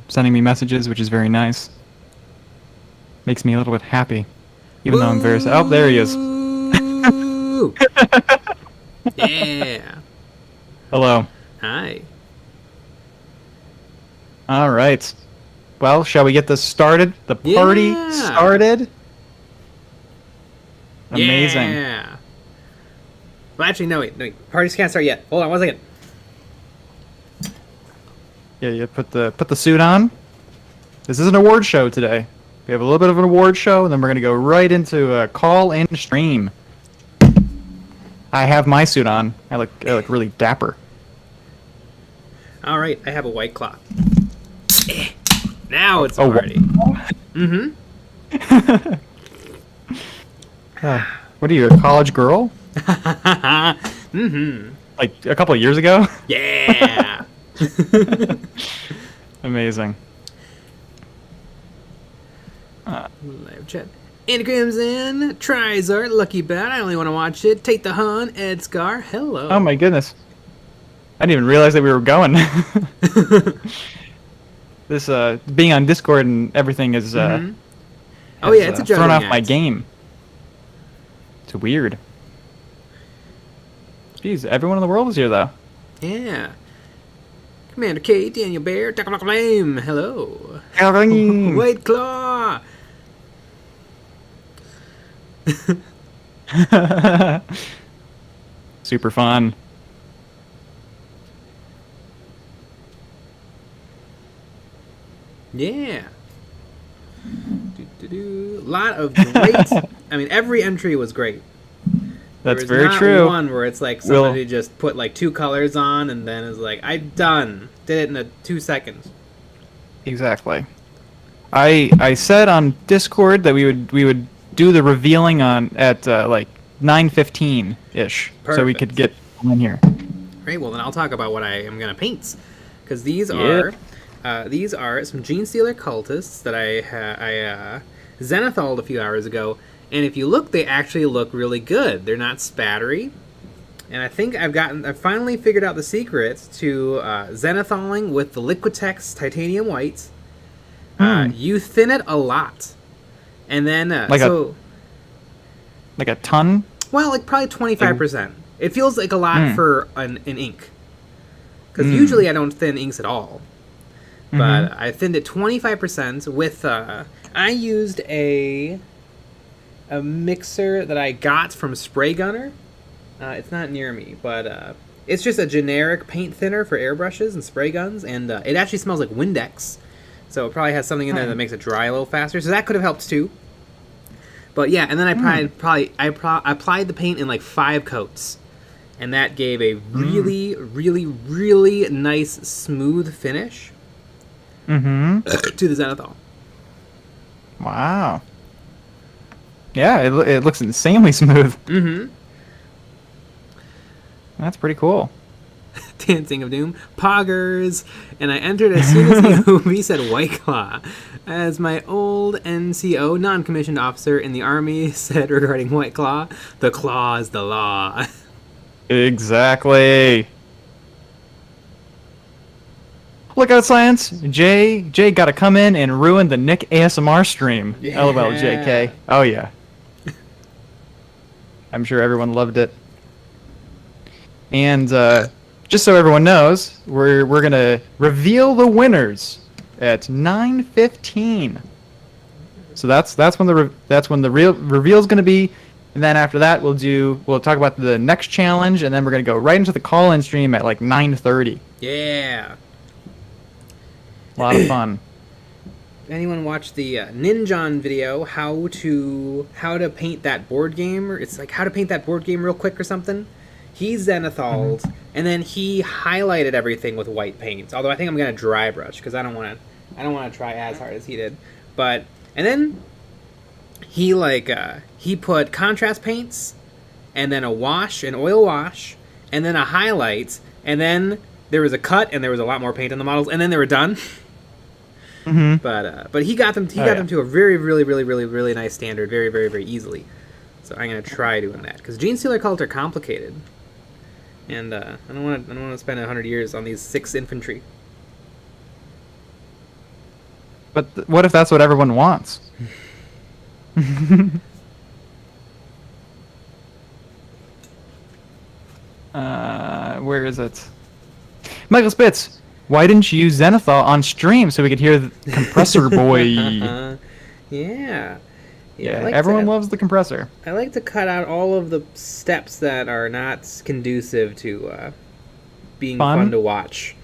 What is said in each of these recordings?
sending me messages, which is very nice. Makes me a little bit happy, even though I'm very. Oh, there he is. Woo! Yeah. Hello. Hi. All right. Well, shall we get this started? The party Yeah. started. Amazing. Yeah. Well, actually, no, wait. Parties can't start yet. Hold on 1 second. Yeah, you put the suit on. This is an award show today. We have a little bit of an award show, and then we're gonna go right into a call-in stream. I have my suit on. I look really dapper. All right, I have a White Claw. Now it's a Oh, party. Mm-hmm. What are you, a college girl? Mm-hmm. Like a couple of years ago? Yeah. Amazing. Live chat. Andy Crimson, Trizart, Lucky Bat, I only want to watch it. Take the Hun, Ed Scar, hello. Oh my goodness. I didn't even realize that we were going. This being on Discord and everything is Oh yeah, it's a thrown off juggling my act. game. It's weird. Jeez, everyone in the world is here though. Yeah. Commander K, Daniel Bear, Dr. Flame, hello. White Claw. Super fun. Yeah. Lot of great. I mean, every entry was great. That's There was very not true. One where it's like somebody just put like 2 colors on and then is like, I'm done. Did it in 2 seconds. Exactly. I said on Discord that we would do the revealing at like 9:15 ish, so we could get in here. Great. Well, then I'll talk about what I am gonna paint, because these Yeah. are some Genestealer Cultists that I Zenithaled a few hours ago, and if you look, they actually look really good. They're not spattery, and I think I've finally figured out the secret to Zenithaling with the Liquitex Titanium White. You thin it a lot, and then Like a ton. well, like probably 25%. It feels like a lot for an ink, because usually I don't thin inks at all. But I thinned it 25% with. I used a mixer that I got from Spray Gunner. It's not near me, but it's just a generic paint thinner for airbrushes and spray guns, and it actually smells like Windex. So it probably has something in there that makes it dry a little faster. So that could have helped too. But yeah, and then I applied the paint in like 5 coats, and that gave a really, really, really nice smooth finish to the Zenithal. Wow. Yeah, it looks insanely smooth. That's pretty cool. Dancing of Doom, Poggers, and I entered as soon as EOB said White Claw. As my old NCO, non-commissioned officer in the Army, said regarding White Claw, the claw is the law. Exactly. Look out, Science! Jay got to come in and ruin the Nick ASMR stream. Yeah. LOL, JK. Oh yeah. I'm sure everyone loved it. And just so everyone knows, we're gonna reveal the winners at 9:15. So that's when the real reveal's gonna be, and then after that we'll talk about the next challenge, and then we're gonna go right into the call-in stream at like 9:30. Yeah. A lot of fun. Anyone watch the Ninjon video, how to paint that board game? Or it's like how to paint that board game real quick or something. He zenithaled, and then he highlighted everything with white paint. Although I think I'm gonna dry brush because I don't want to try as hard as he did. But and then he put contrast paints, and then a wash, an oil wash, and then a highlight, and then there was a cut, and there was a lot more paint on the models, and then they were done. But he got them. He got them to a very, really, really, really, really nice standard, very, very, very easily. So I'm gonna try doing that because Genestealer cults are complicated, and I don't want to spend 100 years on these 6 infantry. But what if that's what everyone wants? Where is it? Michael Spitz, why didn't you use Zenithal on stream so we could hear the compressor boy? Yeah. Yeah, I like everyone to, loves the compressor. I like to cut out all of the steps that are not conducive to being fun to watch.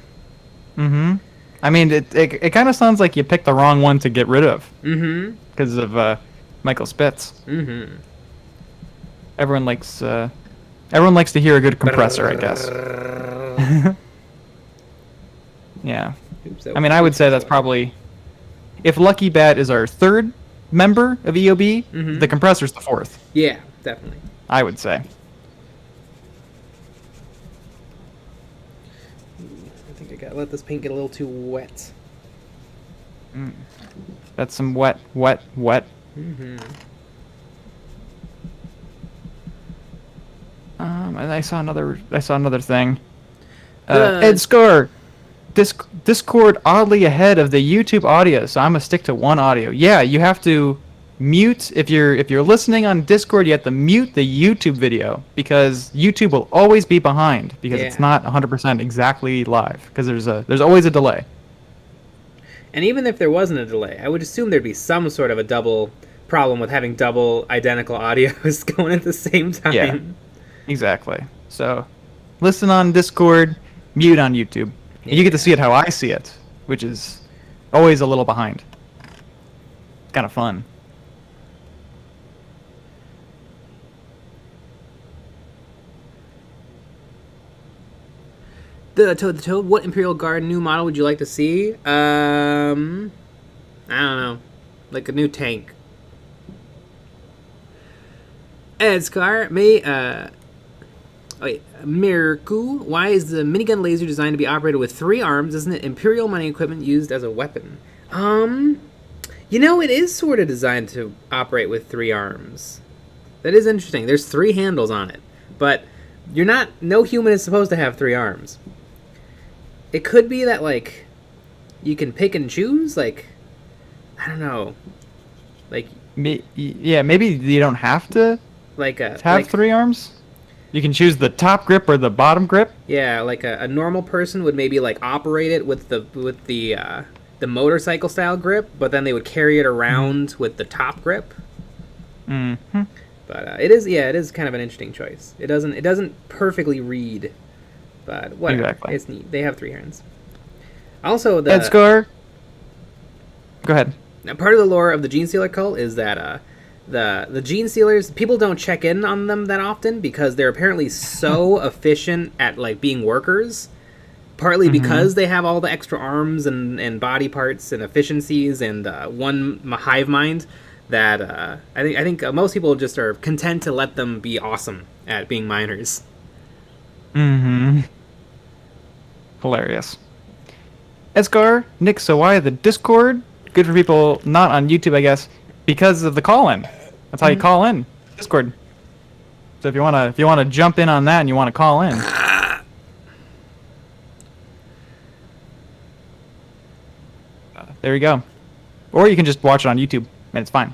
Mm-hmm. I mean, it kind of sounds like you picked the wrong one to get rid of. Mm-hmm. Because of Michael Spitz. Mm-hmm. Everyone likes to hear a good compressor, I guess. Yeah. Oops, I mean, I would say that's probably... If Lucky Bat is our third member of EOB, the compressor's the fourth. Yeah, definitely. I would say. I think I gotta let this paint get a little too wet. That's some wet. Mm-hmm. And I saw another thing. Ed Scar, Discord oddly ahead of the YouTube audio, so I'm gonna stick to one audio. Yeah, you have to mute if you're listening on Discord. You have to mute the YouTube video because YouTube will always be behind because it's not 100% exactly live because there's always a delay. And even if there wasn't a delay, I would assume there'd be some sort of a double problem with having double identical audios going at the same time. Yeah, exactly. So, listen on Discord, mute on YouTube. And you get to see it how I see it, which is always a little behind. Kind of fun. The Toad, what Imperial Guard new model would you like to see? I don't know. Like a new tank. Edscar, Miraku, why is the minigun laser designed to be operated with 3 arms? Isn't it Imperial mining equipment used as a weapon? You know, it is sort of designed to operate with 3 arms. That is interesting. There's 3 handles on it. But no human is supposed to have 3 arms. It could be that, like, you can pick and choose, like, I don't know. Like, yeah, maybe you don't have to have 3 arms. You can choose the top grip or the bottom grip. Yeah, like a normal person would maybe like operate it with the motorcycle style grip, but then they would carry it around with the top grip. Mm-hmm. But it is kind of an interesting choice. It doesn't perfectly read, but whatever. Exactly. It's neat. They have 3 hands. Also, Ed Scar. Go ahead. Now, part of the lore of the Genestealer cult is that the Genestealers, people don't check in on them that often because they're apparently so efficient at like being workers, partly because they have all the extra arms and body parts and efficiencies and one hive mind that I think most people just are content to let them be awesome at being miners. Hilarious. Escar, Nick Sawai, the Discord, good for people not on YouTube, I guess, because of the call-in. That's how you call in Discord. So if you wanna jump in on that and you wanna call in, there you go. Or you can just watch it on YouTube and it's fine.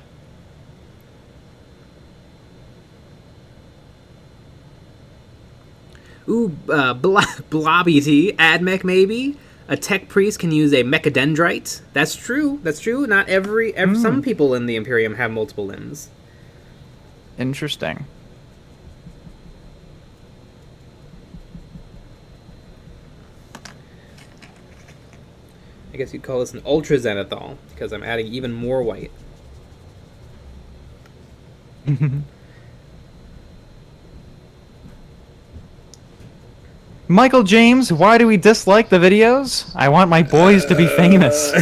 Ooh, Blobby T, Admech maybe. A tech priest can use a mechadendrite. That's true. Not every some people in the Imperium have multiple limbs. Interesting. I guess you'd call this an ultra zenithal because I'm adding even more white. Michael James, why do we dislike the videos? I want my boys to be famous.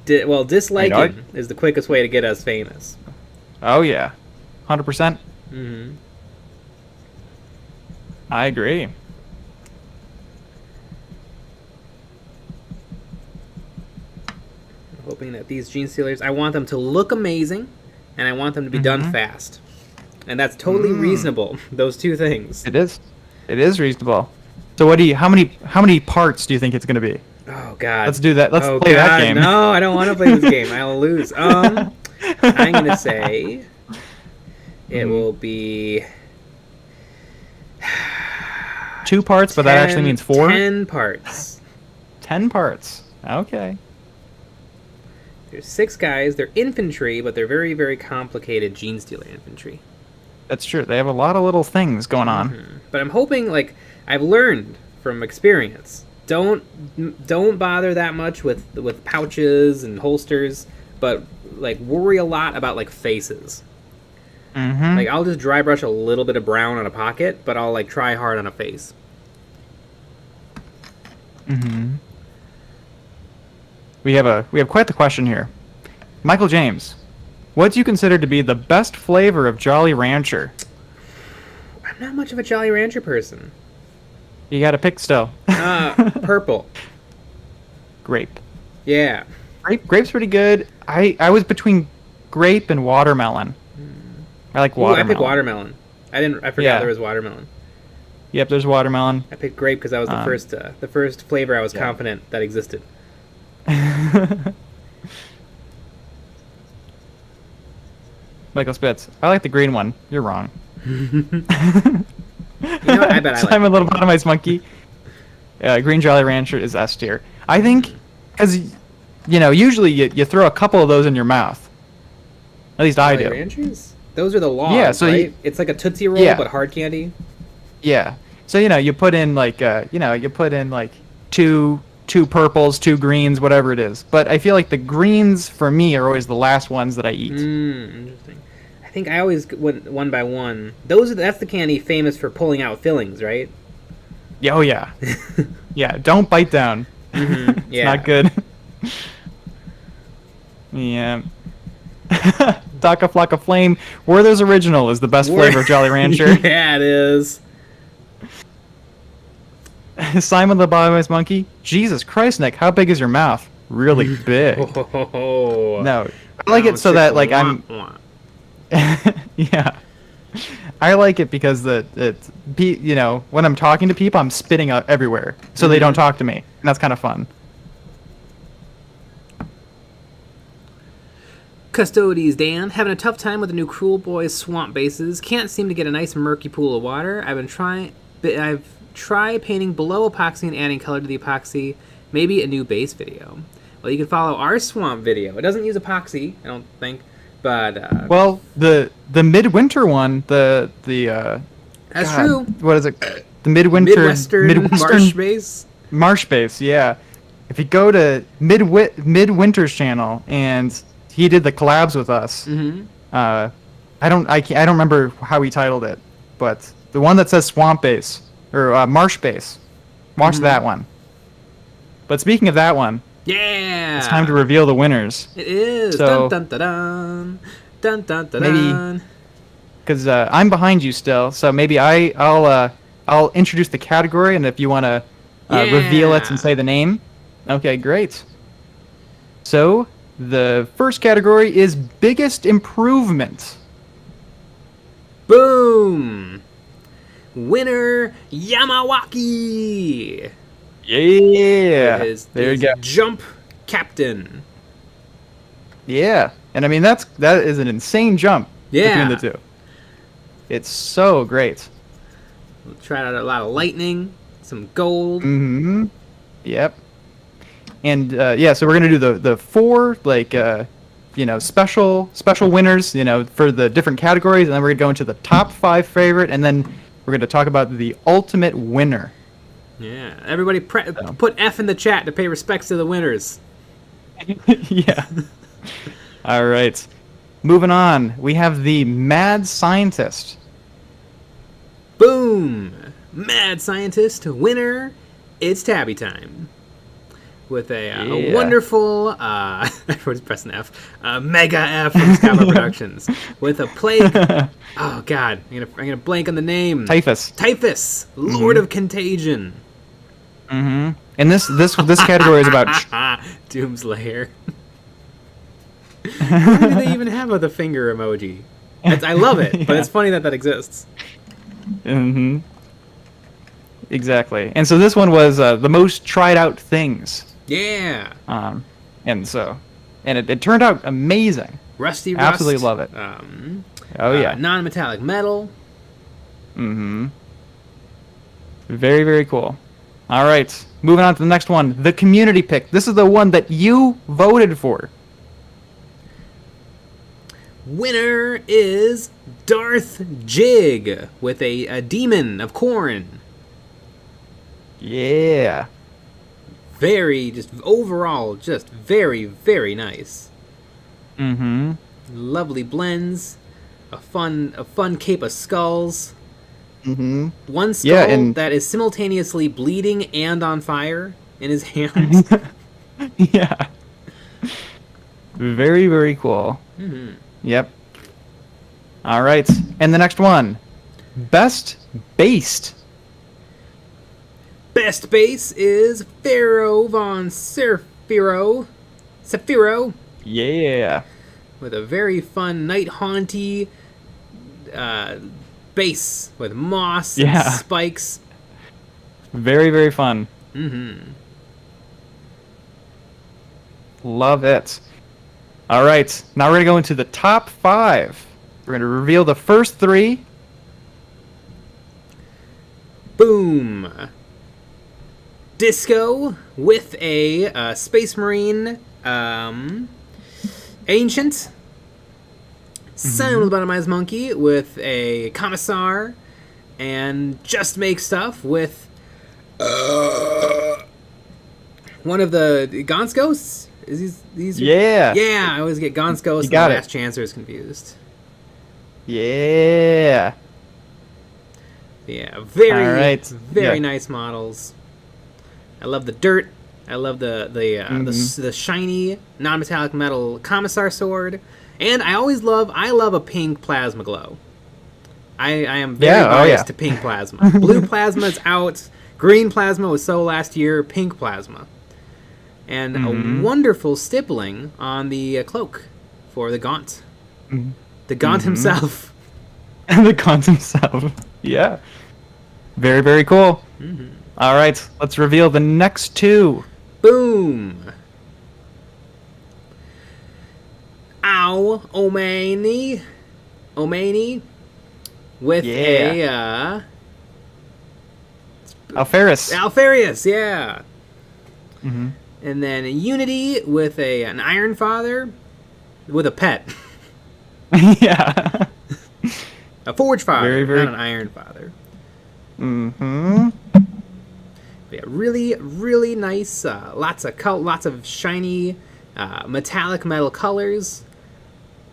Disliking is the quickest way to get us famous. Oh yeah, 100%. Mm-hmm. I agree. Hoping that these Genestealers, I want them to look amazing, and I want them to be done fast, and that's totally reasonable. Those two things. It is reasonable. So how many parts do you think it's going to be? Oh God. Let's do that. Let's Oh play that God, game. no, I don't want to play this game. I'll lose. I'm gonna say it will be 2 parts, but that actually means 4. 10 parts. 10 parts. Okay. There's 6 guys. They're infantry, but they're very, very complicated Genestealer infantry. That's true. They have a lot of little things going on. Mm-hmm. But I'm hoping, like, I've learned from experience. Don't bother that much with pouches and holsters, but like worry a lot about like faces. Mm-hmm. Like I'll just dry brush a little bit of brown on a pocket, but I'll like try hard on a face. Mm-hmm. We have quite the question here. Michael James, what do you consider to be the best flavor of Jolly Rancher? I'm not much of a Jolly Rancher person. You got to pick still. Purple. Grape. Yeah. Grape's pretty good. I was between grape and watermelon. I like watermelon. Ooh, I picked watermelon. I forgot there was watermelon. Yep, there's watermelon. I picked grape because that was the first flavor I was confident that existed. Michael Spitz. I like the green one. You're wrong. You know what? I bet I like Simon Little Bottom Ice Monkey. Green Jolly Rancher is S tier. I think, because, usually you throw a couple of those in your mouth. At least I do. Jolly Ranchers? Those are the logs, Yeah, so right? It's like a Tootsie Roll, but hard candy. Yeah. So, you put in like, two purples, 2 greens, whatever it is. But I feel like the greens, for me, are always the last ones that I eat. Interesting. I think I always went one by one. That's the candy famous for pulling out fillings, right? Yeah, oh yeah. Yeah, don't bite down. Mm-hmm. It's not good. Yeah. Taka Flocka Flame, Werther's Original is the best flavor of Jolly Rancher. Yeah, it is. Simon the Bottom-Ice Monkey, Jesus Christ, Nick, how big is your mouth? Really big. Oh. No, I like it so that like I'm. Yeah, I like it because when I'm talking to people, I'm spitting out everywhere, so they don't talk to me, and that's kind of fun. Custodes Dan, having a tough time with the new Cruel Boys swamp bases. Can't seem to get a nice murky pool of water. I've tried painting below epoxy and adding color to the epoxy. Maybe a new base video. Well, you can follow our swamp video. It doesn't use epoxy, I don't think, but well, the midwinter one, that's true. What is it? The Midwestern marsh base. Marsh base, yeah. If you go to Midwinter's channel, and he did the collabs with us. Mm-hmm. I don't remember how he titled it, but the one that says swamp base or marsh base, watch that one. But speaking of that one, yeah, it's time to reveal the winners. It is. So, dun dun dun dun dun dun. Maybe because I'm behind you still, so maybe I'll introduce the category, and if you want to reveal it and say the name, okay, great. So the first category is biggest improvement. Boom! Winner Yamawaki. Yeah, there you go. Jump captain. Yeah, and I mean that is an insane jump between the two. It's so great. We'll try out a lot of lightning, some gold. Mm-hmm. Yep. And so we're gonna do the 4 special winners, for the different categories, and then we're gonna go into the top 5 favorite, and then we're gonna talk about the ultimate winner. Yeah, everybody put F in the chat to pay respects to the winners. Yeah. All right. Moving on, we have the Mad Scientist. Boom! Mad Scientist winner. It's Tabby time. With a wonderful, everyone's pressing F, mega F from Scalper Productions. With a plague, oh god, I'm gonna blank on the name. Typhus, Lord of Contagion. Mm-hmm. And this category is about Doomslayer. Why do they even have the finger emoji? I love it, but it's funny that exists. Mm-hmm. Exactly. And so this one was the most tried out things. Yeah. And so, and it turned out amazing. Rusty Rust. Absolutely love it. Oh yeah. Non-metallic metal. Mm-hmm. Very, very cool. All right, moving on to the next one. The community pick. This is the one that you voted for. Winner is Darth Jig with a demon of corn. Yeah. Very, just overall, just very, very nice. Mm-hmm. Lovely blends. A fun cape of skulls. Mm-hmm. One skull that is simultaneously bleeding and on fire in his hands. Yeah. Very, very cool. Mm-hmm. Yep. All right. And the next one. Best based. Best base is Pharaoh von Sephiro. Yeah. With a very fun night haunty base with moss and spikes. Very, very fun. Mm-hmm. Love it. All right. Now we're going to go into the top 5. We're going to reveal the first 3. Boom. Disco with a Space Marine Ancient. Semi-lobotomized Monkey with a Commissar. And Just Make Stuff with one of the Gaunt's Ghosts. Is these? Yeah. Yeah, I always get Gaunt's Ghost and the Last Chancers confused. Yeah. Yeah, very nice models. I love the dirt. I love the shiny non-metallic metal Commissar sword, and I love a pink plasma glow. I am very biased to pink plasma. Blue plasma is out. Green plasma was so last year. Pink plasma, and a wonderful stippling on the cloak for the Gaunt. The Gaunt himself. And the Gaunt himself. Yeah. Very, very cool. All right, let's reveal the next 2. Boom. Omani with a Alfarius, yeah. And then a Unity with an Iron Father with a pet. Yeah. A Forge Father, Very not an Iron Father. Mm-hmm. Yeah, really, really nice. Lots of shiny, metallic metal colors,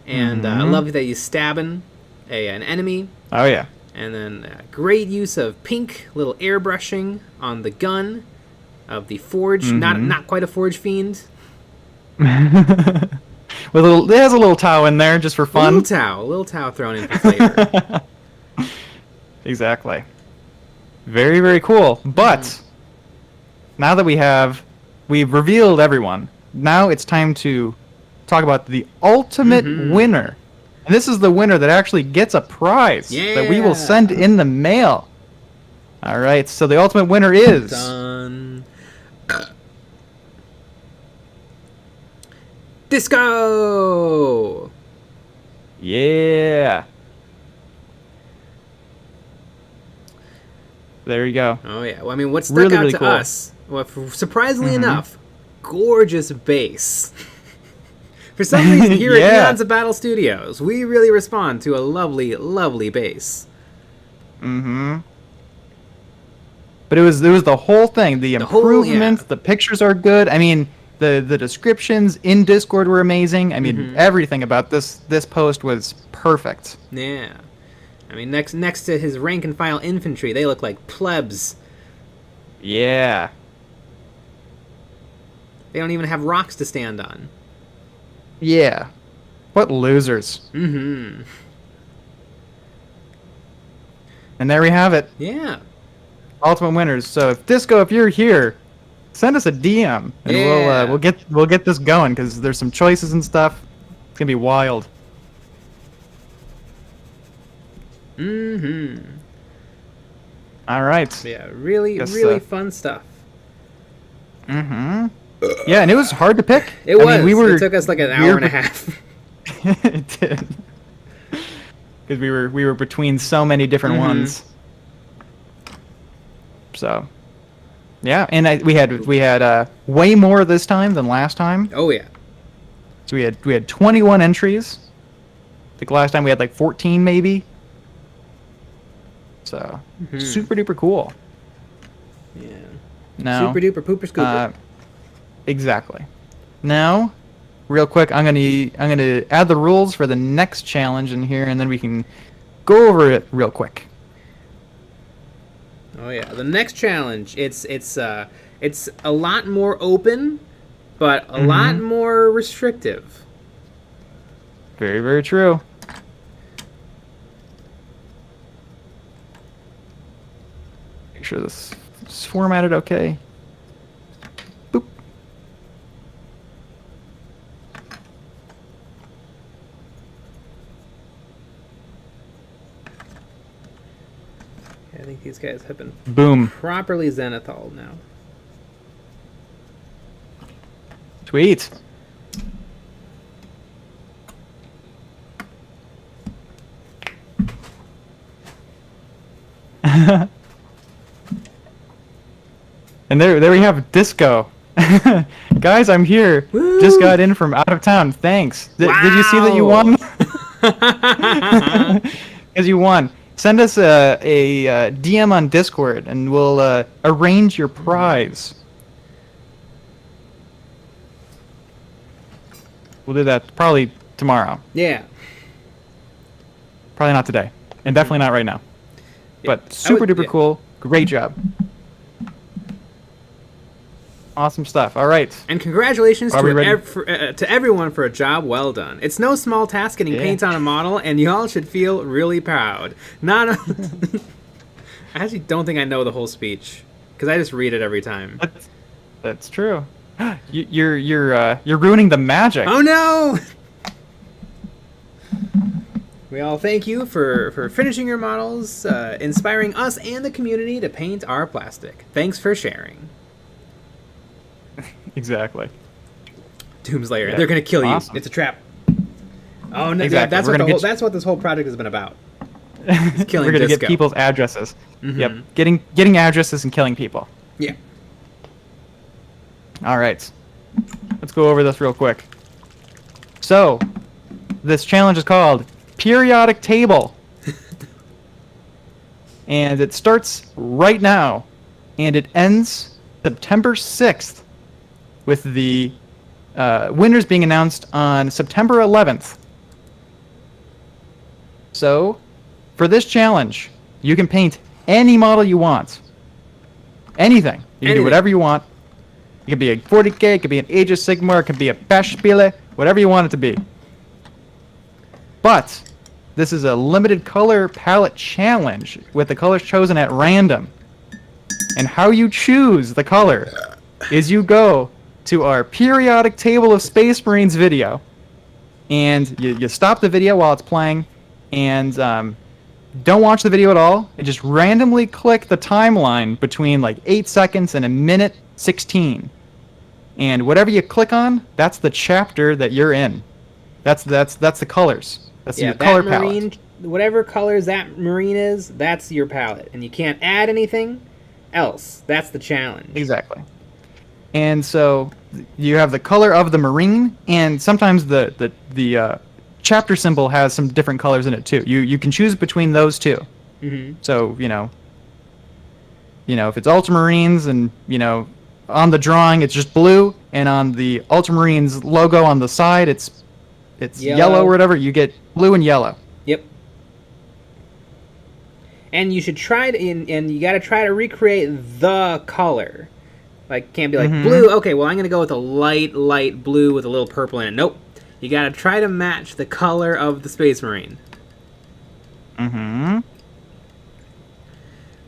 and I love that he's stabbing an enemy. Oh yeah. And then great use of pink, little airbrushing on the gun of the Forge. Not quite a Forge Fiend. With it has a little Tau in there just for fun. A little Tau thrown in for flavor. Exactly. Very, very cool. But now that we've revealed everyone, now it's time to talk about the ultimate winner. And this is the winner that actually gets a prize that we will send in the mail. All right, so the ultimate winner is... Done. Disco! Yeah. There you go. Oh, yeah. Well, I mean, what stuck out to us, well, surprisingly enough, gorgeous bass. For some reason, here at EonsOfBattle Studios, we really respond to a lovely, lovely bass. But it was the whole thing. The improvements, the pictures are good. I mean, the descriptions in Discord were amazing. I mean, everything about this post was perfect. Yeah. I mean, next to his rank and file infantry, they look like plebs. Yeah. They don't even have rocks to stand on. Yeah. What losers. Mm-hmm. And there we have it. Yeah. Ultimate winners. So if you're here, send us a DM and we'll get this going because there's some choices and stuff. It's gonna be wild. Mm-hmm. All right. Yeah, really Guess, really fun stuff. Mm-hmm. Yeah, and it was hard to pick. It was. It took us like an hour and a half. It did. Because we were between so many different ones. So, yeah, and we had way more this time than last time. Oh yeah. So we had 21 entries. I think last time we had like 14 maybe. So super duper cool. Yeah. Now, super duper pooper scooper. Exactly. Now, real quick, I'm gonna add the rules for the next challenge in here, and then we can go over it real quick. Oh yeah, the next challenge. It's a lot more open, but a lot more restrictive. Very, very true. Make sure this is formatted okay. Boop. I think these guys have been Boom. properly zenithal now. Sweet. And there we have Disco. Guys, I'm here. Woo! Just got in from out of town. Thanks. Did you see that you won? Because you won. Send us a DM on Discord, and we'll arrange your prize. We'll do that probably tomorrow. Yeah. Probably not today, and definitely not right now. Yeah. But super duper cool. Great job. Awesome stuff. All right. And congratulations Are we ready? to everyone for a job well done. It's no small task getting paint on a model, and y'all should feel really proud. Not. I actually don't think I know the whole speech because I just read it every time. That's true. You're ruining the magic. Oh no! We all thank you for finishing your models, inspiring us and the community to paint our plastic. Thanks for sharing. Exactly. Doomslayer, Yeah. they're gonna kill you. Awesome. It's a trap. Oh no! Exactly. Yeah, that's what this whole project has been about. It's killing We're gonna Disco. get people's addresses. Yep. Getting addresses and killing people. Yeah. All right. Let's go over this real quick. So, this challenge is called Periodic Table. And it starts right now. And it ends September 6th with the winners being announced on September 11th. So, for this challenge, you can paint any model you want. Anything. You can do whatever you want. It could be a 40k, it could be an Age of Sigmar, it could be a Bestspiele, whatever you want it to be. But this is a limited color palette challenge with the colors chosen at random. And how you choose the color is you go to our Periodic Table of Space Marines video, and you stop the video while it's playing, and don't watch the video at all. And just randomly click the timeline between like 8 seconds and a minute 16. And whatever you click on, that's the chapter that you're in. That's the colors. That's your color palette. Whatever colors that marine is, that's your palette. And you can't add anything else. That's the challenge. Exactly. And so you have the color of the marine, and sometimes the chapter symbol has some different colors in it too. You can choose between those two. Mm-hmm. So if it's Ultramarines, and on the drawing it's just blue, and on the Ultramarines logo on the side it's yellow or whatever, you get blue and yellow. Yep. And you should try to, and you got to try to recreate the color. Like, can't be like blue. Okay, well I'm gonna go with a light blue with a little purple in it. Nope. You got to try to match the color of the Space Marine. Mm-hmm.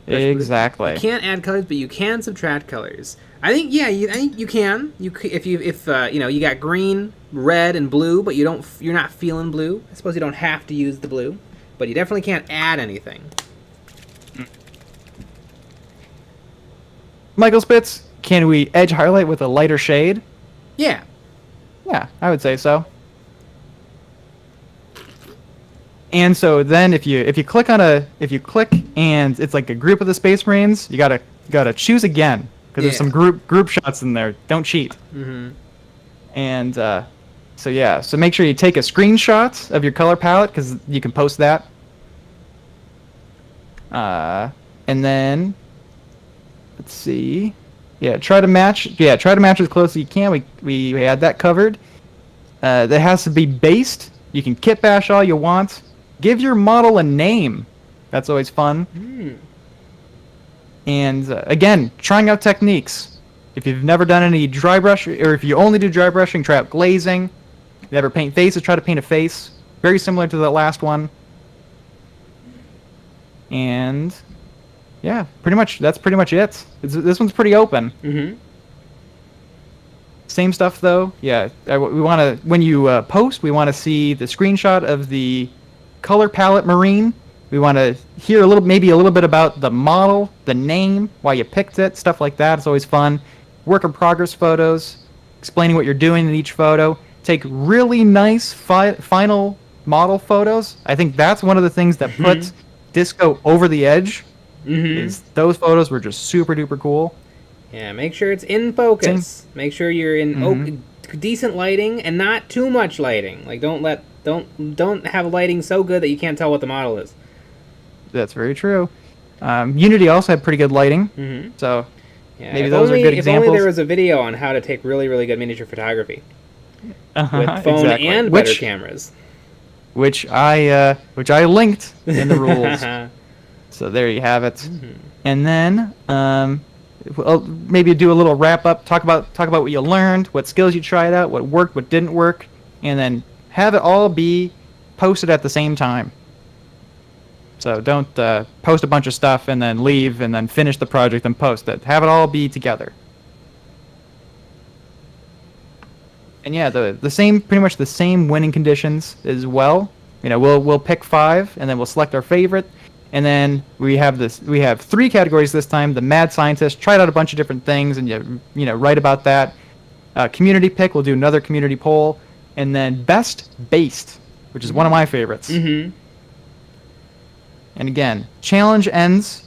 Exactly. You can't add colors, but you can subtract colors. I think you can. If you got green, red, and blue, but you're not feeling blue. I suppose you don't have to use the blue, but you definitely can't add anything. Michael Spitz, can we edge highlight with a lighter shade? Yeah. Yeah, I would say so. And so then if you click and it's like a group of the Space Marines, you gotta choose again because there's some group shots in there. Don't cheat. Mm-hmm. And so make sure you take a screenshot of your color palette because you can post that. And then let's see. Yeah, try to match as close as you can. We had that covered. That has to be based. You can kit bash all you want. Give your model a name. That's always fun. Mm. And again, trying out techniques. If you've never done any dry brush, or if you only do dry brushing, try out glazing. If you never paint faces, try to paint a face. Very similar to the last one. And yeah, that's pretty much it. This one's pretty open. Mm-hmm. Same stuff though. Yeah, we want to when you post, we want to see the screenshot of the color palette Marine. We want to hear maybe a little bit about the model, the name, why you picked it, stuff like that. It's always fun. Work in progress photos, explaining what you're doing in each photo. Take really nice final model photos. I think that's one of the things that puts Disco over the edge. Is those photos were just super duper cool. Yeah, make sure it's in focus. Make sure you're in decent lighting and not too much lighting. Like don't have lighting so good that you can't tell what the model is. That's very true. Unity also had pretty good lighting, so maybe those are good examples. If only there was a video on how to take really, really good miniature photography with phone and better cameras. Which I linked in the rules. So there you have it. And then we'll maybe do a little wrap up. Talk about what you learned, what skills you tried out, what worked, what didn't work, and then have it all be posted at the same time. So don't post a bunch of stuff and then leave and then finish the project and post it. Have it all be together. And yeah, pretty much the same winning conditions as well. You know, we'll pick 5 and then we'll select our favorite. And then we have 3 categories this time. The Mad Scientist tried out a bunch of different things and you know write about that. Community pick, we'll do another community poll. And then Best Based, which is one of my favorites. And again, challenge ends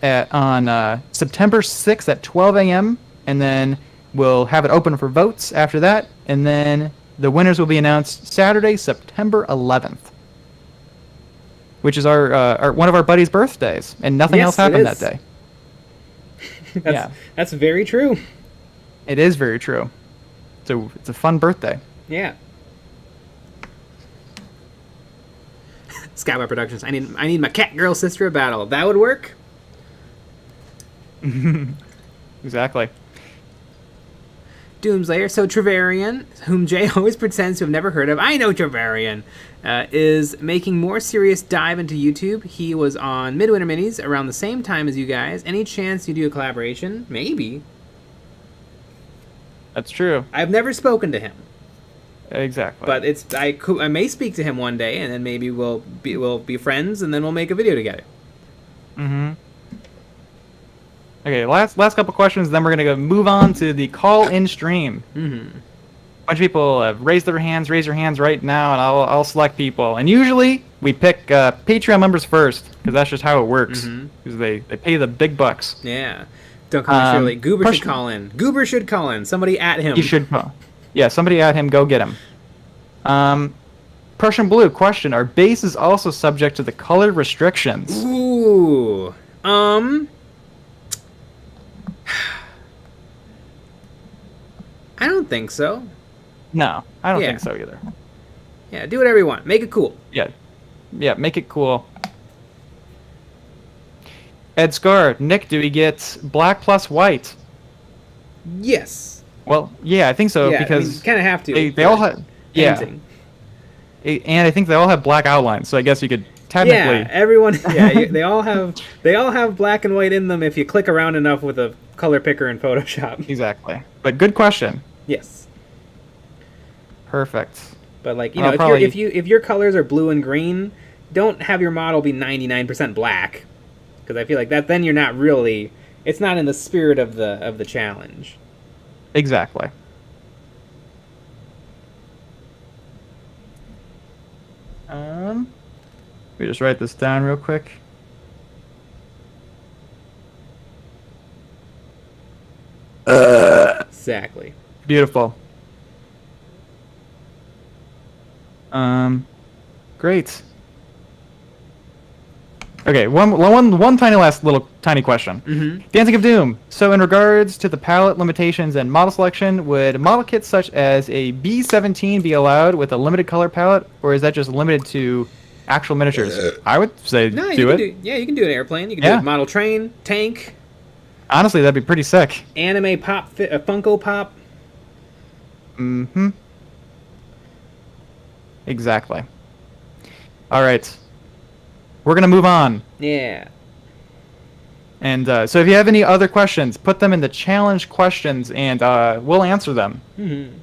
on September 6th at 12 a.m. And then we'll have it open for votes after that. And then the winners will be announced Saturday, September 11th. Which is our one of our buddies' birthdays. And nothing else happened that day. That's very true. It is very true. So it's a fun birthday. Yeah. Skybar Productions. I need my cat girl sister of battle. That would work. Exactly. Doomslayer. So Trevelyan, whom Jay always pretends to have never heard of, I know Trevelyan, is making more serious dive into YouTube. He was on Midwinter Minis around the same time as you guys. Any chance you do a collaboration? Maybe. That's true. I've never spoken to him. Exactly. But I may speak to him one day, and then maybe we'll be friends, and then we'll make a video together. Okay, last couple questions, then we're gonna move on to the call-in stream. A bunch of people have raised their hands. Raise your hands right now, and I'll select people. And usually we pick Patreon members first, because that's just how it works. Because they pay the big bucks. Yeah. Don't call me Shirley. Goober should call in. Goober should call in. Somebody at him. He should call. Yeah, somebody at him. Go get him. Prussian Blue question: are bases also subject to the color restrictions? Ooh. I don't think so. No, I don't think so either. Yeah, do whatever you want. Make it cool. Yeah, make it cool. Ed Scar, Nick, do we get black plus white? Yes. Well, yeah, I think so because you kind of have to. They all have and I think they all have black outlines, so I guess you could technically. Yeah, everyone. Yeah, they all have black and white in them if you click around enough with a color picker in Photoshop. Exactly. But good question. Yes. Perfect. But like if your colors are blue and green, don't have your model be 99% black, because I feel like then you're not really It's not in the spirit of the challenge. Exactly. Let me just write this down real quick. Exactly. Beautiful. Great. Okay, one tiny last little tiny question. Mm-hmm. Dancing of Doom. So in regards to the palette limitations and model selection, would model kits such as a B-17 be allowed with a limited color palette, or is that just limited to actual miniatures? I would say No, do it. You can do an airplane. You can Yeah. do a model train, tank, Honestly, that'd be pretty sick. anime pop, Funko Pop. Mm-hmm. Exactly. All right. We're going to move on. Yeah. And so if you have any other questions, put them in the challenge questions, and we'll answer them. Mm-hmm.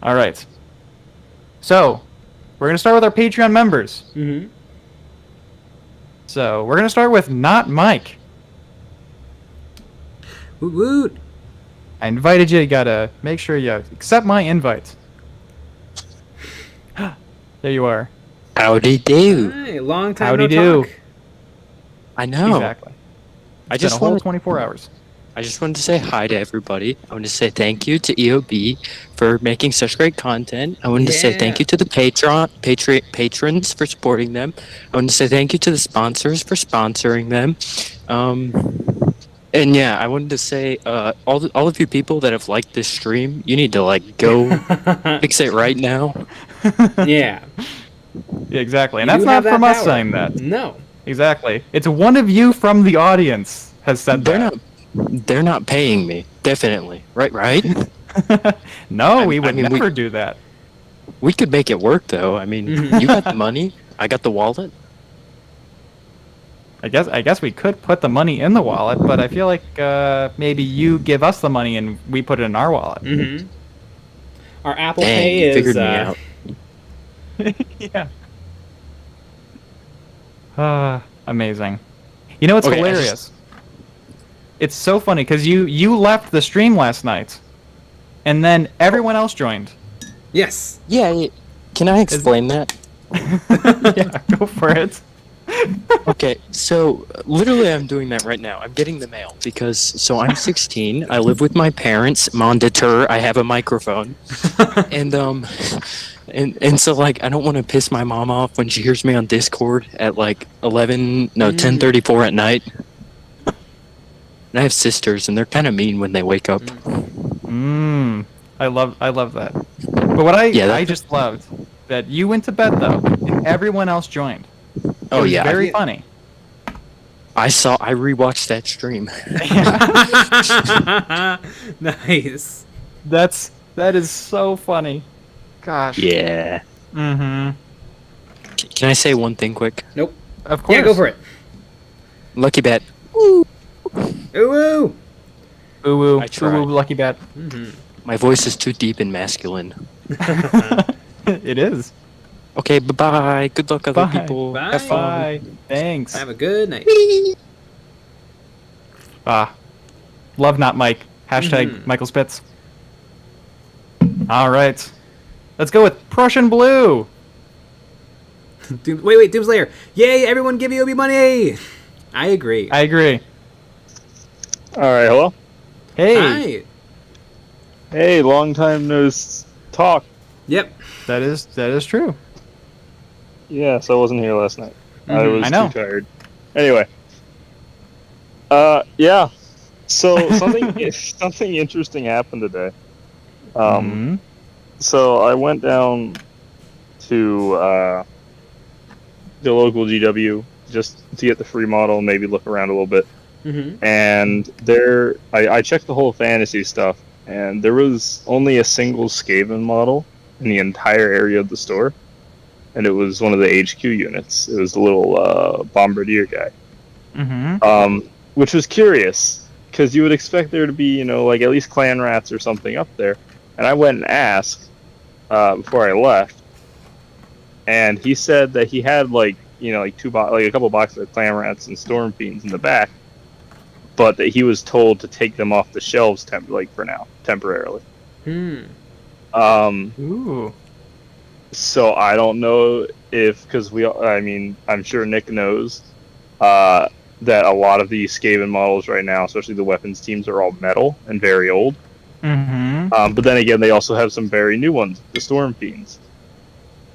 All right. So we're going to start with our Patreon members. Mm-hmm. So we're going to start with Not Mike. Woot woot. I invited you. You got to make sure you accept my invite. There you are. Howdy do. Hey, long time Howdy no do. talk. I know. Exactly. I It's been just a whole wanted, 24 hours. I just wanted to say hi to everybody. I wanted to say thank you to EOB for making such great content. I wanted to say thank Yeah. you to the patrons for supporting them. I wanted to say thank you to the sponsors for sponsoring them. And yeah, I wanted to say all of you people that have liked this stream, you need to like go fix it right now. Yeah. Yeah, exactly. And You that's have not from that us power. saying that. No. Exactly. It's one of you from the audience has said that. They're not paying me. Definitely. Right? No, I we would mean, we- never do that. We could make it work though. I mean, Mhm. you got the money, I got the wallet. I guess we could put the money in the wallet, but I feel like maybe you give us the money and we put it in our wallet. Mm-hmm. Our Apple Dang, Pay you is figured me out. Yeah. Amazing. You know what's Okay, hilarious? It's so funny because you left the stream last night, and then everyone else joined. Yes. Yeah, can I explain that? Yeah, go for it. Okay, so literally I'm doing that right now. I'm getting the mail because so I'm 16. I live with my parents. Monitor. I have a microphone, and so like I don't want to piss my mom off when she hears me on Discord at like 10:34 at night. And I have sisters, and they're kind of mean when they wake up. I love that. But what I just loved that you went to bed though, and everyone else joined. Oh It was yeah, very funny. I rewatched that stream. Nice. That is so funny. Gosh. Yeah. Mm-hmm. Can I say one thing quick? Nope. Of course. Yeah, go for it. Lucky bet. Ooh woo. Ooh woo. I tried. Ooh woo, lucky bat. Mm-hmm. My voice is too deep and masculine. It is. Okay, bye-bye. Good luck, other Bye. people. Bye. Have fun. Bye. Thanks. Have a good night. Love not Mike. Hashtag Mhm. Michael Spitz. All right. Let's go with Prussian Blue. Wait, Doomslayer. Yay, everyone give EOB money. I agree. I agree. All right, hello. Hey. Hi. Hey, long time no talk. Yep. That is true. Yes, I wasn't here last night. I Mhm. was I know. too tired. Anyway. Yeah. So something interesting happened today. Mhm. So I went down to the local GW just to get the free model, maybe look around a little bit. Mm-hmm. And I checked the whole fantasy stuff, and there was only a single Skaven model in the entire area of the store, and it was one of the HQ units. It was the little bombardier guy, Mhm. which was curious because you would expect there to be, like at least clan rats or something up there. And I went and asked before I left, and he said that he had like a couple boxes of clan rats and storm fiends in the back. but that he was told to take them off the shelves for now, temporarily. Ooh. So I don't know because I'm sure Nick knows that a lot of these Skaven models right now, especially the weapons teams, are all metal and very old. Mm-hmm. But then again, they also have some very new ones, the Storm Fiends.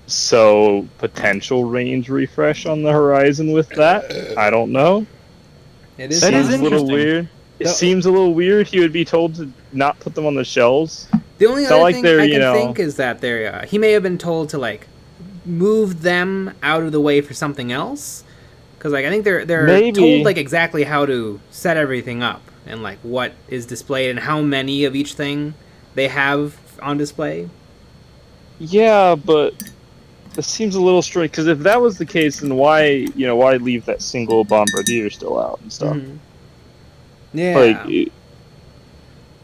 So potential range refresh on the horizon with that. I don't know. It is. That is Seems a little interesting. weird. It No. seems a little weird. He would be told to not put them on the shelves. The only It's not other like thing they're, I you can know- think is that he may have been told to like move them out of the way for something else, because like I think they're Maybe. told like exactly how to set everything up and like what is displayed and how many of each thing they have on display. Yeah, but it seems a little strange because if that was the case, then why leave that single bombardier still out and stuff? Mhm. Yeah. Like,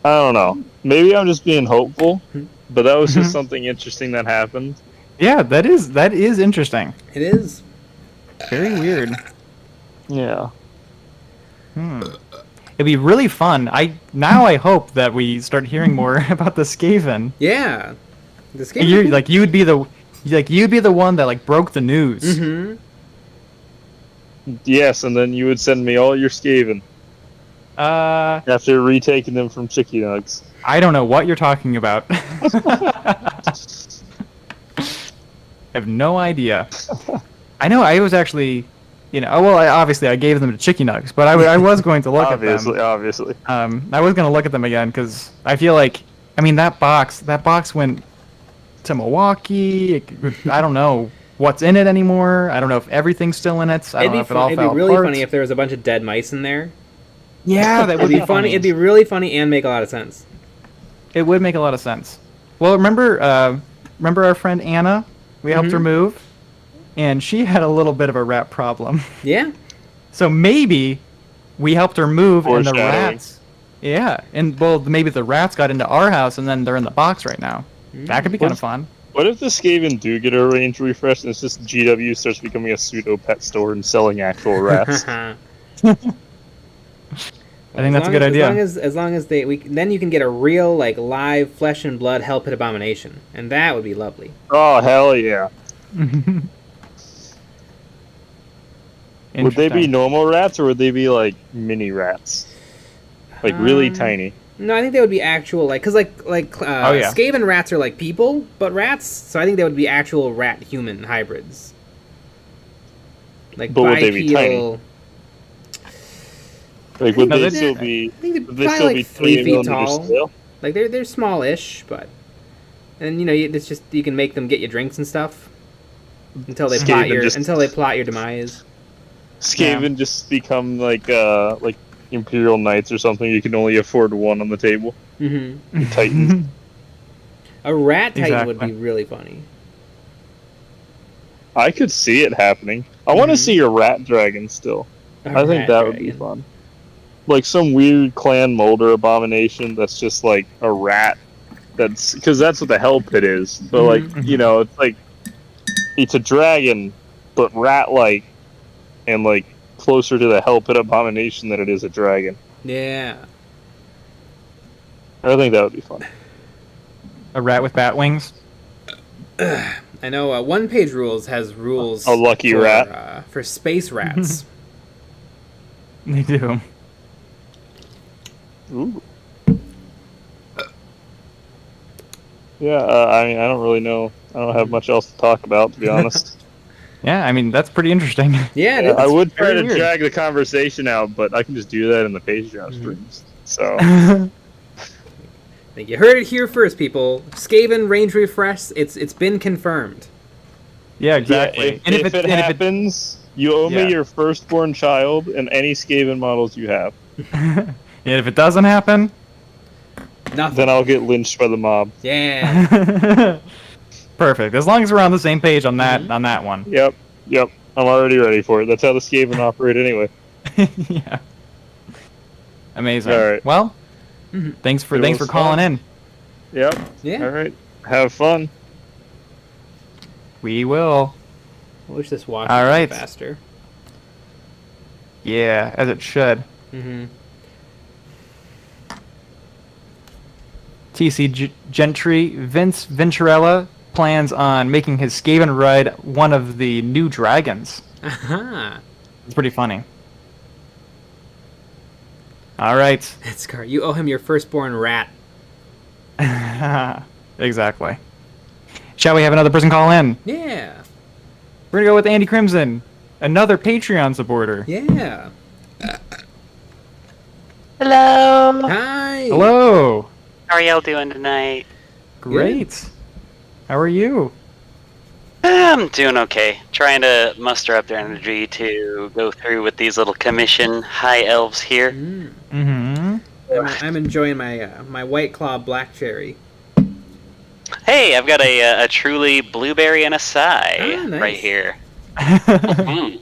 I don't know. Maybe I'm just being hopeful, but that was just Mhm. something interesting that happened. Yeah, that is interesting. It is. Very weird. Yeah. It'd be really fun. I hope that we start hearing more about the Skaven. Yeah. This game. You'd be the one that like broke the news. Mm-hmm. Yes, and then you would send me all your Skaven after retaking them from Chicky Nugs. I don't know what you're talking about. I have no idea. I know I was actually, obviously I gave them to Chicky Nugs, but I was going to look at them. Obviously. I was going to look at them again because I feel like, that box went to Milwaukee. I don't know what's in it anymore. I don't know if everything's still in it. I don't know if it all It'd fell be really apart. funny if there was a bunch of dead mice in there. Yeah, that would It'd be funny. It'd be really funny and make a lot of sense. It would make a lot of sense. Well, remember our friend Anna? We helped her move, and she had a little bit of a rat problem. Yeah. So maybe we helped her move, and the Foreshadowing. rats. Yeah, and maybe the rats got into our house, and then they're in the box right now. That could be kind of fun. What if the Skaven do get a range refresh and it's just GW starts becoming a pseudo pet store and selling actual rats? I think that's a good idea. As long as then you can get a real like live flesh and blood hell pit abomination, and that would be lovely. Oh hell yeah! Would they be Interesting. normal rats or would they be like mini rats, like really tiny? No, I think they would be actual because yeah. Skaven rats are like people, but rats. So I think they would be actual rat human hybrids. Like But would they be tiny? bipedal. Like would No, they they- still be? I think they're Would they probably still like be 3 3 feet millimeter tall. scale? Like they're smallish, but and it's just you can make them get you drinks and stuff until they plot your demise. Skaven just become like Imperial Knights or something. You can only afford one on the table. Mm-hmm. Titans. A rat titan would Exactly. be really funny. I could see it happening. I want to Mhm. see a rat dragon still. A I think rat that would be dragon. fun. Like some weird clan molder abomination that's just like a rat. That's because that's what the hell pit is. But like it's like it's a dragon, but rat-like, and like closer to the hell pit abomination than it is a dragon. Yeah. I think that would be fun. A rat with bat wings. I know One Page Rules has rules A lucky for, rat. For space rats. They do. Ooh. Yeah, I don't really know. I don't have much else to talk about, to be honest. Yeah, that's pretty interesting. Yeah, it I is. would try very to weird. drag the conversation out, but I can just do that in the Patreon streams. So, I think you heard it here first, people. Skaven range refresh. It's been confirmed. Yeah, exactly. yeah, if it happens, you owe Yeah. me your firstborn child and any Skaven models you have. And if it doesn't happen, Nothing. Then I'll get lynched by the mob. Yeah. perfect. As long as we're on the same page on that one. Yep. I'm already ready for it. That's how the Skaven operate anyway. Yeah. Amazing. All right. Well, Mhm. thanks for It was calling fun. in. Yep. Yeah. All right. Have fun. We will. I wish this washed All right. faster. Yeah, as it should. Mm-hmm. TC Gentry, Vince Venturella plans on making his Skaven ride one of the new dragons. Aha. It's pretty funny. All right. Scar, you owe him your firstborn rat. Exactly. Shall we have another person call in? Yeah. We're gonna go with Andy Crimson, another Patreon supporter. Yeah. Hello. Hi. Hello. How are y'all doing tonight? Great. How are you? I'm doing okay. Trying to muster up their energy to go through with these little commission high elves here. Mm-hmm. I'm enjoying my my White Claw Black Cherry. Hey, I've got a truly blueberry and a sigh Nice. right here. Mm.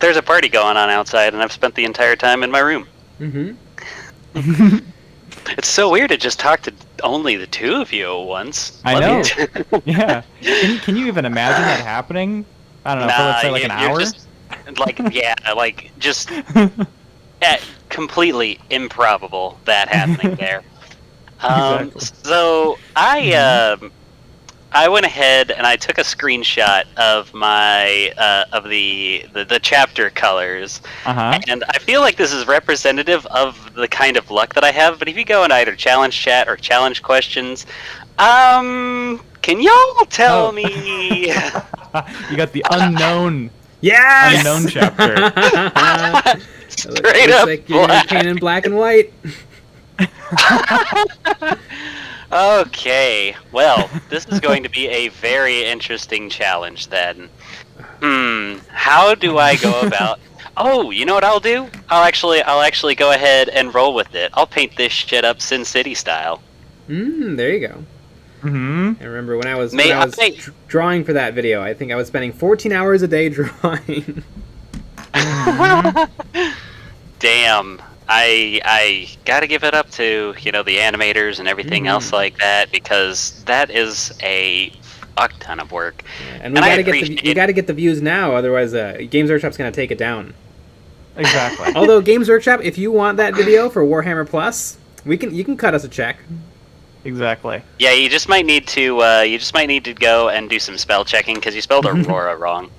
There's a party going on outside, and I've spent the entire time in my room. Mm-hmm. It's so weird to just talk to only the two of you at once. I know. Yeah. Can you even imagine that happening? I don't know, for let's say like an hour? Just, just completely improbable that happening there. Exactly. So I went ahead and I took a screenshot of my of the chapter colors, and I feel like this is representative of the kind of luck that I have. But if you go in either challenge chat or challenge questions, can y'all tell me? You got the unknown. Yes! Unknown chapter. Straight Looks up like you're black. painted in black and white. Okay, well, this is going to be a very interesting challenge then. How do I go about... Oh, you know what I'll do? I'll actually go ahead and roll with it. I'll paint this shit up Sin City style. There you go. Mm-hmm. I remember when I was, May drawing for that video, I think I was spending 14 hours a day drawing. Damn. I gotta give it up to, the animators and everything else like that, because that is a fuck ton of work. Yeah, and we gotta get the views now, otherwise Games Workshop's gonna take it down. Exactly. Although Games Workshop, if you want that video for Warhammer Plus, you can cut us a check. Exactly. Yeah, you just might need to go and do some spell checking, because you spelled Aurora wrong.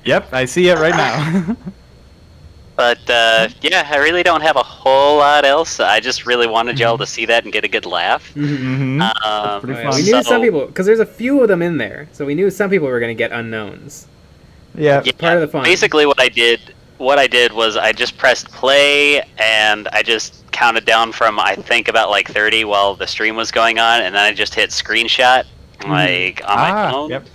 Yep, I see it right now. But yeah, I really don't have a whole lot else. I just really wanted y'all to see that and get a good laugh. Mm-hmm. Pretty fun. We knew some people, because there's a few of them in there, so we knew some people were going to get unknowns. Yeah. Part of the fun. Basically, what I did was I just pressed play and I just counted down from I think about like 30 while the stream was going on, and then I just hit screenshot on my phone. Yep.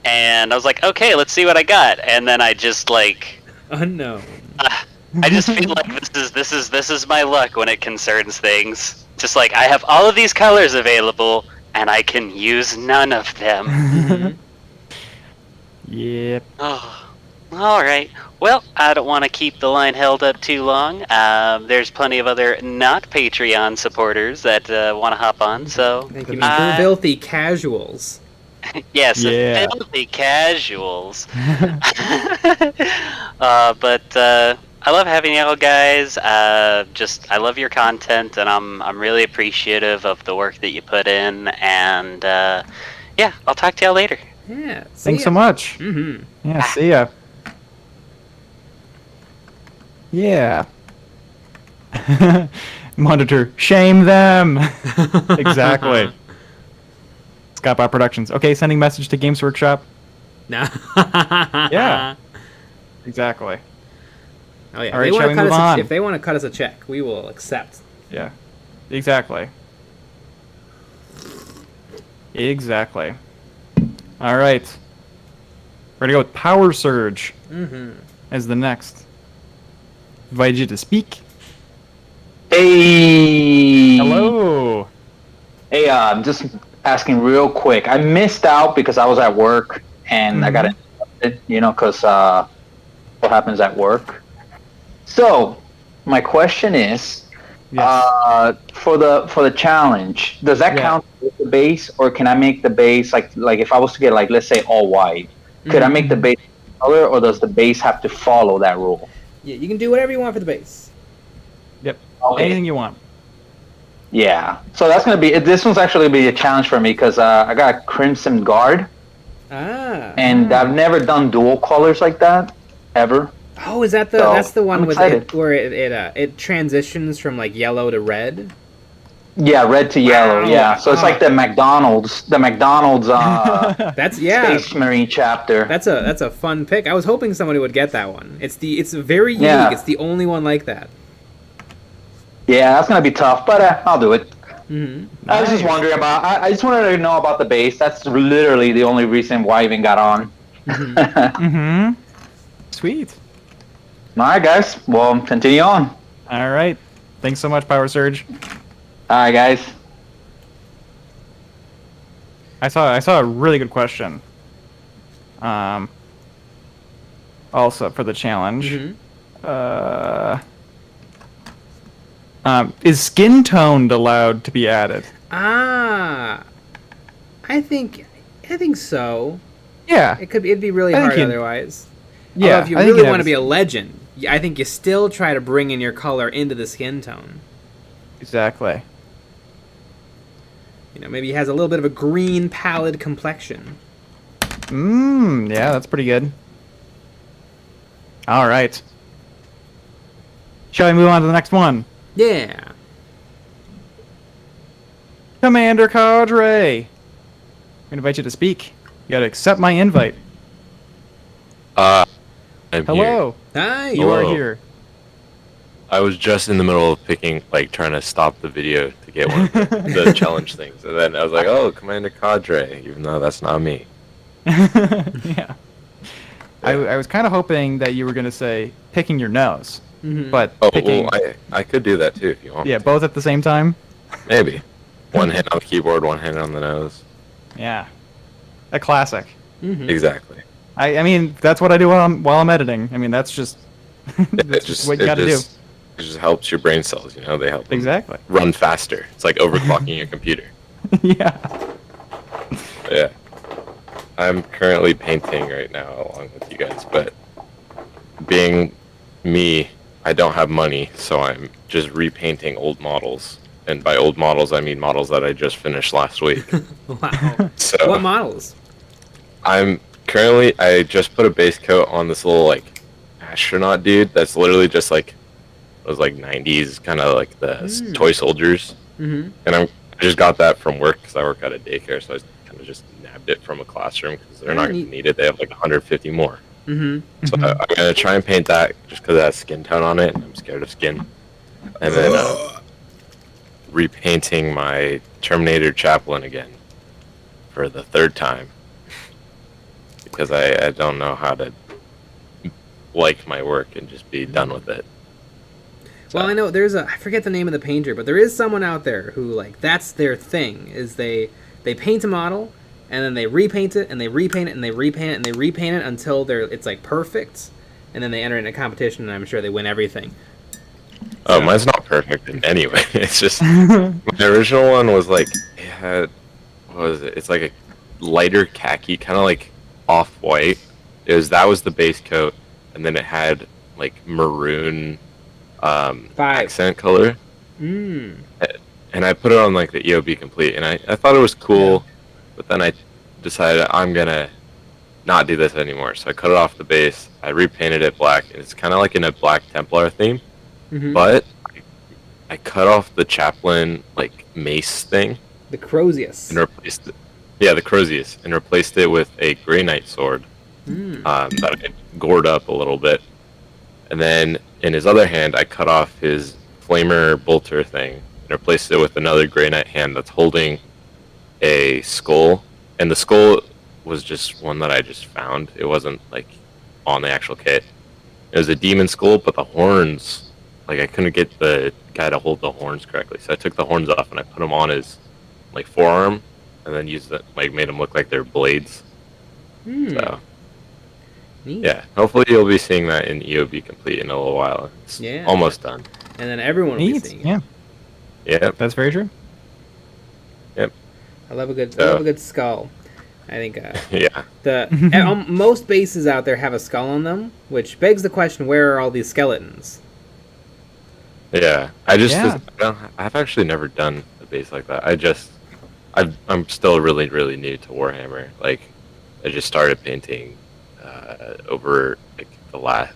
And I was like, okay, let's see what I got. And then I just like Unknown. I just feel like this is my luck when it concerns things. Just like I have all of these colors available and I can use none of them. Yep. Oh, all right. Well, I don't want to keep the line held up too long. There's plenty of other not Patreon supporters that want to hop on. So Thank you, filthy casuals. yes, Yeah. filthy casuals. But I love having y'all guys. I love your content, and I'm really appreciative of the work that you put in. And yeah, I'll talk to y'all later. Yeah. Thanks so much. Mm-hmm. Yeah, see ya. Yeah. Monitor, shame them. Exactly. Scottbot Productions. Okay, sending message to Games Workshop. No. Yeah. Exactly. Oh yeah. All right, shall we move on? If they want to cut us a check, we will accept. Yeah. Exactly. Exactly. All right. We're gonna go with Power Surge as the next. Invite you to speak. Hey. Hello. Hey, I'm just asking real quick. I missed out because I was at work and I got interrupted, because what happens at work. So, my question is, Yes. for the challenge, does that count as the base, or can I make the base like if I was to get let's say all white, could I make the base color, or does the base have to follow that rule? Yeah, you can do whatever you want for the base. Yep. Okay. Anything you want. Yeah. So that's gonna be. This one's actually gonna be a challenge for me because I got a Crimson Guard, and I've never done dual colors like that ever. Oh, is that the So, that's the one I'm with excited. it where it transitions from like yellow to red? Yeah, red to yellow. Wow. Yeah. So it's like the McDonald's. That's Space Marine chapter. That's a fun pick. I was hoping somebody would get that one. It's very unique. Yeah. It's the only one like that. Yeah, that's gonna be tough, but I'll do it. Mm-hmm. I was just wondering about. I just wanted to know about the base. That's literally the only reason why I even got on. Mm-hmm. Sweet. All right, guys. Well, continue on. All right. Thanks so much, Power Surge. All right, guys. I saw a really good question. Also for the challenge. Mm-hmm. Is skin toned allowed to be added? I think so. Yeah. It'd be really I think hard you- otherwise. Yeah. Although if you I think really it want to has- be a legend, I think you still try to bring in your color into the skin tone. Exactly. You know, maybe he has a little bit of a green pallid complexion. Yeah, that's pretty good. All right. Shall we move on to the next one? Yeah. Commander Cadre. I'm gonna invite you to speak. You gotta accept my invite. I'm here. Hello. Hi. You are Hello. here. I was just in the middle of picking, like, trying to stop the video to get one of the challenge things, and then I was like, "Oh, Commander Cadre," even though that's not me. Yeah. I was kind of hoping that you were gonna say picking your nose, Mhm. but Oh, picking. well, I could do that too if you want. Yeah, both at the same time. Maybe. One hand on the keyboard, one hand on the nose. Yeah. A classic. Mhm. Exactly. I mean, that's what I do while I'm editing. I mean, that's just that's It just what you gotta do. It just helps your brain cells, you know. They help them Exactly. run faster. It's like overclocking your computer. Yeah. Yeah. I'm currently painting right now along with you guys, but being me, I don't have money, so I'm just repainting old models. And by old models, I mean models that I just finished last week. Wow. So What models? I just put a base coat on this little like astronaut dude that's literally just like those like 90s kind of like the toy soldiers. Mm-hmm. And I just got that from work because I work at a daycare, so I kind of just nabbed it from a classroom because they're not going to need it. They have like 150 more. Mm-hmm. So I'm going to try and paint that just because it has skin tone on it, and I'm scared of skin. And then repainting my Terminator Chaplain again for the third time because I don't know how to like my work and just be done with it. Well, I know I forget the name of the painter, but there is someone out there who, like, that's their thing, is they paint a model, and then they repaint it, and they repaint it, and they repaint it, and they repaint it until it's, like, perfect, and then they enter in a competition, and I'm sure they win everything. Oh, mine's not perfect in any way. It's just my original one was like it had what was it? It's like a lighter khaki, kind of like off-white. That was the base coat, and then it had like maroon accent color. Mm. And I put it on like the EOB complete, and I thought it was cool, but then I decided I'm gonna not do this anymore. So I cut it off the base. I repainted it black, and it's kind of like in a Black Templar theme. Mm-hmm. But I cut off the chaplain like mace thing The Crozius. and replaced it. Yeah, the Crozius, and replaced it with a Grey Knight sword Mm. that I gored up a little bit. And then in his other hand, I cut off his flamer bolter thing and replaced it with another Grey Knight hand that's holding a skull. And the skull was just one that I just found. It wasn't like on the actual kit. It was a demon skull, but the horns, like I couldn't get the guy to hold the horns correctly. So I took the horns off and I put them on his like forearm, and then used it, like made them look like they're blades. Mm. So Neat. yeah, hopefully you'll be seeing that in EOB complete in a little while. It's Yeah. almost done. And then everyone will be Neat. seeing it. Yeah, Yeah. that's very true. I love a good skull. I think Yeah. most bases out there have a skull on them, which begs the question: where are all these skeletons? Yeah, I just Yeah. I've actually never done a base like that. I'm still really new to Warhammer. Like, I just started painting over like the last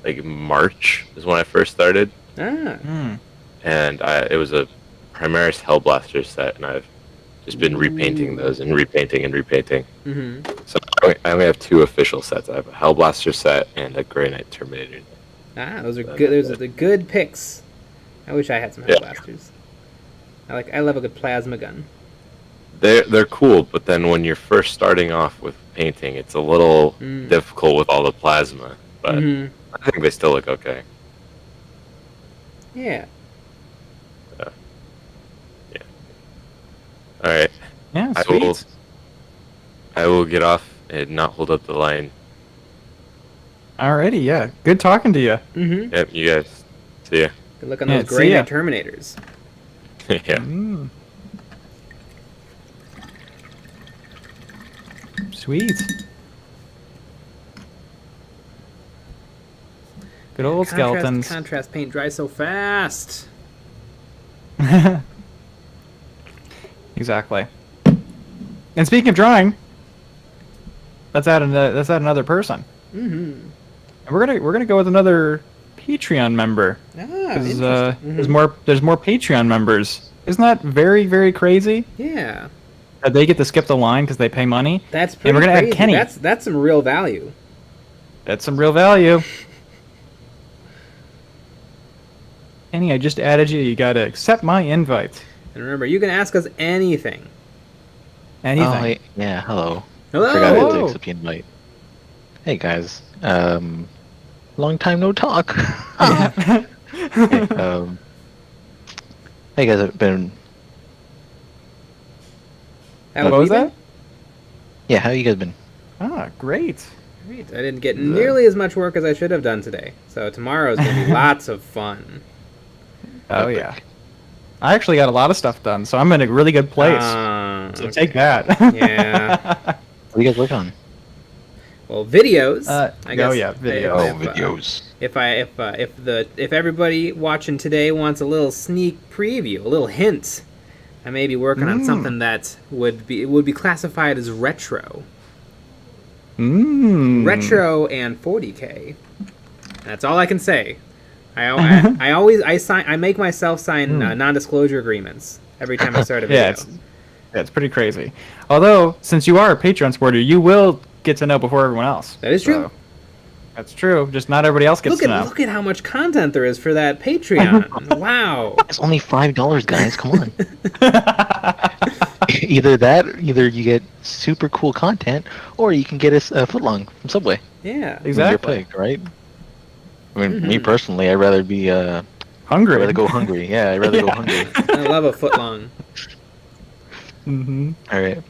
like March is when I first started, Ah. and it was a Primaris Hellblaster set, and I've just been repainting those and repainting and repainting. Mm-hmm. So I only have 2 official sets. I have a Hellblaster set and a Grey Knight Terminator. Ah, those are good. Those are the good picks. I wish I had some Yeah. Hellblasters. I love a good plasma gun. They're cool, but then when you're first starting off with painting, it's a little difficult with all the plasma. But Mhm. I think they still look okay. Yeah. All right, Yeah, I sweet. will get off and not hold up the line. Alrighty, yeah. Good talking to you. Mm-hmm. Yep, you guys. See ya. Good luck on Yeah, those see Grey ya. Knight Terminators. Yeah. Sweet. Good old skeletons. Contrast paint dries so fast. Exactly. And speaking of drawing, let's add another person. Mm-hmm. And we're gonna go with another Patreon member. Ah, 'Cause, interesting. there's more Patreon members. Isn't that very crazy? Yeah. That they get to skip the line because they pay money. That's pretty we're gonna add crazy. Kenny. That's some real value. That's some real value. Kenny, I just added you. You gotta accept my invite. And remember, you can ask us anything. Anything. Oh, yeah, hello. Hello. Forgot Hello. to accept the invite. Hey guys, long time no talk. Hey, how you guys have been? How What have was we that? Yeah, how you guys been? Ah, great. been? Great. I didn't get nearly as much work as I should have done today. So tomorrow's going to be lots of fun. Oh yeah. I actually got a lot of stuff done, so I'm in a really good place. So Okay. take that. Yeah. What are you guys working on? Well, videos. Oh yeah, videos. If everybody watching today wants a little sneak preview, a little hint, I may be working on something that would be classified as retro. Retro and 40k. That's all I can say. I make myself sign non-disclosure agreements every time I start a video. Yeah, it's pretty crazy. Although, since you are a Patreon supporter, you will get to know before everyone else. That is true. That's true. Just not everybody else gets to know. Look at how much content there is for that Patreon. Wow. It's only $5, guys. Come on. either you get super cool content, or you can get a footlong from Subway. Yeah. When you're Exactly. picked, right? I mean, me personally, I'd rather be Hungry. I'd rather go hungry. Yeah, I'd rather go hungry. I love a footlong. Mm-hmm. All right.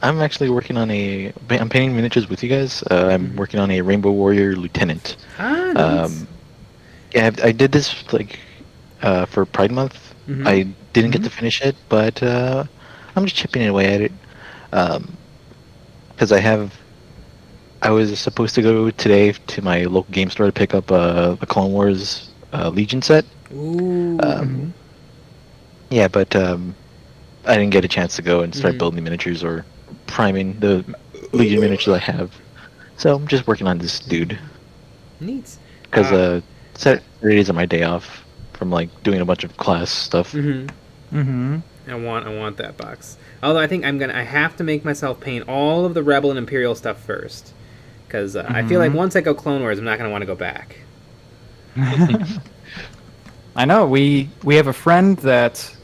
I'm actually working on I'm painting miniatures with you guys. I'm working on a Rainbow Warrior Lieutenant. Ah, nice. Yeah, I did this for Pride Month. I didn't get to finish it, but I'm just chipping away at it. Because I was supposed to go today to my local game store to pick up the Clone Wars Legion set. Ooh. Yeah, but I didn't get a chance to go and start building the miniatures or priming the Legion miniatures I have. So I'm just working on this dude. Neat. Because Saturdays are my day off from like doing a bunch of class stuff. I want that box. Although I think I have to make myself paint all of the Rebel and Imperial stuff first. Because I feel like once I go Clone Wars, I'm not going to want to go back. I know. We have a friend that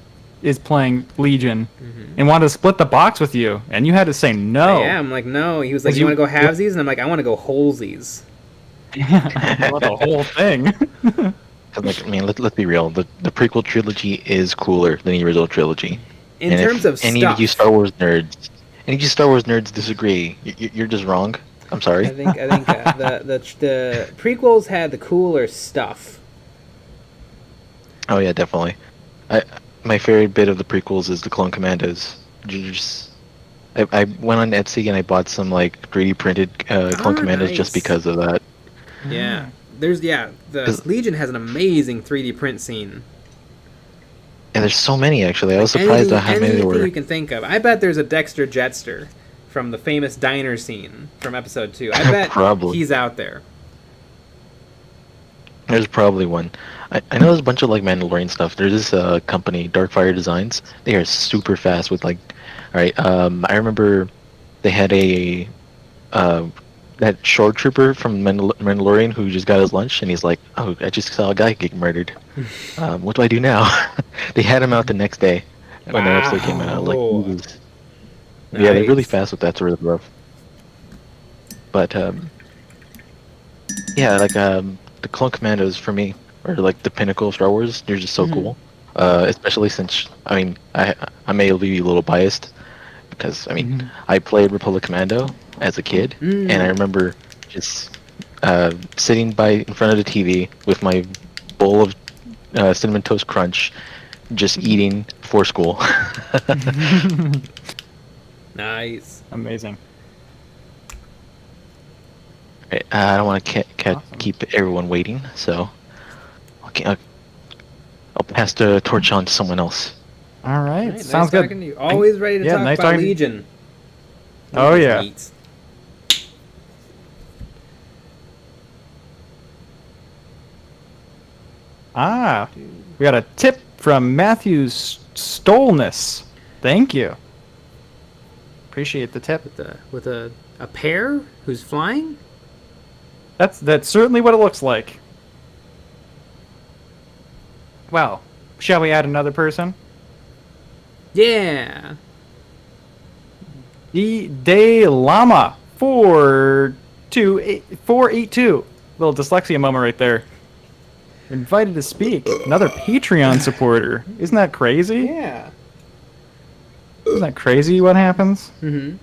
is playing Legion and wanted to split the box with you, and you had to say no. Yeah, I'm like, no. He was like, 'Cause you you- want to go halvesies? And I'm like, I want to go wholesies. I want the whole thing. 'Cause, like, I mean, let's be real. The prequel trilogy is cooler than the original trilogy. In And terms if of any stuff. of you Star Wars nerds disagree, you're just wrong. I'm sorry. I think the prequels had the cooler stuff. Oh yeah, definitely. My favorite bit of the prequels is the clone commandos. I went on Etsy and I bought some like 3D printed clone commandos just nice. because of that. Yeah. The Legion has an amazing 3D print scene. And there's so many, actually. I was surprised at how many there were. Anything you can think of. I bet there's a Dexter Jetster from the famous diner scene from episode 2. I bet Probably. he's out there. There's probably one. I know there's a bunch of like Mandalorian stuff. There's this company, Darkfire Designs. They are super fast with like, all right. I remember they had that shore trooper from Mandalorian who just got his lunch, and he's like, "Oh, I just saw a guy get murdered. What do I do now?" They had him out the next day when the episode came out. Like, Nice. yeah, they're really fast with that sort of stuff. But yeah, like the Clone Commandos for me are like the pinnacle of Star Wars. They're just so cool, especially since I mean I may be a little biased because I mean I played Republic Commando as a kid, and I remember just sitting in front of the TV with my bowl of Cinnamon Toast Crunch, just eating before school. Nice. Amazing. Right, I don't want to keep everyone waiting, so I'll pass the torch on to someone else. All right. Nice Sounds good. talking to you. Always ready to talk nice about talking to you. Legion. Oh, yeah. Neat. We got a tip from Matthew Stolness. Thank you. Appreciate the tip. With a pair who's flying? That's certainly what it looks like. Well, shall we add another person? Yeah. De Llama 482. Little dyslexia moment right there. Invited to speak. Another Patreon supporter. Isn't that crazy? Yeah. Isn't that crazy what happens? Mm-hmm.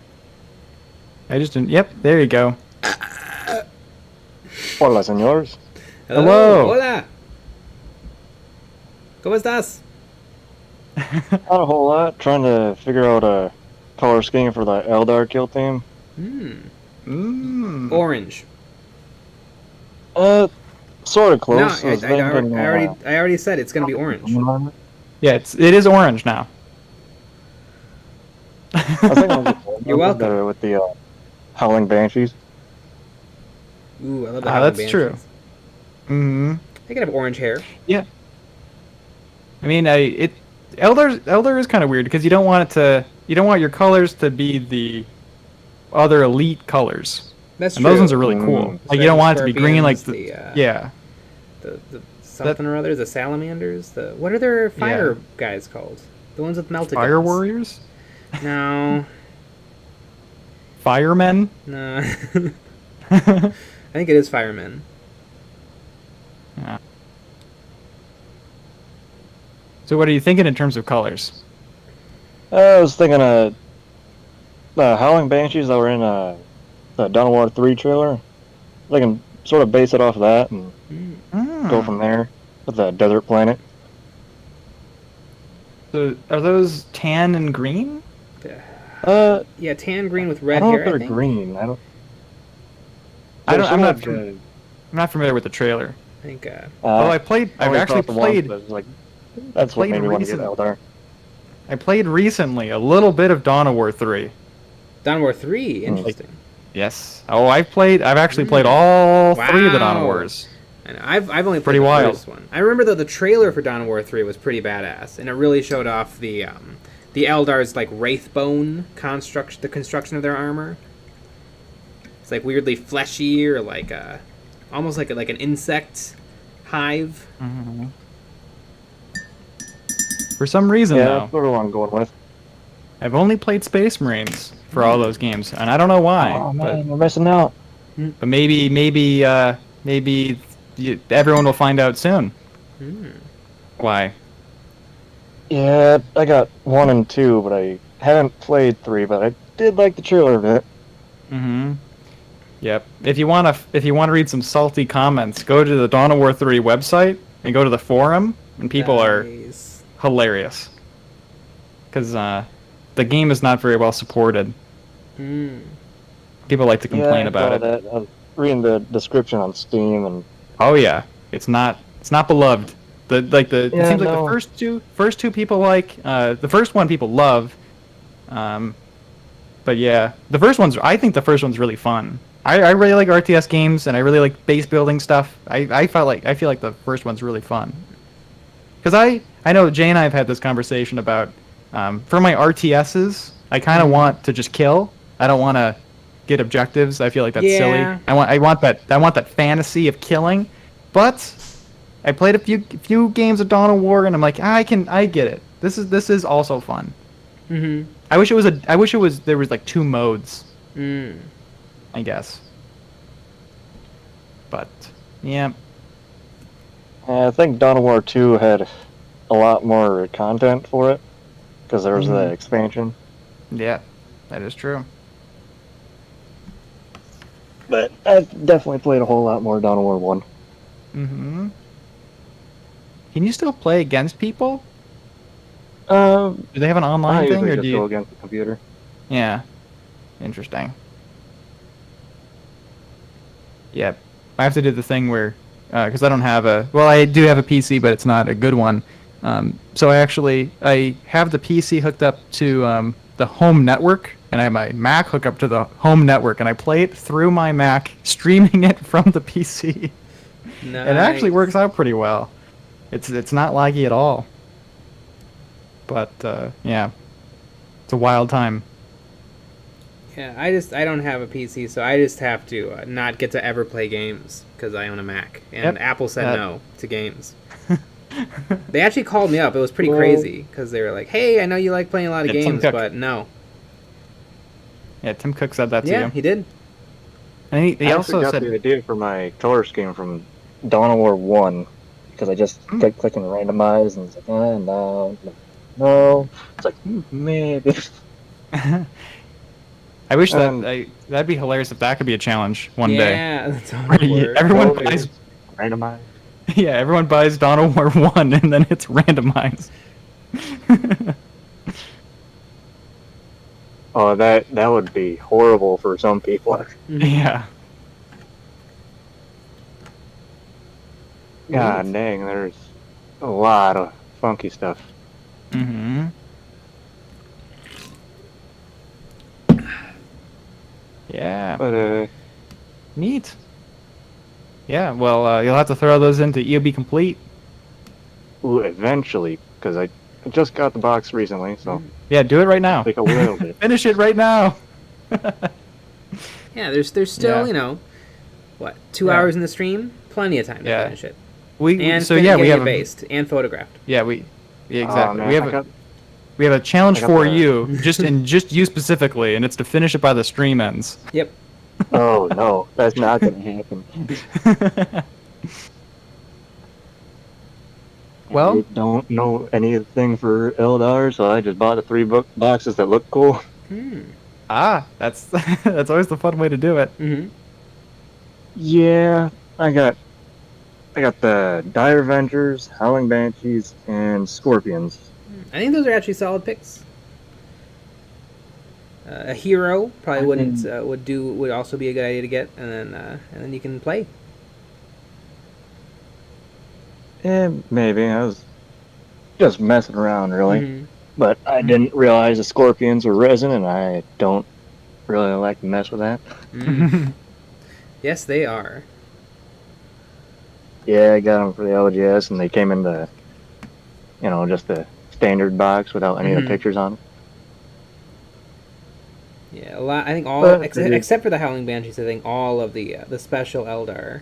I just didn't. Yep, there you go. Hola, señores. Hello. Hola. ¿Cómo estás? Not a whole lot. Trying to figure out a color scheme for the Eldar kill team. Orange. Sort of close. No, I already said it's gonna be orange. Yeah, it is orange now. I think I'll You're welcome. better with the Howling Banshees. Ooh, I love that. That's true. Mm-hmm. I could have orange hair. Yeah. I mean, Eldar is kind of weird because you don't want your colors to be the other elite colors. That's and true. those ones are really cool. Like you don't want it to be green like the the something or other, the salamanders. What are their fire guys called? The ones with melted fire guns. warriors. No. Firemen. No. I think it is firemen. Yeah. So what are you thinking in terms of colors? I was thinking of the Howling Banshees that were in the Dawn of War 3 trailer. They can sort of base it off of that and go from there with the desert planet. So are those tan and green? Yeah, tan green with red I don't hair. know if I they're think. green. I'm not familiar with the trailer. I think. I've actually played. That's what made me want to get recent- Eldar. I played recently a little bit of Dawn of War 3. Dawn of War 3, interesting. Yes. Oh, I've actually played all 3 of the Dawn of Wars. And I've only played Pretty the wild. first one. I remember though the trailer for Dawn of War 3 was pretty badass, and it really showed off the Eldar's like wraithbone construction, the construction of their armor. It's like weirdly fleshy or like almost like an insect hive. Mm-hmm. For some reason, Yeah, though, that's sort of what I'm going with. I've only played Space Marines for all those games, and I don't know why. Oh man, we're missing out. But maybe everyone will find out soon. Why? Yeah, I got 1 and 2, but I haven't played 3. But I did like the trailer of it. Mm-hmm. Yep. If you want to read some salty comments, go to the Dawn of War 3 website and go to the forum, and people are hilarious. Because the game is not very well supported. People like to complain about it. reading the description on Steam, and Oh yeah, it's not beloved. It Yeah, seems like no. the first two people like the first one people love, but yeah, I think the first one's really fun. I really like RTS games and I really like base building stuff. I feel like the first one's really fun. Because I know Jay and I have had this conversation about for my RTSs, I kind of want to just kill. I don't want to get objectives. I feel like that's Yeah. silly. I want that fantasy of killing. But I played a few games of Dawn of War and I'm like, I get it. This is also fun. Mm-hmm. I wish there was like 2 modes. I guess. But yeah. I think Dawn of War 2 had a lot more content for it, because there was the expansion. Yeah, that is true. But I definitely played a whole lot more Dawn of War 1. Mm-hmm. Can you still play against people? Do Do they have an online I thing, usually or just do you? go against the computer. Yeah. Interesting. Yeah, I have to do the thing where, because I don't have I do have a PC, but it's not a good one. So I have the PC hooked up to the home network, and I have my Mac hooked up to the home network, and I play it through my Mac, streaming it from the PC. It actually works out pretty well. It's not laggy at all. But yeah, it's a wild time. Yeah, I don't have a PC, so I just have to not get to ever play games because I own a Mac, and Yep. Apple said no to games. They actually called me up. It was pretty crazy because they were like, "Hey, I know you like playing a lot of Yeah, Tim games, Cook. but no." Yeah, Tim Cook said that to Yeah, you. he did. And he I also actually got said, the idea for my color scheme from Dawn of War 1, because I just kept clicking randomize, and it's like, no. It's like, maybe. I wish Um, that'd be hilarious if that could be a challenge one day. Yeah, that's how Where it works. everyone No, buys, Randomize. yeah, everyone buys Dawn of War 1 and then it's randomized. Oh, that would be horrible for some people. Yeah. God dang, there's a lot of funky stuff. Mm-hmm. Yeah. But, Neat. Yeah, well, you'll have to throw those into EOB Complete. eventually, because I just got the box recently, so Yeah, do it right now. take a little bit. Finish it right now. Yeah, there's still Yeah. 2 Yeah. hours in the stream, plenty of time to Yeah. finish it, We and so yeah, we have based and photographed. yeah exactly. Man, we have I a got- we have a challenge I got for the- you, just you specifically, and it's to finish it by the stream ends. Yep. Oh no, that's not gonna happen. Well, I don't know anything for Eldar, so I just bought the 3 boxes that look cool. that's that's always the fun way to do it. Mm-hmm. Yeah, I got the Dire Avengers, Howling Banshees, and Scorpions. I think those are actually solid picks. A hero probably would also be a good idea to get, and then you can play. Maybe I was just messing around, really. Mhm. But I didn't realize the Scorpions were resin, and I don't really like to mess with that. Mm. Yes, they are. Yeah, I got them for the LGS, and they came in the, just the standard box without any of the pictures on it. Yeah, a lot. I think all But- except for the Howling Banshees. I think all of the special Eldar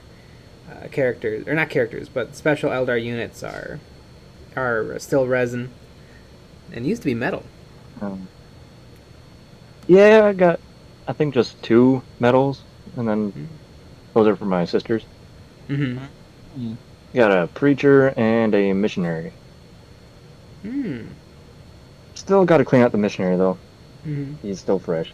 characters, or not characters, but special Eldar units are still resin, and used to be metal. Yeah, I got, I think, just 2 medals, and then those are for my sisters. Mm-hmm. Got a preacher and a missionary. Hmm. Still got to clean out the missionary though. Mm-hmm. He's still fresh.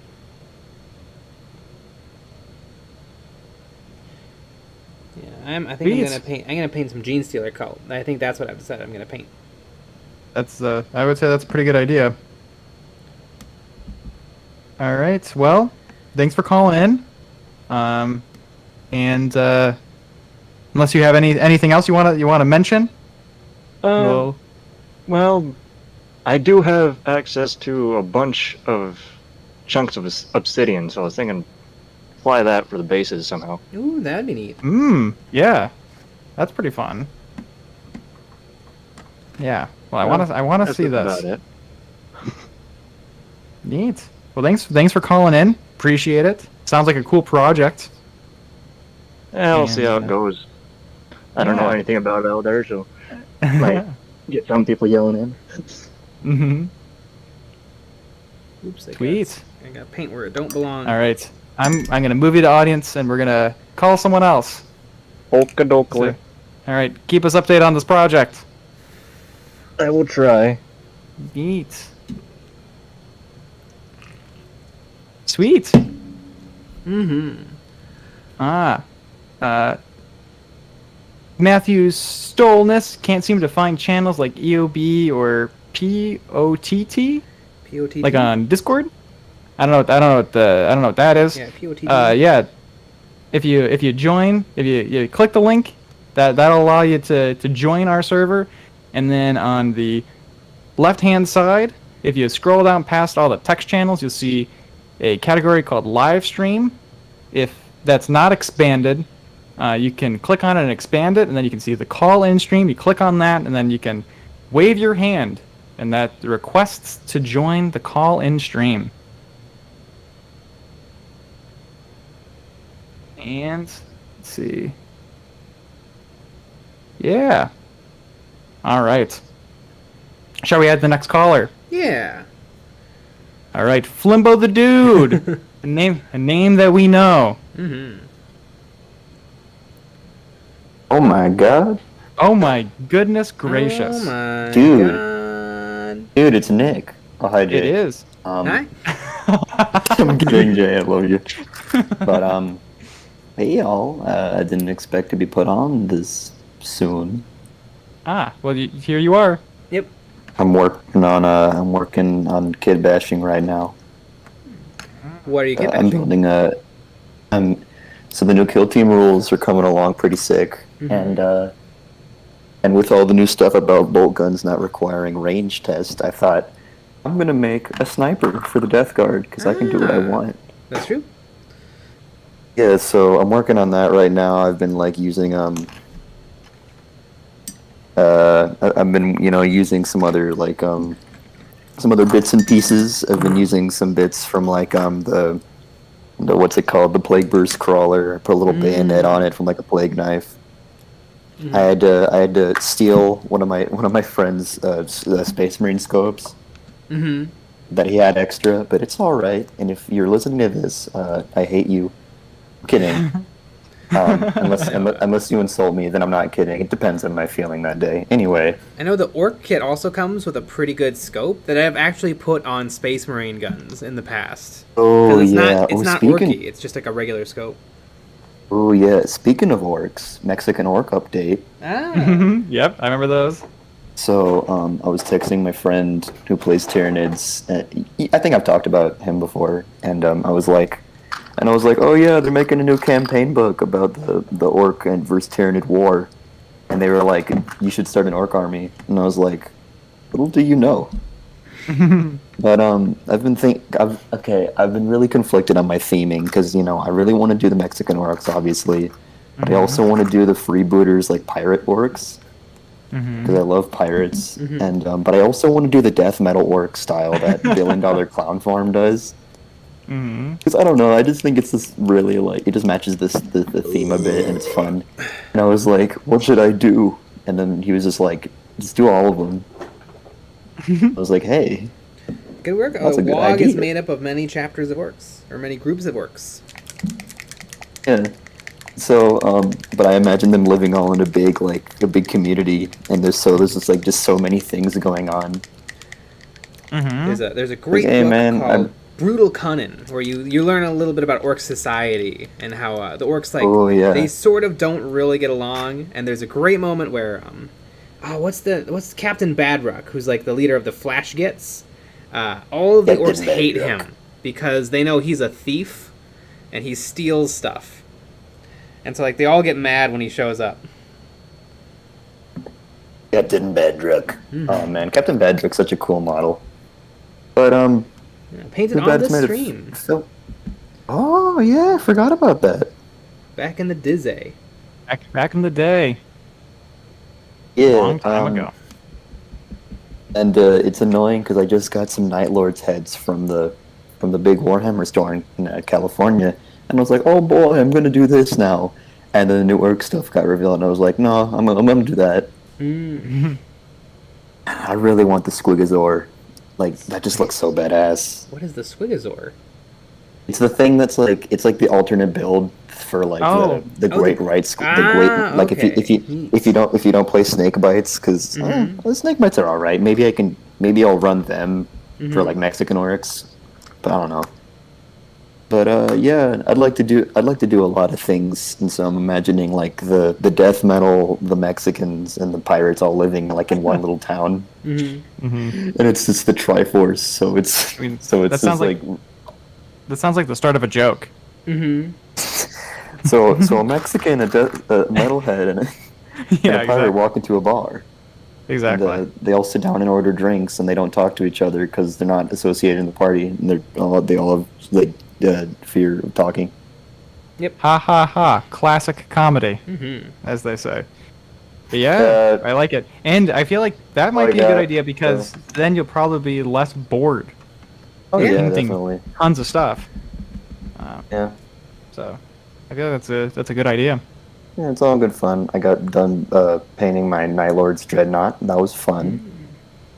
Yeah, I think Sweet. I'm gonna paint some Genestealer cult. I think that's what I've decided I'm gonna paint. That's I would say that's a pretty good idea. All right. Well, thanks for calling in. And unless you have anything else you wanna mention, well, Well, I do have access to a bunch of chunks of obsidian, so I was thinking fly that for the bases somehow. Ooh, that'd be neat. yeah, that's pretty fun. Yeah. Well, I wanna see this. About it. Neat. Well, thanks for calling in. Appreciate it. Sounds like a cool project. Yeah, we'll see how And, it goes. I don't know yeah. anything about it out there, so might get some people yelling in. Mm-hmm. Oops, Sweet. I got paint where it don't belong. All right. I'm gonna move you to audience, and we're gonna call someone else. Okey-dokey. All right. Keep us updated on this project. I will try. Neat. Sweet. Mm-hmm. Matthew Stolness can't seem to find channels like EOB or POTT, POTT. like on Discord. I don't know what that is. Yeah, POTT. Yeah. If you join, if you click the link, that'll allow you to join our server, and then on the left-hand side, if you scroll down past all the text channels, you'll see a category called live stream. If that's not expanded, you can click on it and expand it, and then you can see the call-in stream. You click on that, and then you can wave your hand, and that requests to join the call-in stream. And let's see. Yeah. All right. Shall we add the next caller? Yeah. All right, Flimbo the Dude. a name that we know. Mm-hmm. Oh my god. Oh my goodness gracious. Oh my Dude. god. Dude, it's Nick. Oh, hi, Jay. It is. Hi. I'm kidding, Jay. I love you. But, hey, y'all. I didn't expect to be put on this soon. Well, here you are. Yep. I'm working on kid bashing right now. What are you getting? I'm building so the new kill team rules are coming along pretty sick, Mm-hmm. and with all the new stuff about bolt guns not requiring range test, I thought I'm gonna make a sniper for the Death Guard because I can do what I want. That's true. Yeah, so I'm working on that right now. I've been using I've been using some other bits and pieces. I've been using some bits from the what's it called, the Plague Burst crawler. I put a little bayonet on it from a plague knife. I had to steal one of my friend's Space Marine scopes that he had extra, but it's all right. And if you're listening to this, I hate you. I'm kidding. Unless you insult me, then I'm not kidding. It depends on my feeling that day. Anyway. I know the Orc kit also comes with a pretty good scope that I've actually put on Space Marine guns in the past. Oh, it's yeah. It's not Orky. It's just like a regular scope. Oh, yeah. Speaking of orcs, Mexican orc update. Yep, I remember those. So, I was texting my friend who plays Tyranids. I think I've talked about him before, and I was like, oh yeah, they're making a new campaign book about the orc and versus Tyranid war, and they were like, you should start an orc army, and I was like, little do you know. But I've been really conflicted on my theming because I really want to do the Mexican orcs, obviously, but I also want to do the freebooters pirate orcs. Because I love pirates, and but I also want to do the death metal orc style that $1 Billion Clown Farm does. Because I don't know, I just think it's this really it just matches the theme a bit, and it's fun. And I was like, what should I do? And then he was just like, just do all of them. I was like, hey, Good work. That's a good WOG is idea. made up of many chapters of orcs, or many groups of orcs. yeah. So, but I imagine them living all in a big community, and there's just so many things going on. There's a great Hey, book man, called Brutal Cunning, where you learn a little bit about orc society and how the orcs Oh, yeah. they sort of don't really get along. And there's a great moment where what's Captain Badrock, who's the leader of the Flash Gits. All of the Captain orcs hate Badrock. him because they know he's a thief and he steals stuff. And so like they all get mad when he shows up. Captain Badrook. Mhm. Oh man, Captain Badrook's such a cool model. But Yeah, painted too on bad this it's made of stream so. Oh yeah, I forgot about that. back in the Dizzy. Back in the day, Yeah, long time ago. And it's annoying because I just got some Night Lords heads from the big Warhammer store in California, and I was like, oh boy, I'm gonna do this now. And then the new orc stuff got revealed, and I was like, no, I'm gonna do that. Mm. I really want the Squigazor. Like that just looks so badass. What is the Squigazor? It's the thing that's like it's like the alternate build for like the Great Rites. The great like okay. if you don't play Snake Bites because the Snake Bites are all right. Maybe I'll run them for like Mexican orcs, but I don't know. But yeah, I'd like to do a lot of things, and so I'm imagining like the death metal, the Mexicans, and the pirates all living like in one little town, and it's just the Triforce. So it's that sounds like that sounds like the start of a joke. Mm-hmm. So a Mexican, a metalhead, and a pirate walk into a bar. Exactly. And, they all sit down and order drinks, and they don't talk to each other because they're not associated in the party, and they all have like fear of talking. Yep. Ha ha ha! Classic comedy, as they say. But yeah, I like it, and I feel like that might be a good idea because then you'll probably be less bored. Oh yeah, painting definitely. Tons of stuff. Yeah. So, I feel like that's a good idea. Yeah, it's all good fun. I got done painting my Night Lord's Dreadnought. That was fun.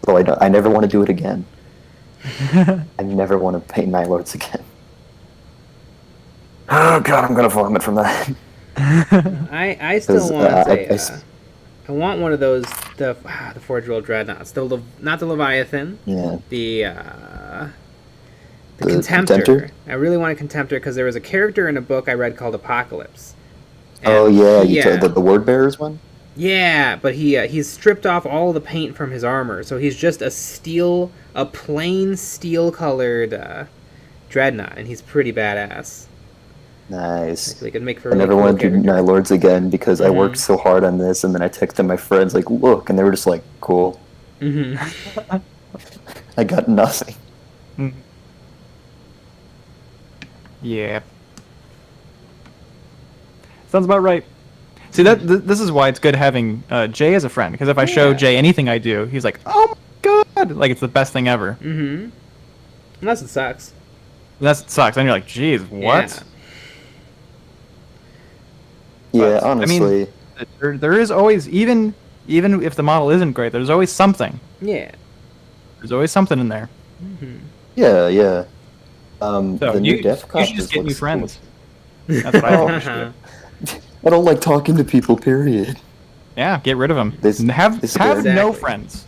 So I never want to do it again. I never want to paint Night Lords again. Oh god, I'm gonna vomit from that. I still want I want one of those the Forge World Dreadnoughts. Not the Leviathan. Yeah. The The Contemptor. Contemptor? I really want a Contemptor because there was a character in a book I read called Apocalypse. Oh yeah, the Word Bearers one. Yeah, but he's stripped off all the paint from his armor, so he's just a plain steel-colored dreadnought, and he's pretty badass. Nice. Like, they could make for I never cool want to do character. Night Lords again because I worked so hard on this, and then I texted my friends like, "Look," and they were just like, "Cool." I got nothing. Yeah. Sounds about right. See, this is why it's good having Jay as a friend, because if I show Jay anything I do, he's like, "Oh my god!" Like it's the best thing ever. Unless it sucks. That sucks. And you're like, "Geez, what?" Yeah, honestly. I mean, there is always even if the model isn't great, there's always something. Yeah. There's always something in there. Yeah. So The new Death you should just get new friends. That's what I think you should do. I don't like talking to people. Period. Yeah, get rid of them. Have no friends.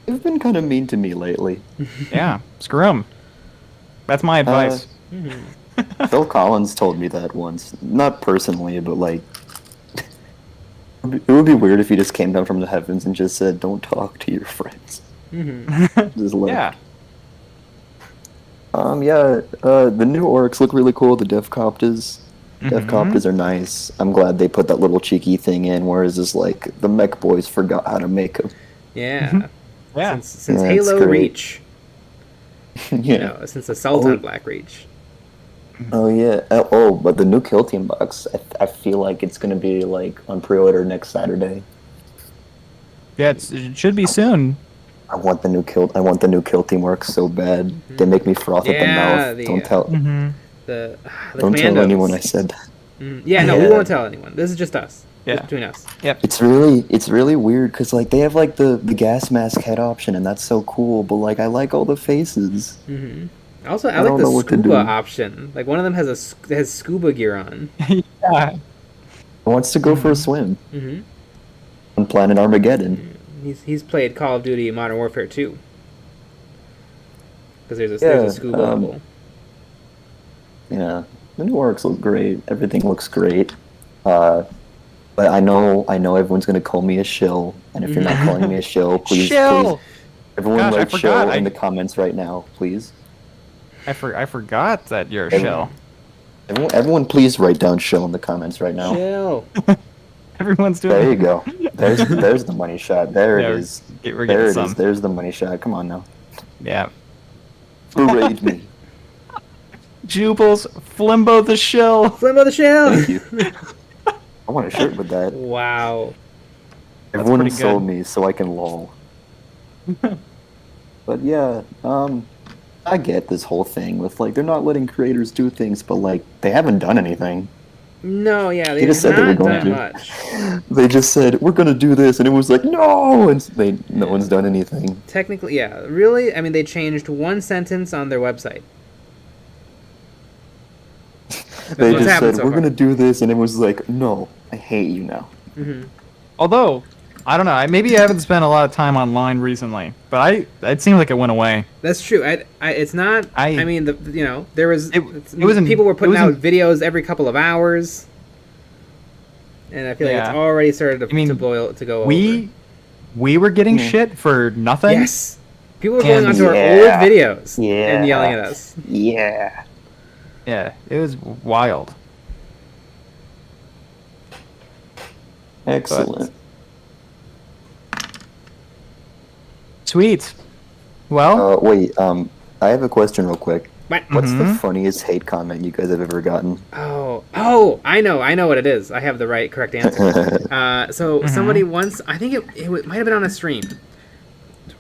They've been kind of mean to me lately. Yeah, screw them. That's my advice. Phil Collins told me that once. Not personally, but like, it would be weird if he just came down from the heavens and just said, "Don't talk to your friends." Just like, Yeah. The new orcs look really cool. The Devcopters. Devcopters are nice. I'm glad they put that little cheeky thing in, whereas it's like the mech boys forgot how to make them. Yeah. Yeah. Since Yeah, it's Halo great. Reach. Yeah. Since the Sultan Black Reach. Oh yeah. But the new Kill Team box, I feel like it's gonna be like on pre-order next Saturday. Yeah, it should be soon. I want the new Kill Team works so bad. They make me froth at the mouth. Don't tell. The Don't tell Commandos. anyone I said that. Yeah, no, we won't tell anyone. This is just us. Yeah. Just between us. Yep. It's really weird because like they have like the gas mask head option and that's so cool. But like I like all the faces. Also, I I like don't the know what to scuba do. option. Like one of them has scuba gear on. Yeah. Wants to go for a swim on Planet Armageddon. He's played Call of Duty Modern Warfare 2. Because there's a scuba level. Yeah, the new orcs look great. Everything looks great. But I know everyone's gonna call me a shill, and if you're not calling me a shill, please, everyone Gosh, I write forgot. shill in the comments right now, please. I forgot that you're a shell. Everyone, please write down "shill" in the comments right now. Chill. Everyone's doing. There you go. There's the money shot. There Yeah, it is. we're There getting it some. is. There's the money shot. Come on now. Yeah. Berate me. Jubles, Flimbo the Shill. Flimbo the Shill. Thank you. I want a shirt with that. Wow. Everyone pretty sold good. me so I can lol. But yeah, I get this whole thing with like they're not letting creators do things, but like they haven't done anything. No, yeah, They they've just said they were not going done to. much. They just said we're gonna do this, and it was like no, and no one's done anything. Technically, yeah. Really, I mean, they changed one sentence on their website. They what's just happened said so we're far. gonna do this, and it was like no, I hate you now. Hmm. Although, I don't know. Maybe I haven't spent a lot of time online recently, but it seemed like it went away. That's true. It's not. I mean, there was. It wasn't. People were putting it out wasn't- videos every couple of hours, and I feel like it's Yeah. already started to, I mean, to boil to go over. We were getting shit for nothing. Yes. People were going And- onto our Yeah. old videos Yeah. and yelling at us. Yeah. Yeah, it was wild. Excellent. Sweet. Well, Wait. I have a question real quick. What? What's the Mhm. funniest hate comment you guys have ever gotten? Oh! I know what it is. I have the correct answer. So somebody once, I think it might have been on a stream,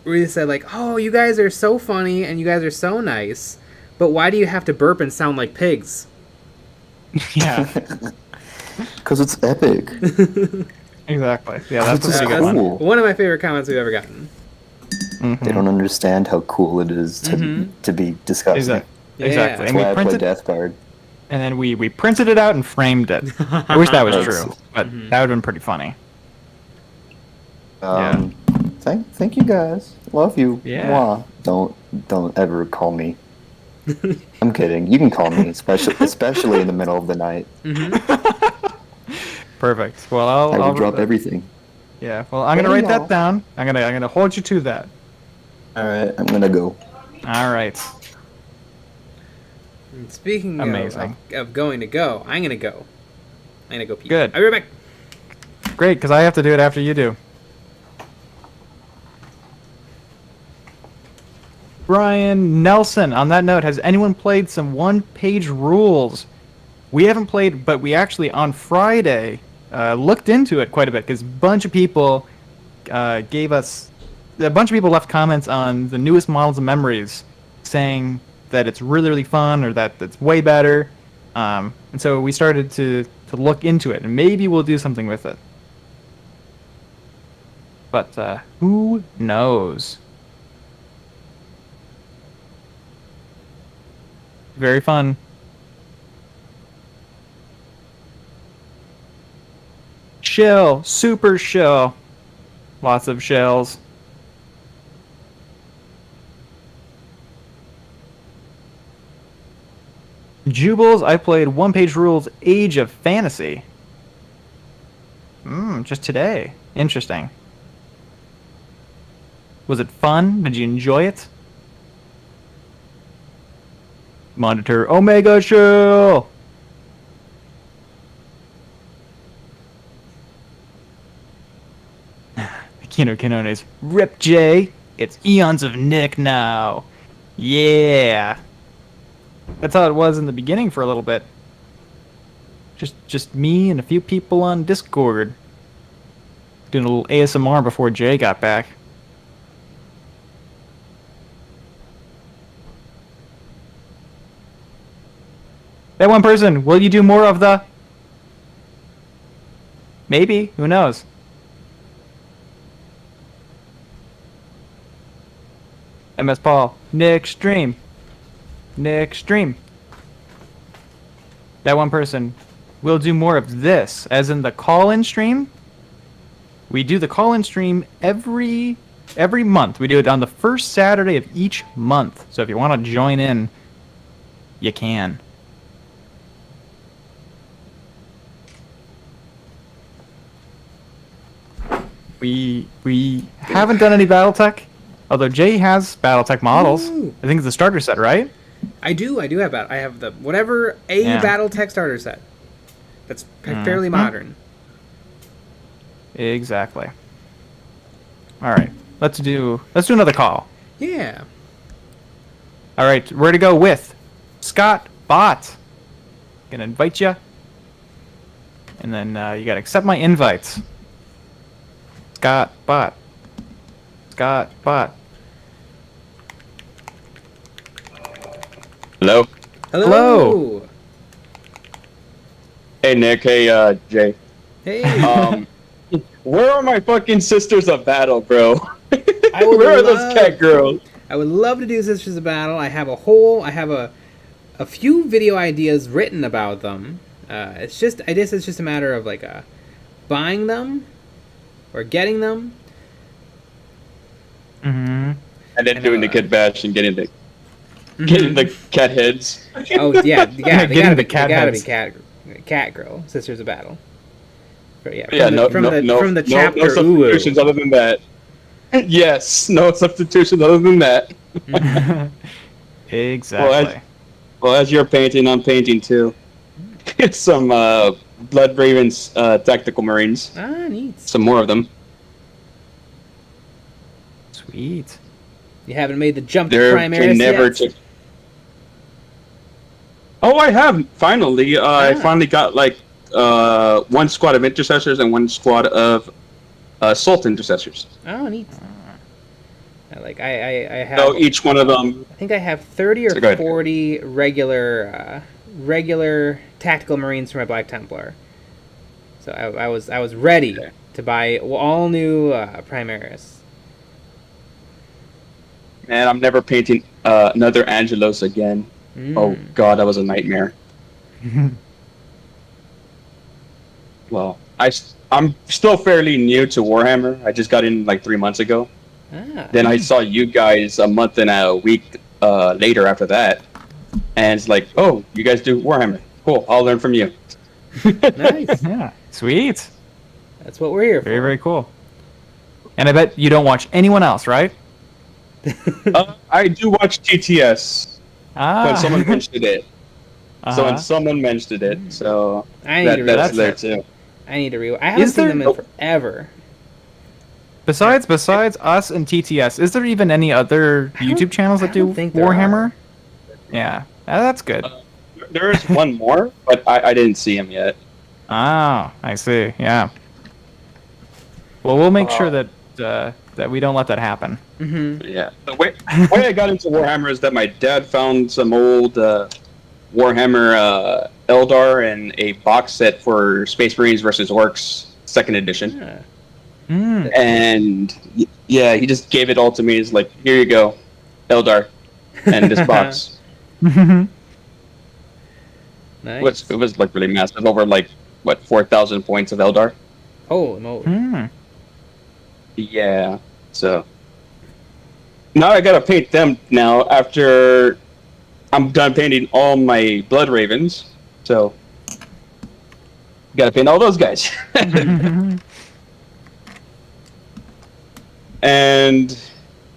where they said like, "Oh, you guys are so funny and you guys are so nice, but why do you have to burp and sound like pigs?" yeah, Because it's epic. exactly. Yeah, that's It's a pretty just good one. cool. One of my favorite comments we've ever gotten. They don't understand how cool it is to be disgusting. Exactly. Yeah. Exactly. That's And we why I play printed, Death Guard. and then we printed it out and framed it. I wish that was true, but that would have been pretty funny. Thank you guys. Love you. Yeah. Mwah. Don't ever call me. I'm kidding. You can call me, especially in the middle of the night. Perfect. Well, I will I'll drop everything. Yeah. Well, I'm gonna Hey, write y'all. that down. I'm gonna hold you to that. All right, I'm gonna go. All right. And speaking Amazing. of going to go, I'm gonna go. I'm gonna go pee. Good. I'll be right back. Great, because I have to do it after you do. Brian Nelson, on that note, has anyone played some one-page rules? We haven't played, but we actually, on Friday, looked into it quite a bit, because a bunch of people left comments on the newest Models of Memories, saying that it's really, really fun, or that it's way better. And so we started to look into it, and maybe we'll do something with it. But who knows? Very fun. Shell, super shell. Lots of shells. Jubles, I played One Page Rules Age of Fantasy. Just today. Interesting. Was it fun? Did you enjoy it? Monitor Omega Shell! Kino Kanones. Rip J! It's Eons of Nick now! Yeah! That's how it was in the beginning for a little bit. Just me and a few people on Discord. Doing a little ASMR before Jay got back. That one person, will you do more of the... Maybe, who knows? MS Paul, Nick Stream. Nick Stream. That one person, we'll do more of this, as in the call-in stream. We do the call-in stream every month. We do it on the first Saturday of each month. So if you want to join in, you can. We haven't done any BattleTech, although Jay has BattleTech models. Ooh. I think it's the starter set, right? I do have battle. I have the whatever BattleTech starter set. That's fairly modern. Exactly. All right, let's do another call. Yeah. All right, where to go with Scott Bot? Gonna invite you, and then you gotta accept my invites. Scott Bot. Scott Bot. Hello. Hello. Hey Nick. Hey Jay. Hey. Where are my fucking Sisters of Battle, bro? I would Where are love- those cat girls? I would love to do Sisters of Battle. I have a few video ideas written about them. I guess it's just a matter of like buying them or getting them. Mm-hmm. And then doing the kid bash and getting the cat heads. Oh yeah, they Getting gotta the be cat heads. cat girl, Sisters of Battle. But yeah, From the chapter. No substitutions other than that. Yes, no substitutions other than that. Exactly. Well, as you're painting, I'm painting too. It's some Blood Ravens Tactical Marines. Ah, neat. Some more of them. Sweet. You haven't made the jump to They're Primaris never yet? took. Oh, I have finally. I finally got like one squad of intercessors and one squad of assault intercessors. Oh, neat. I have. So each one of them. I think I have 30 So go or ahead. 40 regular tactical Marines for my Black Templar. So I was ready to buy all new Primaris. Man, I'm never painting another Angelos again. Oh god, that was a nightmare. Well, I'm still fairly new to Warhammer. I just got in like 3 months ago. Then I saw you guys a month and a week later after that. And it's like, oh, you guys do Warhammer. Cool, I'll learn from you. Nice. Yeah. Sweet. That's what we're here for. Very, very cool. And I bet you don't watch anyone else, right? I do watch TTS when someone Ah. mentioned it. So when someone mentioned it, so I need to that's rewatch there it. too. I need to rewatch. I haven't seen them in forever. Besides us and TTS, is there even any other YouTube channels that do don't think there Warhammer? Yeah, that's good. There is one more, but I didn't see him yet. Ah, I see. Yeah. Well, we'll make sure that that we don't let that happen. Mm-hmm. Yeah. The way I got into Warhammer is that my dad found some old Warhammer Eldar and a box set for Space Marines versus Orcs 2nd edition. Yeah. And yeah, he just gave it all to me. He's like, here you go, Eldar, and this box. Nice. It was like really massive, over like what 4,000 points of Eldar. Oh, no. Yeah. So now I gotta paint them now after I'm done painting all my Blood Ravens. So gotta paint all those guys. And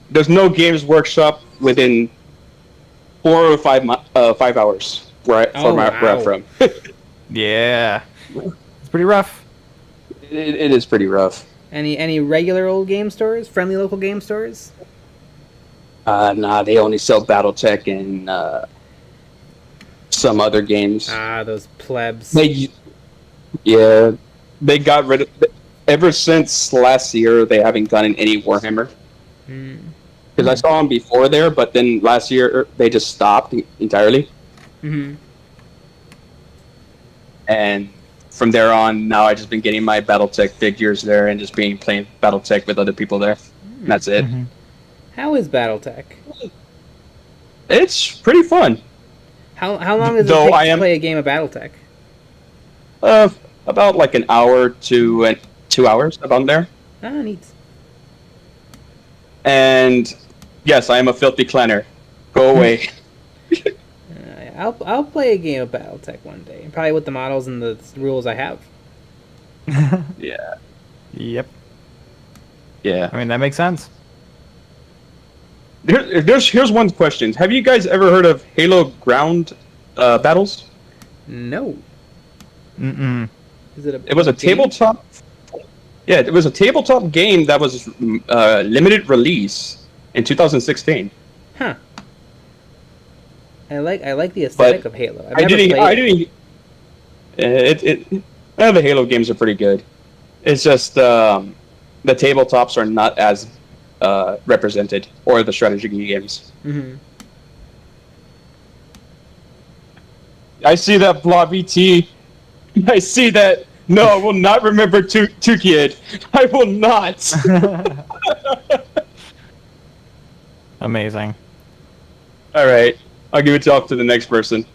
there's no Games Workshop within 4 or 5 hours where I'm from. Yeah, it's pretty rough. It is pretty rough. Any regular old game stores? Friendly local game stores? Nah, they only sell BattleTech and some other games. Ah, those plebs. They got rid of. Ever since last year, they haven't gotten any Warhammer. Because I saw them before there, but then last year they just stopped entirely. Mm-hmm. And from there on, now I've just been getting my BattleTech figures there and just playing BattleTech with other people there. And that's it. How is BattleTech? It's pretty fun. How long does it Though take to play a game of BattleTech? About like an hour to 2 hours, about there. Ah, neat. And yes, I am a filthy clanner. Go away. I'll play a game of BattleTech one day, probably with the models and the rules I have. Yeah. Yep. Yeah. I mean, that makes sense. Here's one question. Have you guys ever heard of Halo Ground Battles? No. Mm-mm. Is it It was a tabletop. Yeah, it was a tabletop game that was limited release in 2016. Huh. I like the aesthetic of Halo. I didn't. The Halo games are pretty good. It's just the tabletops are not as represented, or the strategy games. Mm-hmm. I see that Blobby T. I see that. No, I will not remember two kid. I will not. Amazing. All right, I'll give it off to the next person.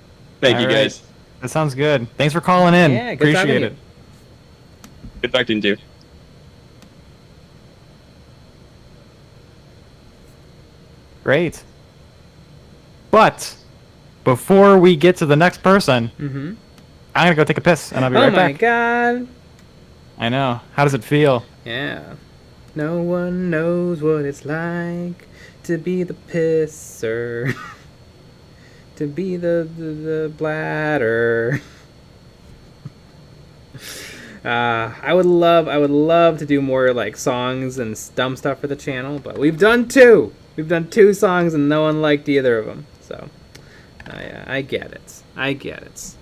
Thank you, All right. guys. That sounds good. Thanks for calling in. Yeah, good talking Appreciate to it. you. Good talking to you. Great. But before we get to the next person, Mm-hmm. I'm gonna go take a piss, and I'll be Oh right my back. god. I know. How does it feel? Yeah. No one knows what it's like to be the pisser. To be the bladder. I would love to do more like songs and dumb stuff for the channel, but we've done two. We've done two songs and no one liked either of them. So I get it. I get it.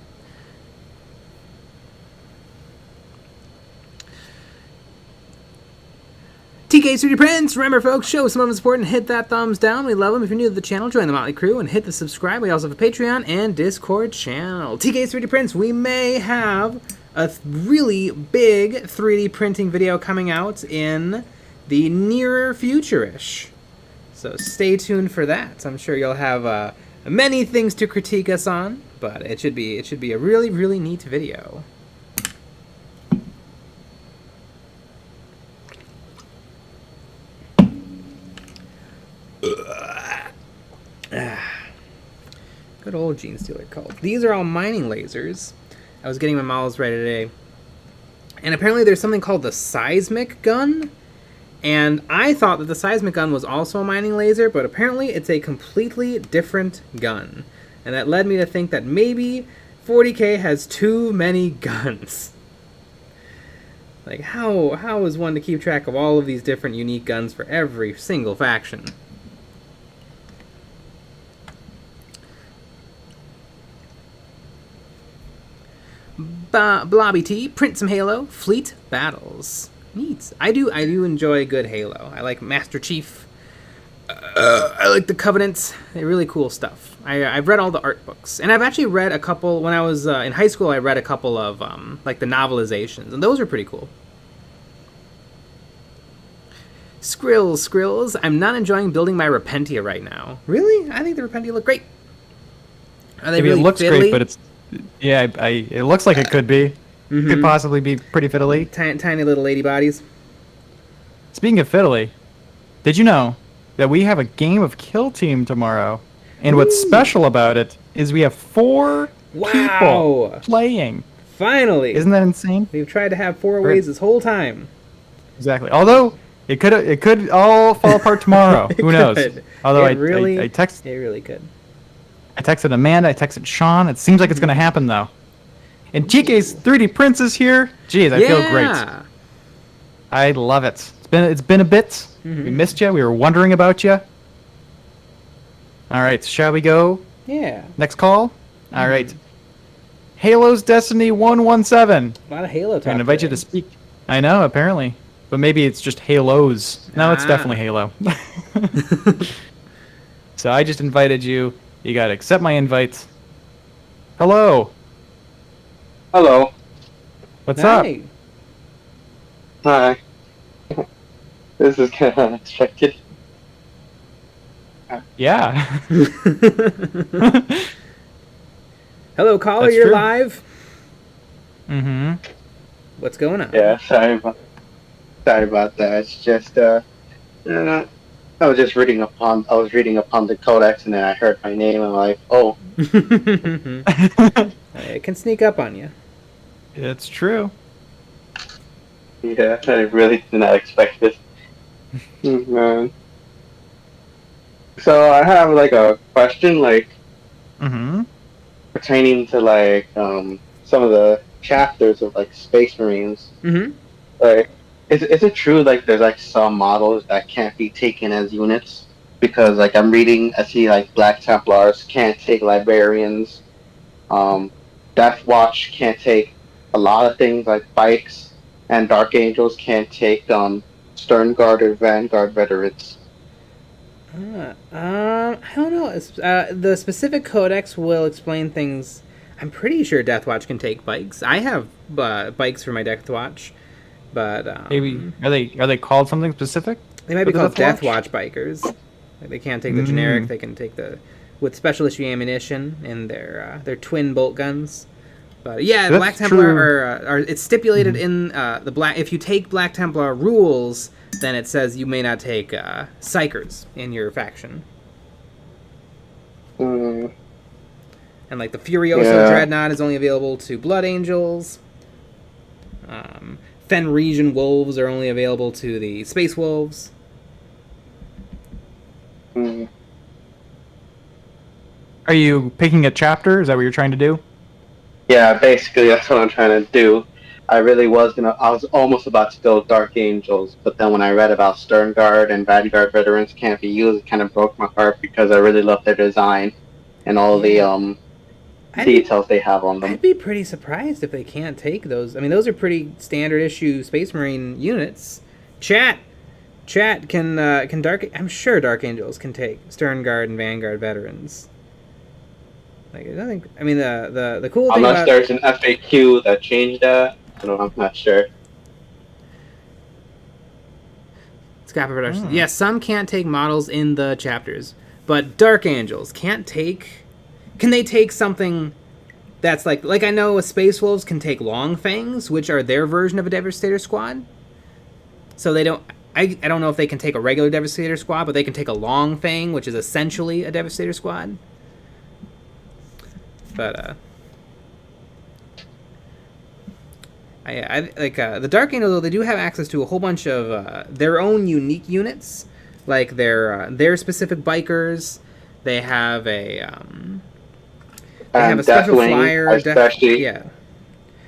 TK Studio Prince! Remember, folks, show some love and support and hit that thumbs down. We love them. If you're new to the channel, join the Motley Crew and hit the subscribe. We also have a Patreon and Discord channel. TK Studio Prince, we may have a really big 3D printing video coming out in the nearer future-ish. So stay tuned for that. I'm sure you'll have many things to critique us on, but it should be a really, really neat video. Good old Genestealer cult. These are all mining lasers. I was getting my models ready today. And apparently there's something called the seismic gun. And I thought that the seismic gun was also a mining laser, but apparently it's a completely different gun. And that led me to think that maybe 40k has too many guns. Like, how is one to keep track of all of these different unique guns for every single faction? Blobby T, print some Halo, fleet battles. Neat. I do enjoy good Halo. I like Master Chief. I like the Covenants. They're really cool stuff. I've read all the art books, and I've actually read a couple when I was in high school. I read a couple of like the novelizations, and those are pretty cool. Skrills. I'm not enjoying building my Repentia right now. Really? I think the Repentia look great. Are they Maybe really it looks fiddly? great, but it's it looks like it could be. Mm-hmm. Could possibly be pretty fiddly. Tiny little lady bodies. Speaking of fiddly, did you know that we have a game of Kill Team tomorrow? And what's special about it is we have 4 people playing. Finally! Isn't that insane? We've tried to have 4 ways this whole time. Exactly. Although it could all fall apart tomorrow. Who knows? Could. Although It really could. I texted Amanda. I texted Sean. It seems like it's going to happen though. And GK's 3D Prince is here. Jeez, I feel great. I love it. It's been a bit. Mm-hmm. We missed you. We were wondering about you. All right, shall we go? Yeah. Next call. All right. Halo's Destiny 117. A lot of Halo talk. I invite you to speak. I know, apparently, but maybe it's just Halos. No, it's definitely Halo. So I just invited you. You gotta accept my invite. Hello. Hello. What's up? Hi. This is kind of unexpected. Yeah. Hello, caller. That's You're true. live. Mm-hmm. What's going on? Yeah, sorry about that. It's just I was just reading upon the codex, and then I heard my name, and I'm like, oh. It can sneak up on you. It's true. Yeah, I really did not expect this. Man. So I have like a question, like Mm-hmm. pertaining to like some of the chapters of like Space Marines. Mm-hmm. Like, is it true like there's like some models that can't be taken as units? Because like I'm reading, I see like Black Templars can't take librarians. Um, Death Watch can't take a lot of things like bikes, and Dark Angels can't take Stern Guard or Vanguard veterans. I don't know. The specific codex will explain things. I'm pretty sure Death Watch can take bikes. I have bikes for my Death Watch, but Maybe are they called something specific? they might be for the called Death Watch? Watch bikers. Like, they can't take the generic. They can take the with special issue ammunition and their twin bolt guns. But yeah, That's Black Templar true. are it's stipulated in the black. If you take Black Templar rules, then it says you may not take Psychers in your faction. Mm, And like the Furioso Yeah. Dreadnought is only available to Blood Angels. Fenrisian Wolves are only available to the Space Wolves. mm. Are you picking a chapter? Is that what you're trying to do? Yeah, basically that's what I'm trying to do. I was almost about to go Dark Angels, but then when I read about Stern Guard and Vanguard veterans can't be used, it kind of broke my heart because I really love their design and all the details they have on them. I'd be pretty surprised if they can't take those. I mean, those are pretty standard issue Space Marine units. Chat can I'm sure Dark Angels can take Stern Guard and Vanguard veterans. Like, I mean, the cool thing Unless about there's an FAQ that changed that, I'm not sure. Scrapper Productions. Yes, some can't take models in the chapters, but Dark Angels can't take. Can they take something that's like I know Space Wolves can take Long Fangs, which are their version of a Devastator squad. So they don't. I don't know if they can take a regular Devastator squad, but they can take a Long Fang, which is essentially a Devastator squad. But I like the Dark Angel, though. They do have access to a whole bunch of their own unique units, like their specific bikers. They have a special flyer.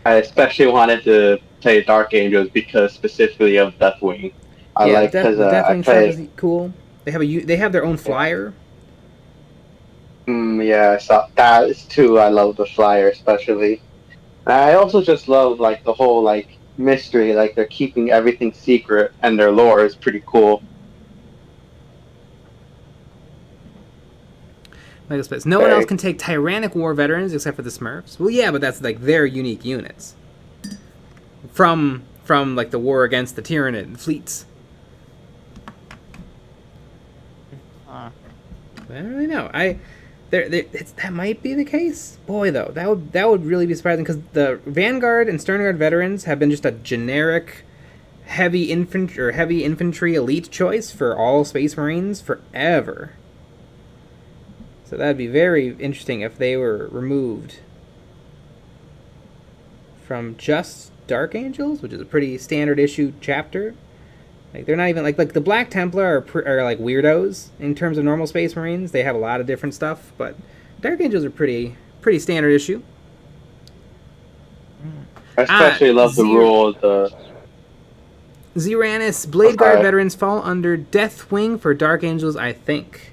I especially wanted to play Dark Angels because specifically of Deathwing. Deathwing is cool. They have their own flyer. Yeah, I saw that too. I love the flyer especially. And I also just love like the whole like mystery, like they're keeping everything secret and their lore is pretty cool. No one else can take Tyrannic War veterans except for the Smurfs. Well, yeah, but that's like their unique units from like the war against the Tyranid fleets. I don't really know. That might be the case. Boy, though, that would really be surprising because the Vanguard and Stern Guard veterans have been just a generic heavy infantry elite choice for all Space Marines forever. So that'd be very interesting if they were removed from just Dark Angels, which is a pretty standard issue chapter. Like, they're not even like the Black Templar are like weirdos in terms of normal Space Marines. They have a lot of different stuff, but Dark Angels are pretty standard issue. I especially love the rule of the Xeranis Blade Guard veterans fall under Deathwing for Dark Angels, I think.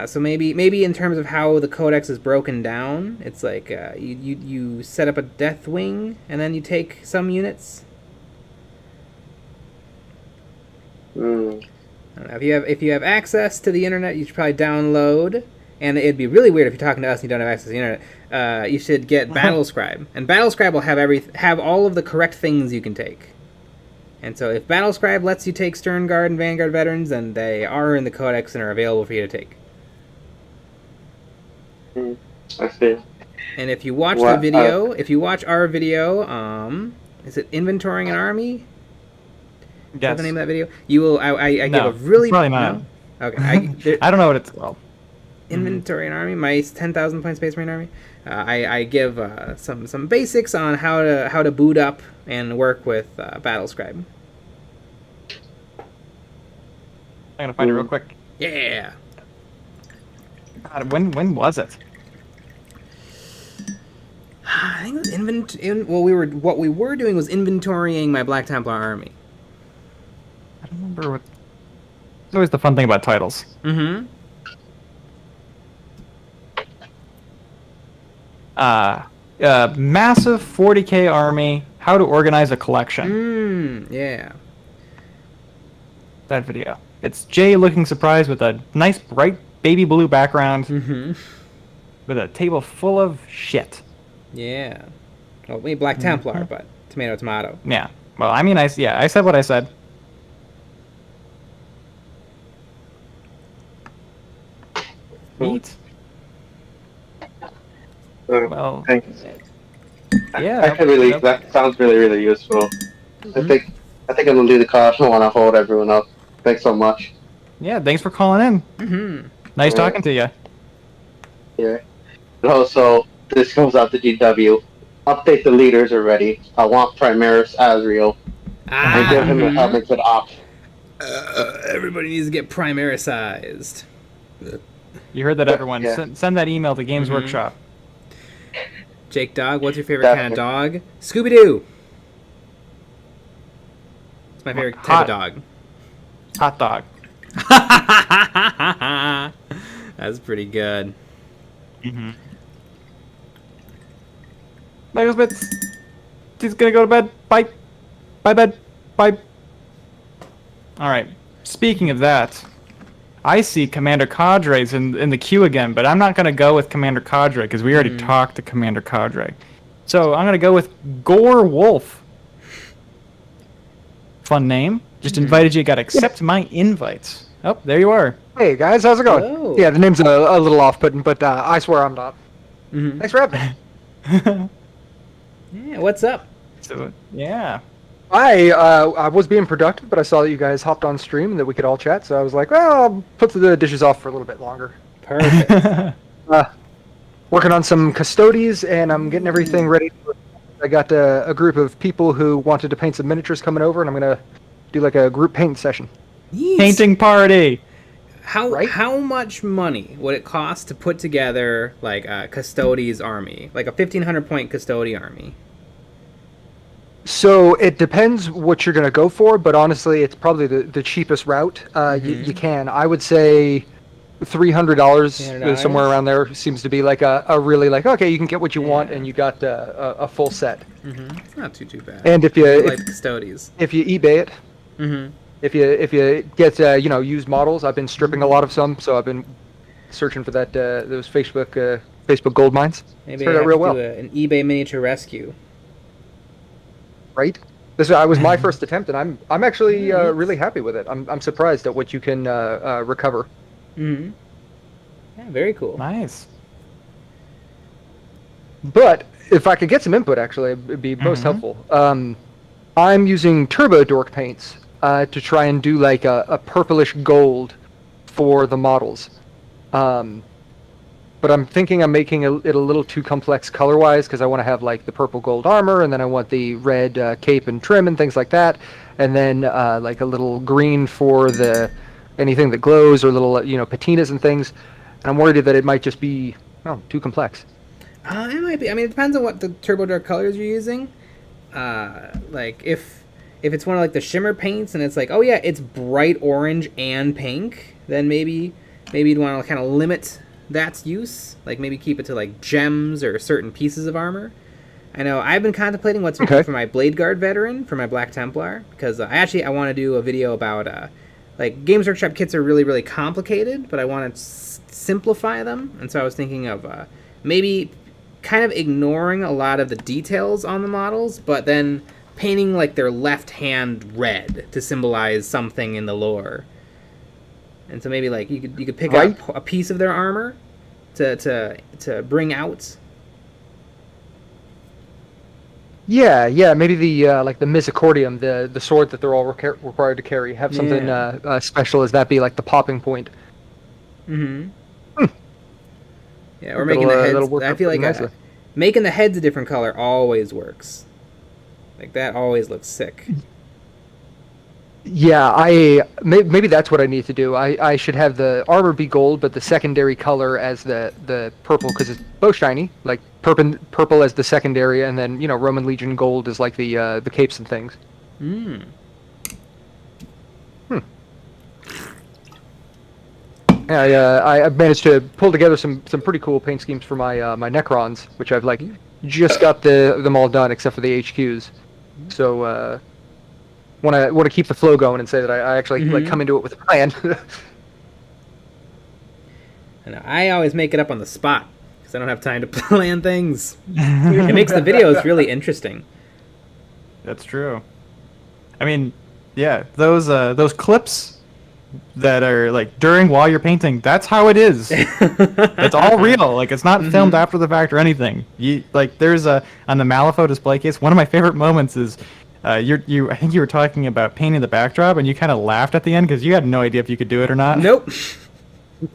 So maybe in terms of how the codex is broken down, it's like you set up a Deathwing and then you take some units. I don't know. If you have access to the internet, you should probably download. And it'd be really weird if you're talking to us and you don't have access to the internet. You should get Battlescribe, and Battlescribe will have all of the correct things you can take. And so if Battlescribe lets you take Stern Guard and Vanguard veterans, then they are in the codex and are available for you to take. I see. And if you watch the video, if you watch our video, is it Inventorying an Army? Is that the name of that video? You will. I give a really probably not. No? Okay. I don't know what it's called. Inventory an Army, my 10,000 point Space Marine Army. I give some basics on how to boot up and work with Battlescribe. I'm gonna find it real quick. Yeah. God, when was it? I think it was what we were doing was inventorying my Black Templar army. I don't remember what. It's always the fun thing about titles. Mm-hmm. Massive 40k army. How to organize a collection. Yeah. That video. It's Jay looking surprised with a nice bright baby blue background. Mm-hmm. With a table full of shit. Yeah. Well, we Black Templar, but tomato, tomato. Yeah. Well, I mean, I said what I said. Neat. Well, thanks. Yeah. That sounds really, really useful. I think I'm gonna do the call. I don't want to hold everyone up. Thanks so much. Yeah, thanks for calling in. Mm-hmm. Nice talking to you. Yeah. And also, this goes out to GW. Update the leaders already. I want Primaris Azrael. And give him a helmeted op. Everybody needs to get Primarisized. You heard that, everyone. Yeah. Send that email to Games Workshop. Jake Dog, what's your favorite kind of dog? Scooby-Doo. It's my favorite type of dog. Hot dog. That's pretty good. Michael Spitz. He's gonna go to bed. Bye. Bye, bed. Bye. Alright. Speaking of that, I see Commander Cadre's in the queue again, but I'm not gonna go with Commander Cadre because we already talked to Commander Cadre. So I'm gonna go with Gore Wolf. Fun name. Just invited you. Gotta accept my invites. Oh, there you are. Hey guys, how's it going? Hello. Yeah, the name's a little off-putting, but I swear I'm not. Thanks for having me. Yeah, what's up? So, yeah. I was being productive, but I saw that you guys hopped on stream and that we could all chat, so I was like, well, I'll put the dishes off for a little bit longer. Perfect. Working on some custodies, and I'm getting everything ready. I got a group of people who wanted to paint some miniatures coming over, and I'm going to do like a group paint session. Yeet. Painting party. How much money would it cost to put together like a Custodes army, like a 1,500 point Custode army? So it depends what you're going to go for, but honestly, it's probably the cheapest route you can. I would say $300 somewhere around there seems to be like a really like, okay, you can get what you want and you got a full set. It's not too bad. And if like the Custodes, if you eBay it, if you get used models, I've been stripping a lot of some, so I've been searching for that those Facebook gold mines. Maybe I I have real to well. do an eBay miniature rescue. Right? This was my first attempt, and I'm actually really happy with it. I'm surprised at what you can recover. Yeah, very cool. Nice. But if I could get some input, actually, it'd be most helpful. I'm using Turbo Dork paints to try and do like a purplish gold for the models. But I'm thinking I'm making it a little too complex color-wise because I want to have like the purple gold armor, and then I want the red cape and trim and things like that, and then like a little green for anything that glows, or little patinas and things. And I'm worried that it might just be too complex. It might be. I mean, it depends on what the Turbo Dark colors you're using. Like if it's one of like the shimmer paints and it's like, oh yeah, it's bright orange and pink, then maybe you'd want to kind of limit that's use, like maybe keep it to like gems or certain pieces of armor. I know I've been contemplating what's for my Blade Guard veteran for my Black Templar, because I want to do a video about like Games Workshop kits are really, really complicated, but I want to simplify them. And so I was thinking of maybe kind of ignoring a lot of the details on the models, but then painting like their left hand red to symbolize something in the lore. And so maybe like you could pick out a piece of their armor to bring out. Yeah, maybe the like the Misericordium, the sword that they're all required to carry, have something special as that be like the popping point. Yeah, or making the heads. I feel like making the heads a different color always works. Like that always looks sick. Yeah, maybe that's what I need to do. I should have the armor be gold, but the secondary color as the purple, because it's both shiny, like purple as the secondary, and then Roman Legion gold is like the capes and things. I managed to pull together some pretty cool paint schemes for my Necrons, which I've like just got them all done except for the HQs. So want to keep the flow going and say that I actually like come into it with a plan. And I always make it up on the spot because I don't have time to plan things. It makes the videos really interesting. That's true. I mean, yeah, those clips that are like while you're painting, that's how it is. It's all real. Like, it's not filmed after the fact or anything. There's on the Malifaux display case, one of my favorite moments is I think you were talking about painting the backdrop and you kind of laughed at the end because you had no idea if you could do it or not. Nope.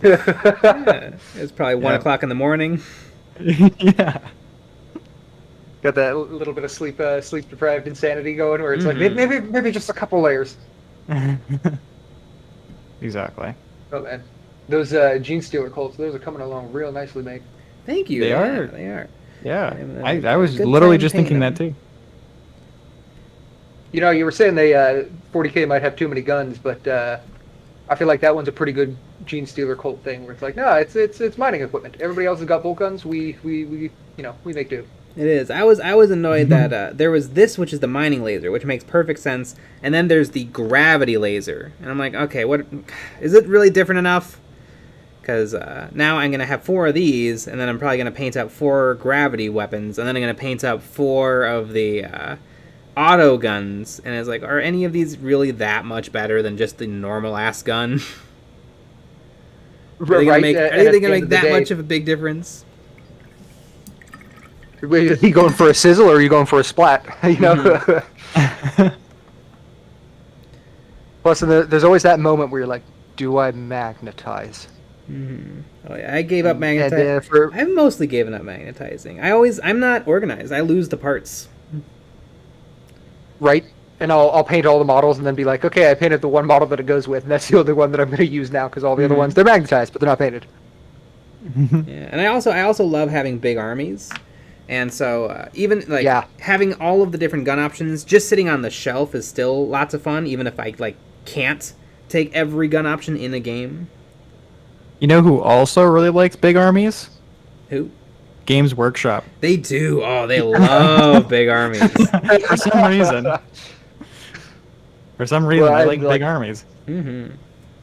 Yeah, it was probably 1 o'clock in the morning. Yeah. Got that little bit of sleep deprived insanity going, where it's like maybe just a couple layers. Exactly. Oh man, those Genestealer cults, those are coming along real nicely, mate. Thank you. They are. They are. Yeah, I was literally just thinking that too. You were saying they 40k might have too many guns, but I feel like that one's a pretty good Genestealer cult thing, where it's like, no, it's mining equipment. Everybody else has got bolt guns. We make do. It is. I was annoyed that there was this, which is the mining laser, which makes perfect sense, and then there's the gravity laser, and I'm like, okay, what is it really different enough? Because now I'm gonna have 4 of these, and then I'm probably gonna paint up 4 gravity weapons, and then I'm gonna paint up 4 of the auto guns, and it's like, are any of these really that much better than just the normal ass gun? Are they gonna make that much of a big difference? Are you going for a sizzle or are you going for a splat? Plus, there's always that moment where you're like, do I magnetize? Oh yeah, I gave up magnetizing. I've mostly given up magnetizing. I'm not organized. I lose the parts. Right, and I'll paint all the models and then be like, okay, I painted the one model that it goes with, and that's the only one that I'm going to use now because all the other ones, they're magnetized, but they're not painted. Yeah, and I also love having big armies. And so even having all of the different gun options just sitting on the shelf is still lots of fun, even if I can't take every gun option in a game. You know who also really likes big armies? Who? Games Workshop. They do. Oh, they love big armies. For some reason. I like big armies.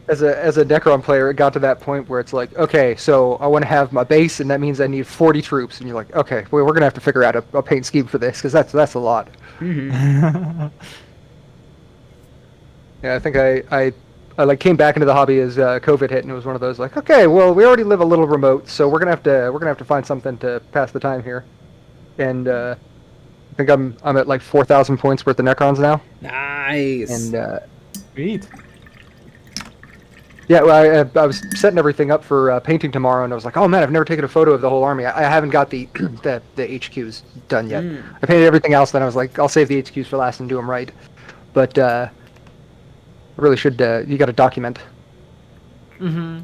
As a Necron player, it got to that point where it's like, okay, so I want to have my base, and that means I need 40 troops, and you're like, okay, well, we're gonna have to figure out a paint scheme for this because that's a lot. Yeah, I think I came back into the hobby as COVID hit, and it was one of those like, okay, well, we already live a little remote, so we're gonna have to find something to pass the time here, and I think I'm at like 4,000 points worth of Necrons now. Nice. And sweet. Yeah, well, I was setting everything up for painting tomorrow, and I was like, oh man, I've never taken a photo of the whole army. I haven't got the HQs done yet. I painted everything else, then I was like, I'll save the HQs for last and do them right. But I really should, you got to document. Yeah,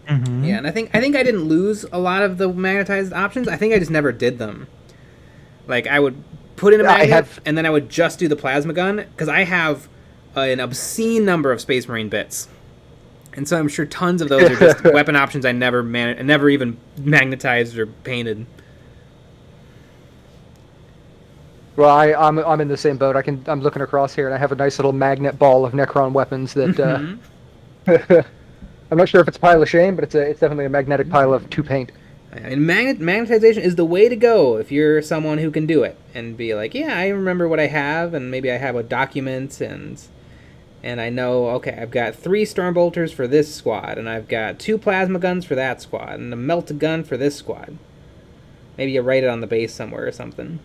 and I think I didn't lose a lot of the magnetized options. I think I just never did them. Like, I would put in a magnet, and then I would just do the plasma gun, because I have an obscene number of Space Marine bits. And so I'm sure tons of those are just weapon options I never even magnetized or painted. Well, I'm in the same boat. I'm looking across here, and I have a nice little magnet ball of Necron weapons that I'm not sure if it's a pile of shame, but it's definitely a magnetic pile of to paint. I mean, magnetization is the way to go if you're someone who can do it and be like, yeah, I remember what I have, and maybe I have a document, and I know, okay, I've got 3 Stormbolters for this squad, and I've got 2 plasma guns for that squad, and a melt gun for this squad. Maybe you write it on the base somewhere or something.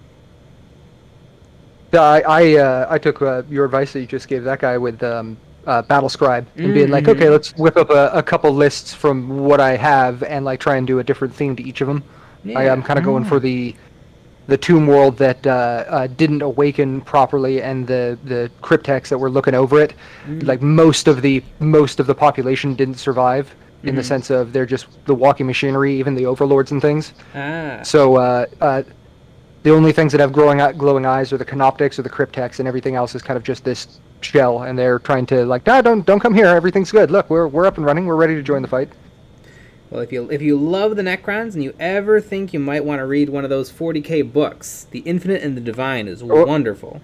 Yeah, I took your advice that you just gave that guy with Battle Scribe and being like, okay, let's whip up a couple lists from what I have and like try and do a different theme to each of them. Yeah. I'm kind of going for the the tomb world that didn't awaken properly, and the cryptex that were looking over it, like most of the population didn't survive in the sense of they're just the walking machinery, even the overlords and things. So the only things that have glowing eyes are the canoptics or the cryptex, and everything else is kind of just this shell. And they're trying to like, don't come here. Everything's good. Look, we're up and running. We're ready to join the fight. Well, if you love the Necrons and you ever think you might want to read one of those 40k books, The Infinite and the Divine is wonderful.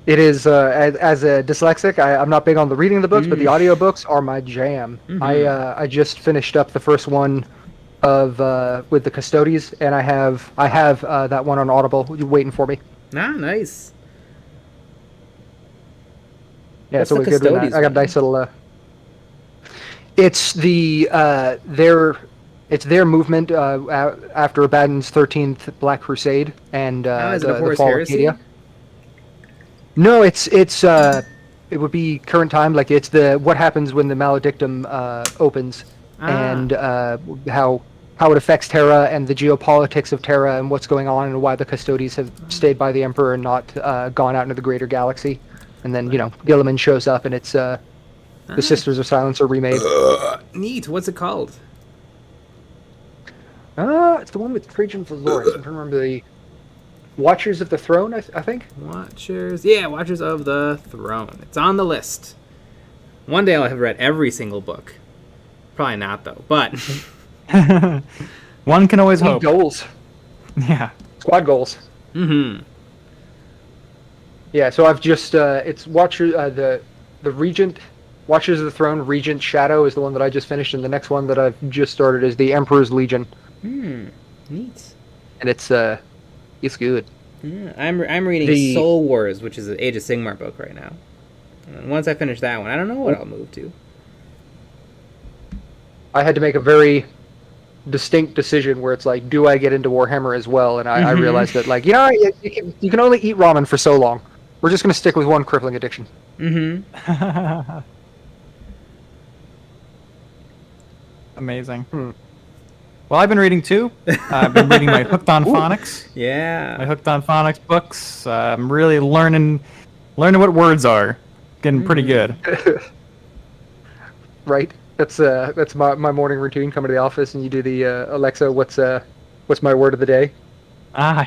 It is, as a dyslexic, I'm not big on the reading of the books, but the audiobooks are my jam. I just finished up the first one of with the Custodies, and I have that one on Audible waiting for me. Ah, nice. Yeah, it's always good. I got a nice little. It's their movement after Abaddon's 13th Black Crusade and the fall of Acadia. No, it would be current time. Like it's what happens when the Maledictum opens, and how it affects Terra and the geopolitics of Terra and what's going on and why the Custodies have stayed by the Emperor and not gone out into the greater galaxy. And then Gilliman shows up, and it's the Sisters of Silence are remade. Neat. What's it called? It's the one with Trajan Valorous. I'm trying to remember the Watchers of the Throne. I think. Watchers of the Throne. It's on the list. One day I'll have read every single book. Probably not though, but one can always hope. Goals. Yeah. Squad goals. Yeah, so I've just it's the Regent, Watchers of the Throne, Regent Shadow is the one that I just finished, and the next one that I've just started is the Emperor's Legion. Neat. And it's good. Yeah, I'm reading Soul Wars, which is an Age of Sigmar book right now. And once I finish that one, I don't know what I'll move to. I had to make a very distinct decision where it's like, do I get into Warhammer as well? And I realized that, like, you can only eat ramen for so long. We're just going to stick with one crippling addiction. Amazing. Well, I've been reading too. I've been reading my Hooked on Phonics. Yeah. My Hooked on Phonics books. I'm really learning what words are. Getting pretty good. Right. That's my morning routine. Come to the office and you do the Alexa, what's my word of the day?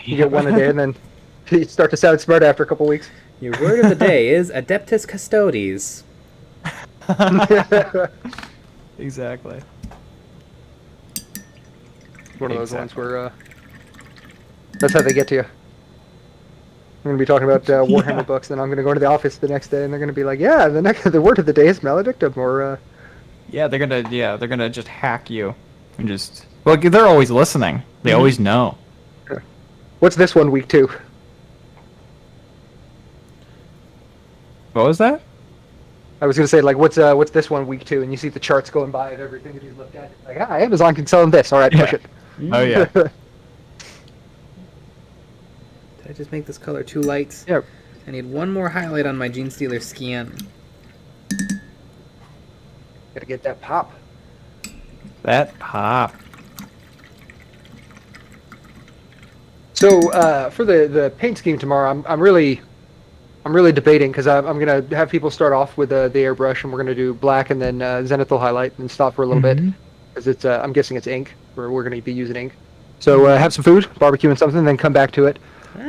You get one a day, and then you start to sound smart after a couple weeks. Your word of the day is Adeptus Custodes. Exactly. One of those ones where that's how they get to you. I'm going to be talking about Warhammer books, and I'm going to go to the office the next day, and they're going to be like, "Yeah, the word of the day is Maledictum," or yeah, they're gonna just hack you, and just they're always listening. They always know. What's this one, week 2? What was that? I was gonna say, like, what's this one, week 2? And you see the charts going by of everything that you looked at. Like, Amazon can sell them this. All right, push it. Oh yeah. Did I just make this color too light? Yeah. I need one more highlight on my Genestealer skin. Gotta get that pop. That pop. So for the paint scheme tomorrow, I'm really debating, because I'm gonna have people start off with the airbrush, and we're gonna do black and then zenithal highlight and stop for a little bit, because it's I'm guessing it's ink, or we're gonna be using ink. So have some food, barbecue and something, then come back to it.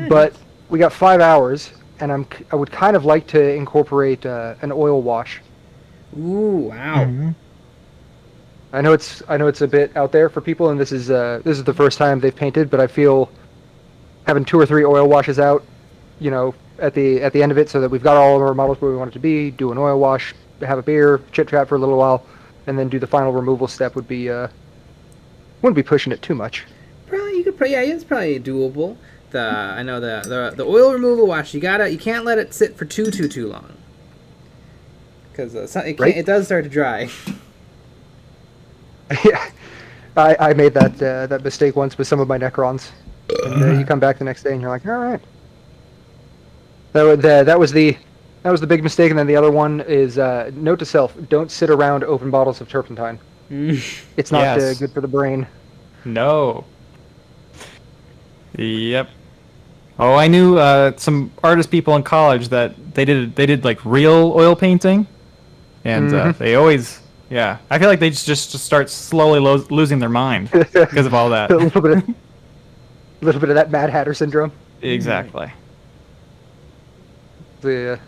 But we got 5 hours, and I would kind of like to incorporate an oil wash. Ooh, wow. I know it's a bit out there for people, and this is the first time they've painted, but I feel having 2 or 3 oil washes out, at the end of it, so that we've got all of our models where we want it to be, do an oil wash, have a beer, chit chat for a little while, and then do the final removal step would be wouldn't be pushing it too much. Probably it's probably doable. I know the oil removal wash, you can't let it sit for too long. Because it does start to dry. Yeah, I made that mistake once with some of my Necrons. And you come back the next day and you're like, all right. That was the big mistake, and then the other one is note to self: don't sit around open bottles of turpentine. It's not good for the brain. No. Yep. Oh, I knew some artist people in college that they did like real oil painting, and they always I feel like they just start slowly losing their mind because of all that. A little bit of that Mad Hatter syndrome. Exactly. The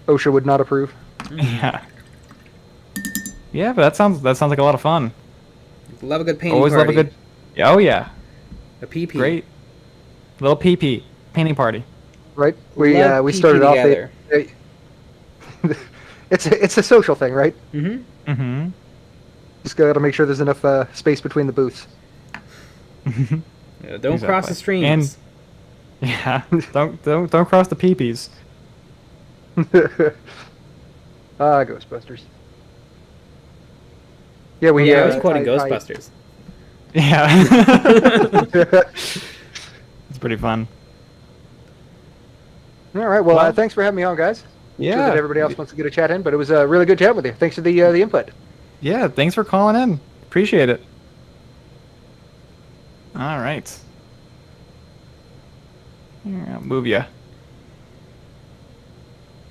OSHA would not approve. Yeah. Yeah, but that sounds like a lot of fun. Love a good painting Always party. love a good. Oh yeah. A PP. Great. Little PP painting party. Right. Love We PP started off. together. It's a social thing, right? Mm-hmm. Mm-hmm. Just got to make sure there's enough space between the booths. Yeah, don't cross the streams. And yeah, don't cross the peepees. Ghostbusters. Yeah, I was quoting Ghostbusters. Yeah. It's pretty fun. All right. Well, thanks for having me on, guys. Yeah. Sure that everybody else wants to get a chat in, but it was a really good chat with you. Thanks for the input. Yeah, thanks for calling in. Appreciate it. All right. Here, I'll move you.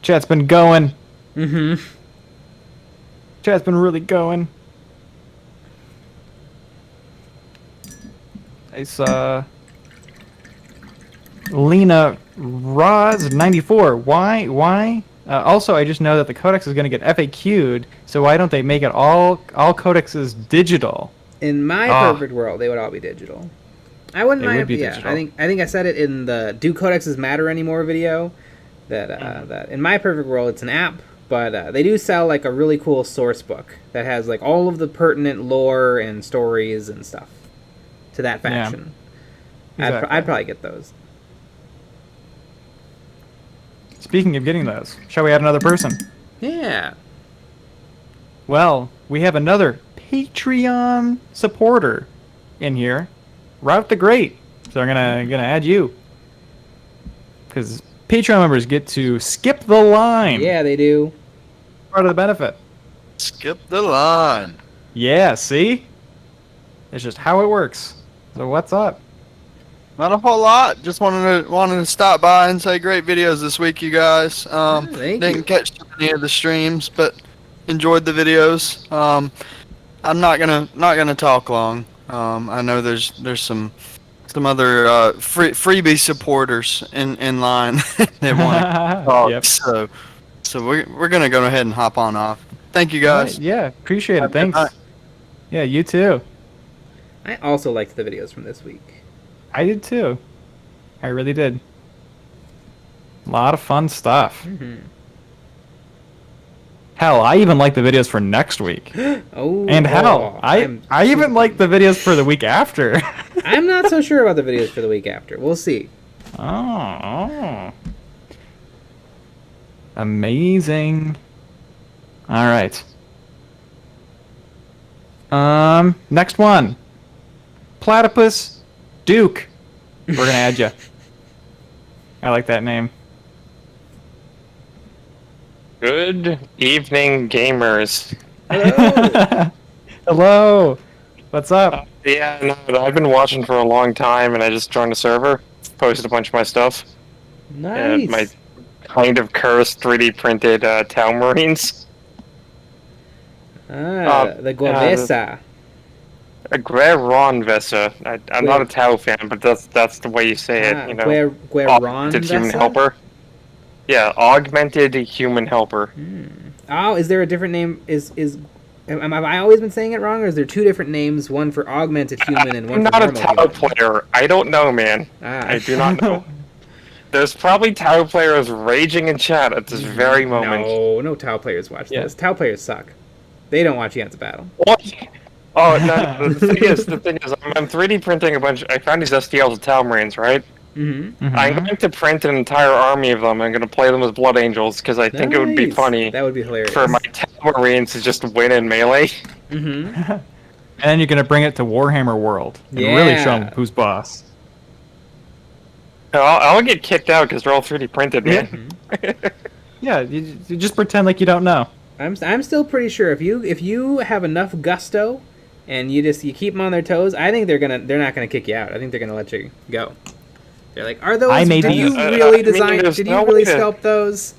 Chat's been going. Mm-hmm. Chat's been really going. It's Lena Roz 94. Why? Also, I just know that the codex is going to get FAQ'd, so why don't they make it all codexes digital? In my perfect world, they would all be digital. I wouldn't mind. Would be Yeah, digital. I think I said it in the "Do Codexes Matter Anymore" video. That in my perfect world, it's an app, but they do sell like a really cool source book that has like all of the pertinent lore and stories and stuff to that faction. Exactly. I'd probably get those. Speaking of getting those, shall we add another person? Yeah. Well, we have another Patreon supporter in here, Route the Great. So I'm gonna add you, because Patreon members get to skip the line. Yeah, they do. Part of the benefit. Skip the line. Yeah, see? It's just how it works. So what's up? Not a whole lot. Just wanted to stop by and say great videos this week, you guys. Didn't catch any of the streams, but enjoyed the videos. I'm not gonna talk long. I know there's some other freebie supporters in line that want to talk. Yep. So we're gonna go ahead and hop on off. Thank you guys. Right, yeah, appreciate it. Have a good Thanks. night. Yeah, you too. I also liked the videos from this week. I did too. I really did. A lot of fun stuff. Mm-hmm. Hell, I even like the videos for next week. And hell, I even like the videos for the week after. I'm not so sure about the videos for the week after. We'll see. Oh. Amazing. All right. Next one. Platypus Duke. We're gonna add you. I like that name. Good evening, gamers. Hello. Hello. What's up? Yeah, no, I've been watching for a long time, and I just joined the server, posted a bunch of my stuff. Nice. My kind of cursed 3D printed Tau Marines. The Guavesa. A Gueron Vesa. I'm not a Tau fan, but that's the way you say it. You know, augmented human helper. Yeah, augmented human helper. Oh, is there a different name? Have I always been saying it wrong, or is there two different names, one for augmented human and one I'm for not a normal Tau human? player. I don't know, man. I do not know. There's probably Tau players raging in chat at this very moment. No Tau players watch this. Tau players suck. They don't watch EonsOfBattle. What? Oh, no, the thing is, I'm 3D printing a bunch. I found these STLs of Tau Marines, right? Mm-hmm. I'm going to print an entire army of them. I'm going to play them as Blood Angels because I think it would be Nice. funny. That would be hilarious. For my Tau Marines to just win in melee. Mm-hmm. And then you're gonna bring it to Warhammer World and really show them who's boss. I'll get kicked out because they're all 3D printed, man. Yeah, you just pretend like you don't know. I'm still pretty sure if you have enough gusto and you keep them on their toes, I think they're not gonna kick you out. I think they're gonna let you go. You're like, are those? I made did you these. really I mean, design? there's Did no you really way to- sculpt those?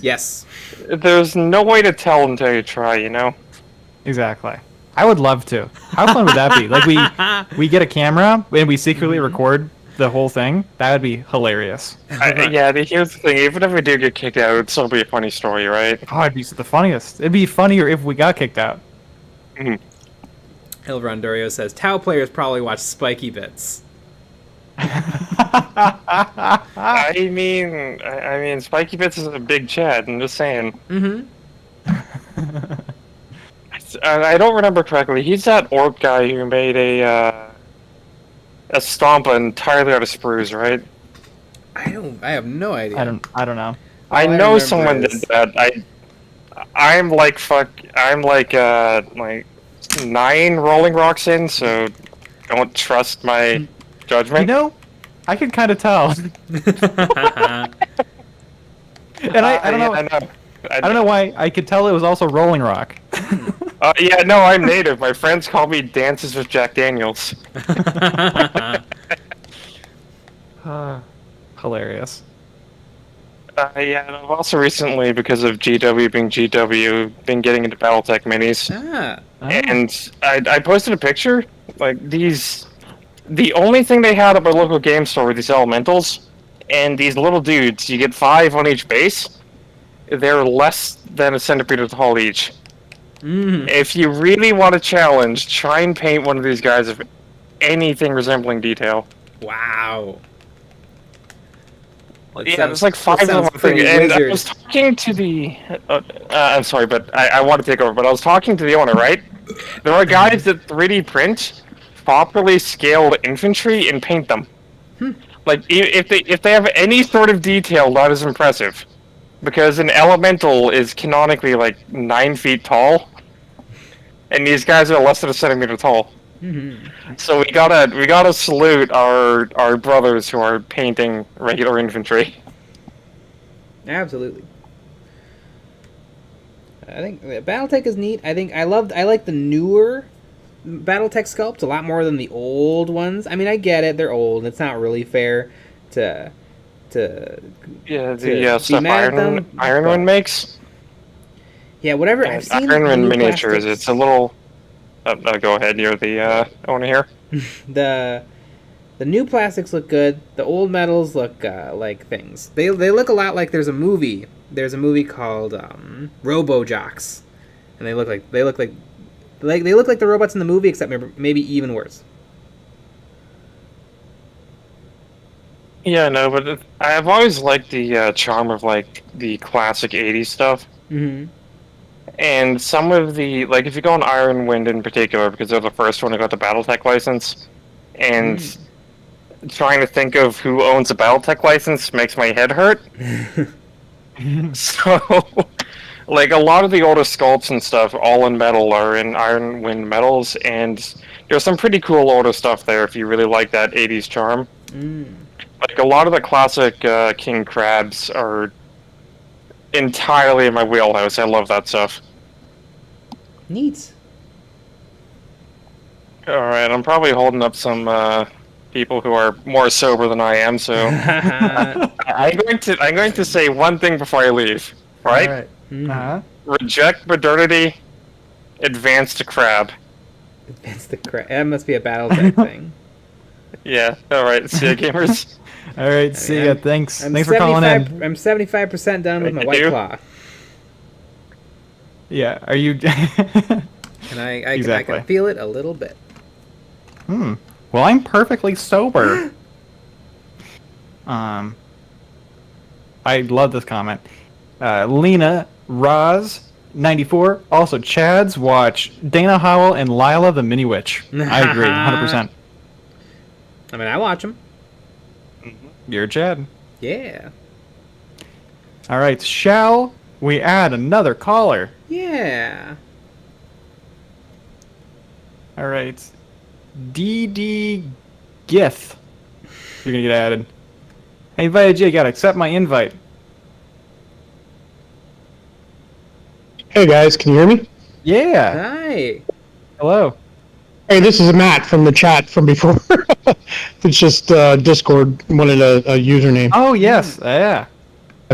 Yes. There's no way to tell until you try, you know? Exactly. I would love to. How fun would that be? Like we get a camera and we secretly record the whole thing. That would be hilarious. Yeah, here's the thing. Even if we do get kicked out, it'd still be a funny story, right? Oh, it'd be the funniest. It'd be funnier if we got kicked out. Hilverondorio says Tau players probably watch Spiky Bits. I mean, Spiky Bits is a big Chad. I'm just saying. I don't remember correctly. He's that orc guy who made a stomp entirely out of sprues, right? I have no idea. I don't know. I know someone did that. I'm like 9 Rolling Rocks in, so don't trust my judgment. You know, I could kind of tell. And I don't know. I don't know why I could tell it was also Rolling Rock. Yeah, no, I'm native. My friends call me Dances with Jack Daniels. Hilarious. Yeah, and I've also recently, because of GW being GW, been getting into BattleTech minis. And I posted a picture. Like, the only thing they had at my local game store were these elementals, and these little dudes, you get 5 on each base. They're less than a centimeter tall each. If you really want a challenge, try and paint one of these guys of anything resembling detail. Wow. Yeah, there's like 5 of them. And I was talking to the... I'm sorry, but I want to take over. But I was talking to the owner, right? There are guys that 3D print properly scaled infantry and paint them. Like, if they have any sort of detail, that is impressive. Because an elemental is canonically like 9 feet tall. And these guys are less than a centimeter tall. So we gotta salute our brothers who are painting regular infantry. Absolutely. I think BattleTech is neat. I like the newer BattleTech sculpts a lot more than the old ones. I mean, I get it; they're old. It's not really fair to stuff Ironman makes. Yeah, whatever. I've seen Ironman miniatures. It's a little. Go ahead. You're the owner here. The new plastics look good. The old metals look like things. They look a lot like there's a movie. There's a movie called Robo Jocks, and they look like the robots in the movie, except maybe even worse. Yeah, no, but I've always liked the charm of like the classic '80s stuff. And some of the, like, if you go on Iron Wind in particular, because they're the first one who got the BattleTech license, and trying to think of who owns a BattleTech license makes my head hurt. So, like, a lot of the older sculpts and stuff, all in metal, are in Iron Wind metals, and there's some pretty cool older stuff there if you really like that 80s charm. Like, a lot of the classic King Crabs are entirely in my wheelhouse. I love that stuff. Neat. Alright, I'm probably holding up some people who are more sober than I am, so I'm going to say one thing before I leave. Right? Reject modernity, advance to crab. Advance to crab. That must be a BattleTech thing. Yeah, alright, see ya, gamers. Alright, see ya, thanks. Thanks for calling in. I'm 75% done with my White Claw. Yeah, are you... And I can feel it a little bit. Well, I'm perfectly sober. I love this comment. Lena Roz 94. Also, Chads watch Dana Howell and Lila the Mini Witch. I agree, 100%. I mean, I watch them. You're Chad. Yeah. All right, shall we add another caller? Yeah. All right. DD Gith. You're going to get added. I invited you. You got to accept my invite. Hey guys, can you hear me? Yeah. Hi. Hello. Hey, this is Matt from the chat from before. It's just Discord wanted a username. Oh yes, yeah.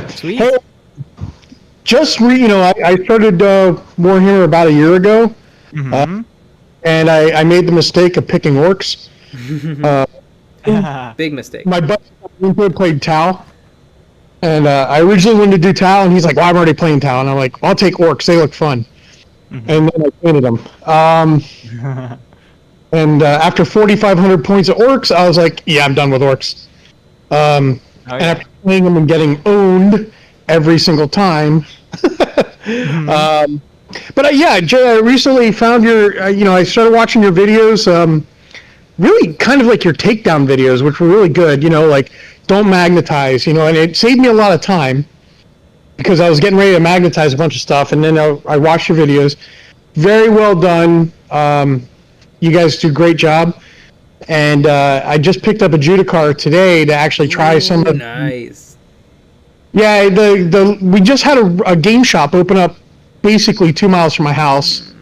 Sweet. Hey, I started Warhammer about a year ago, and I made the mistake of picking orcs. Big mistake. My buddy played Tau, and I originally wanted to do Tau, and he's like, "Well, I'm already playing Tau," and I'm like, "I'll take orcs. They look fun." And then I painted them. And after 4,500 points of orcs, I was like, "Yeah, I'm done with orcs." And after playing them and getting owned every single time. But Jay, I recently found your. I started watching your videos. Really, kind of like your takedown videos, which were really good. Like don't magnetize. And it saved me a lot of time because I was getting ready to magnetize a bunch of stuff, and then I watched your videos. Very well done. You guys do a great job. And I just picked up a Judicar today to actually try some of. Nice. Yeah, we just had a game shop open up basically 2 miles from my house,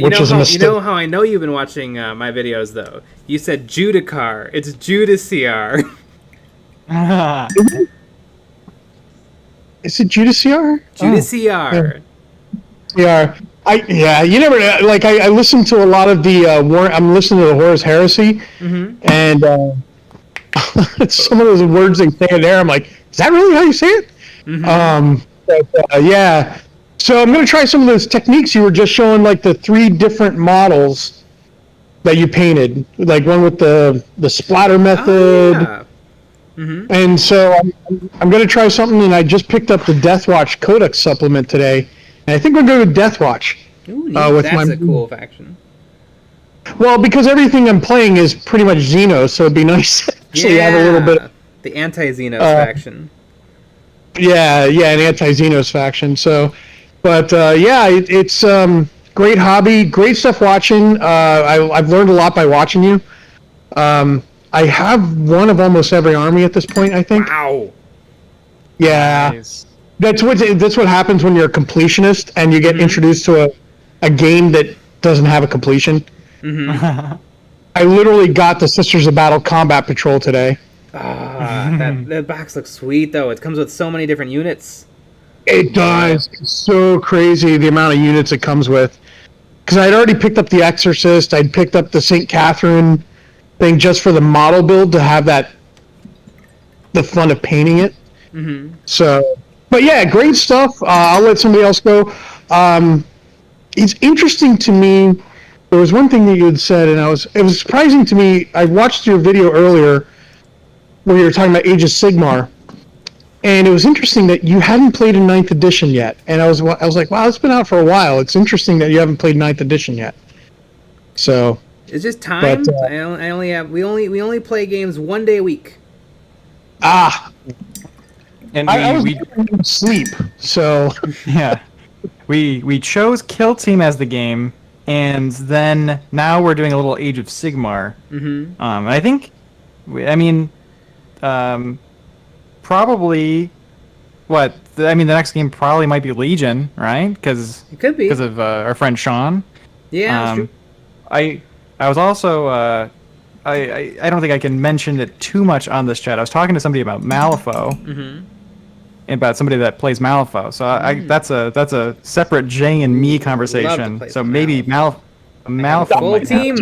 which is a mistake. You know how I know you've been watching my videos, though? You said Judicar. It's Judiciar. Is it Judiciar? Judiciar. Yeah. You never I listen to a lot of the I'm listening to the Horus Heresy, and some of those words they say in there, I'm like, is that really how you say it? Yeah. So I'm going to try some of those techniques you were just showing, like the 3 different models that you painted, like one with the splatter method. Oh, yeah. And so I'm going to try something, and I just picked up the Deathwatch Codex supplement today, and I think we're going to Deathwatch. Ooh, that's a cool faction. Well, because everything I'm playing is pretty much Xenos, so it'd be nice to actually have a little bit. The anti-Xenos faction. Yeah, an anti-Xenos faction. So, but it's great hobby, great stuff watching. I've learned a lot by watching you. I have one of almost every army at this point, I think. Wow. Yeah. Nice. That's what happens when you're a completionist and you get introduced to a game that doesn't have a completion. I literally got the Sisters of Battle Combat Patrol today. That box looks sweet, though. It comes with so many different units. It does. It's so crazy the amount of units it comes with. Because I'd already picked up the Exorcist. I'd picked up the St. Catherine thing just for the model build to have the fun of painting it. So, but yeah, great stuff. I'll let somebody else go. It's interesting to me. There was one thing that you had said, and it was surprising to me. I watched your video earlier where you were talking about Age of Sigmar, and it was interesting that you hadn't played in 9th edition yet. And I was like, wow, it's been out for a while. It's interesting that you haven't played 9th edition yet. So it's just time. But, we only play games 1 day a week. And we sleep. So yeah, we chose Kill Team as the game. And then now we're doing a little Age of Sigmar. I think, probably, the next game probably might be Legion, right? Because it could be because of our friend Sean. Yeah, that's true. I was also I don't think I can mention it too much on this chat. I was talking to somebody about Malifaux. About somebody that plays Malifaux, so that's a separate Jay and me conversation. So maybe Malifaux might team.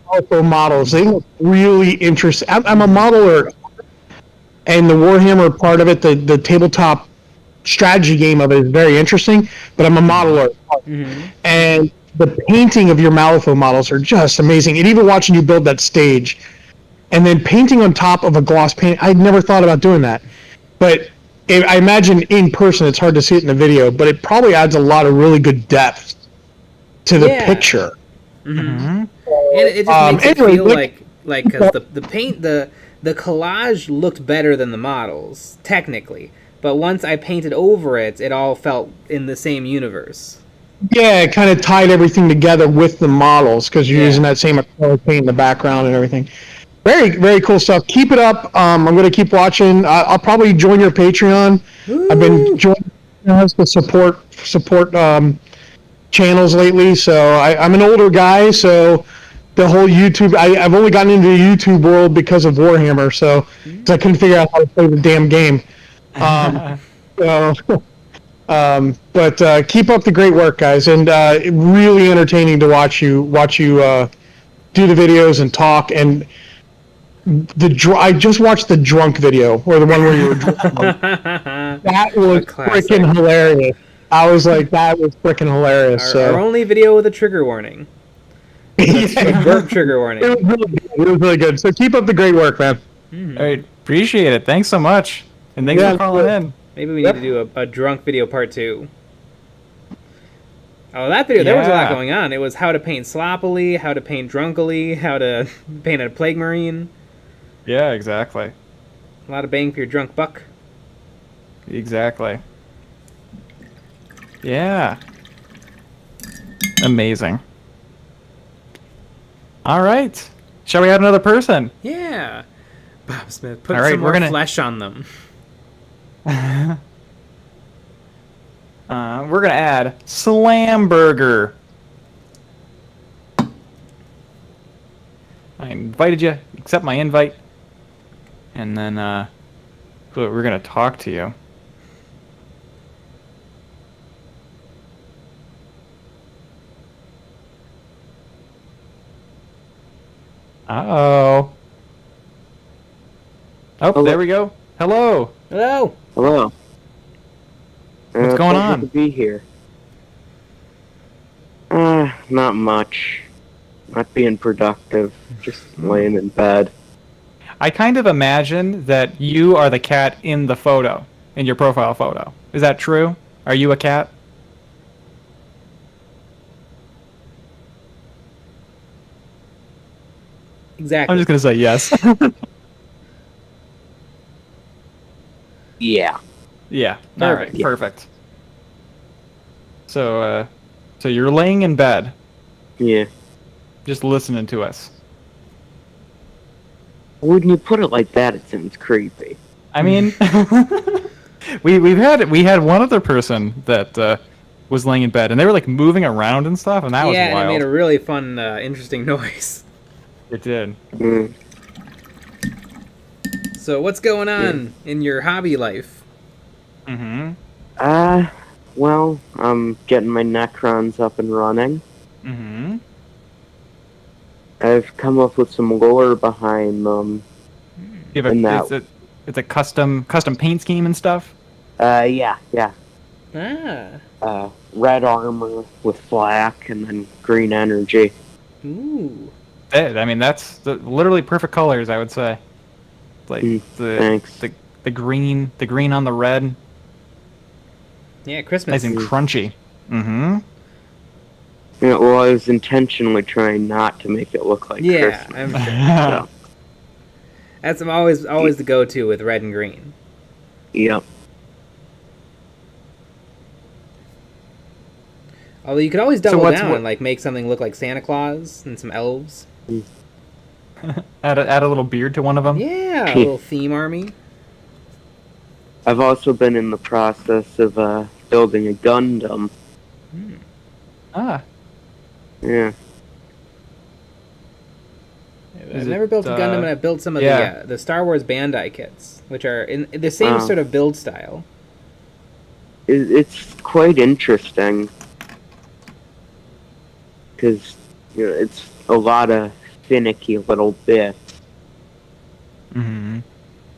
Malifaux models, they look really interesting. I'm a modeler, and the Warhammer part of it, the tabletop strategy game of it is very interesting. But I'm a modeler, and the painting of your Malifaux models are just amazing. And even watching you build that stage, and then painting on top of a gloss paint, I'd never thought about doing that, but I imagine in person it's hard to see it in the video, but it probably adds a lot of really good depth to the picture. And it just makes it feel like because the paint, the collage looked better than the models technically, but once I painted over it, it all felt in the same universe. Yeah, it kind of tied everything together with the models because you're using that same acrylic paint in the background and everything. Very, very cool stuff. Keep it up. I'm going to keep watching. I'll probably join your Patreon. I've been joining to support channels lately. So I'm an older guy, so the whole YouTube, I've only gotten into the YouTube world because of Warhammer, so 'cause I couldn't figure out how to play the damn game. But keep up the great work, guys, and really entertaining to watch you do the videos and talk. And I just watched the drunk video, or the one where you were drunk. That was freaking hilarious. I was like, that was freaking hilarious. Our only video with a trigger warning. A burp trigger warning. It was really good. So keep up the great work, man. All right, appreciate it. Thanks so much, and thanks for calling in. Maybe we need to do a drunk video part 2. Oh, that video, there was a lot going on. It was how to paint sloppily, how to paint drunkily, how to paint a plague marine. Yeah, exactly. A lot of bang for your drunk buck. Exactly. Yeah. Amazing. All right. Shall we add another person? Yeah. Bob Smith, put All right, some more flesh on them. We're going to add Slamburger. I invited you. Accept my invite. And then we're going to talk to you. Uh-oh. Oh, Hello. There we go. Hello. Hello. Hello. What's going on? To be here. Not much. Not being productive. Just laying in bed. I kind of imagine that you are the cat in the photo, in your profile photo. Is that true? Are you a cat? Exactly. I'm just going to say yes. Yeah. Yeah. Perfect. All right. Yeah. Perfect. So you're laying in bed. Yeah. Just listening to us. When you put it like that, it sounds creepy. I mean, we had one other person that was laying in bed, and they were like moving around and stuff, and that was wild. Yeah, and it made a really fun, interesting noise. It did. Mm. So what's going on in your hobby life? Well, I'm getting my Necrons up and running. I've come up with some lore behind them. You have it's a custom paint scheme and stuff? Yeah. Ah. Red armor with black and then green energy. Ooh. I mean, that's literally perfect colors, I would say. Like the green on the red. Yeah, Christmas. Nice and crunchy. Yeah, well, I was intentionally trying not to make it look like Christmas. I'm sure. So. That's always the go-to with red and green. Yep. Although you could always double down and like make something look like Santa Claus and some elves. Add a little beard to one of them. Yeah, a little theme army. I've also been in the process of building a Gundam. Ah. Yeah. I've never built a Gundam, and I've built some of the Star Wars Bandai kits, which are in the same sort of build style. It's quite interesting because it's a lot of finicky little bits.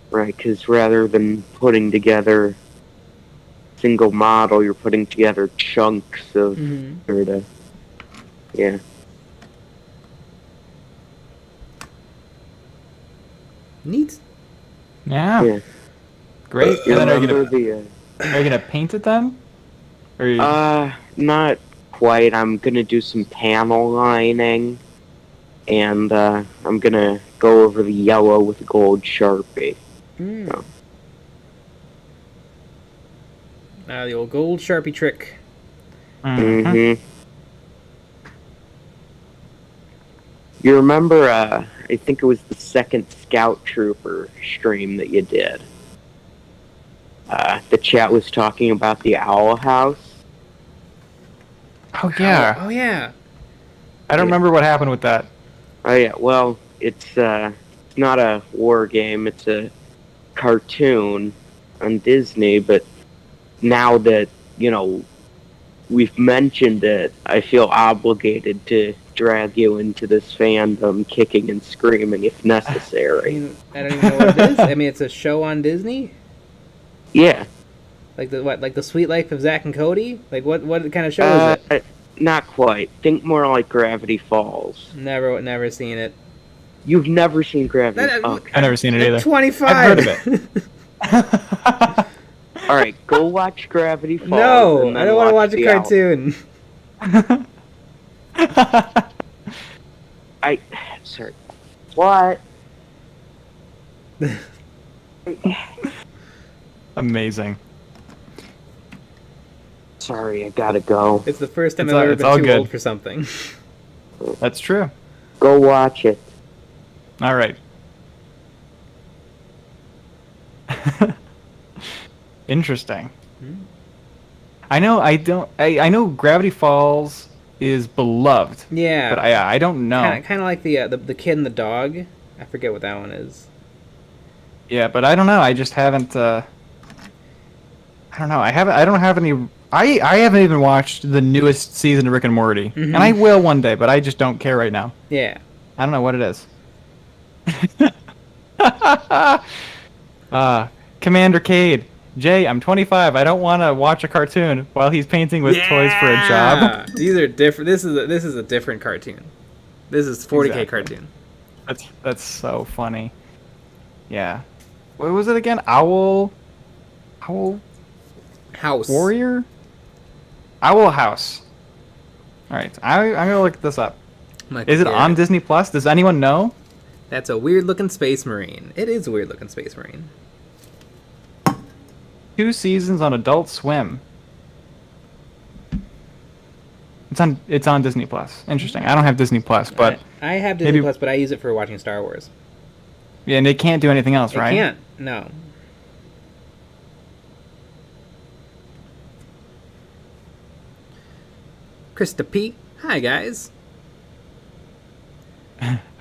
Right, because rather than putting together a single model, you're putting together chunks of yeah. Neat. Yeah. Great. And then are you gonna paint it then? Or not quite. I'm gonna do some panel lining, and I'm gonna go over the yellow with gold Sharpie. So. The old gold Sharpie trick. You remember, I think it was the second Scout Trooper stream that you did. The chat was talking about the Owl House. Oh yeah. Oh yeah. I don't remember what happened with that. Oh yeah, well, it's not a war game, it's a cartoon on Disney, but now that, we've mentioned it, I feel obligated to drag you into this fandom, kicking and screaming if necessary. I don't even know what it is. I mean, it's a show on Disney? Yeah. Like the Sweet Life of Zack and Cody? Like what kind of show is it? Not quite. Think more like Gravity Falls. Never seen it. You've never seen Gravity Falls? I've never seen it either. 25. I've heard of it. Alright, go watch Gravity Falls. No, and I then don't want to watch a The cartoon. Sorry. What? Amazing. Sorry, I gotta go. It's the first time I've ever been too old for something. That's true. Go watch it. All right. Interesting. I know Gravity Falls is beloved. Yeah. But I don't know. Kind of like the kid and the dog. I forget what that one is. Yeah, but I don't know. I just haven't. I don't know. I don't have any. I haven't even watched the newest season of Rick and Morty, and I will one day, but I just don't care right now. Yeah. I don't know what it is. Commander Cade. Jay, I'm 25. I don't want to watch a cartoon while he's painting with toys for a job. These are different. This is a different cartoon. This is 40k cartoon. That's so funny. Yeah. What was it again? Owl House. Warrior? Owl House. All right. I'm going to look this up. Is it on Disney Plus? Does anyone know? That's a weird-looking Space Marine. It is a weird-looking Space Marine. 2 seasons on Adult Swim. It's on Disney Plus. Interesting. I don't have Disney Plus, but I have Disney Plus, but I use it for watching Star Wars. Yeah, and they can't do anything else, right? They can't. No. Krista P. Hi, guys.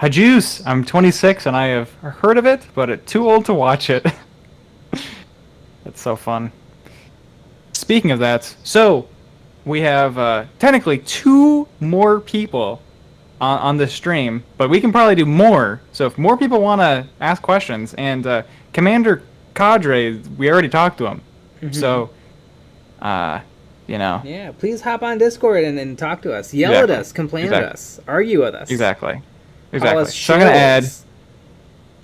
Hajuice. I'm 26 and I have heard of it, but it's too old to watch it. That's so fun. Speaking of that, so we have technically 2 more people on this stream, but we can probably do more. So if more people want to ask questions, and Commander Cadre, we already talked to him. So, Yeah, please hop on Discord and talk to us. Yell at us, complain at us, argue with us. Exactly. Us So I'm gonna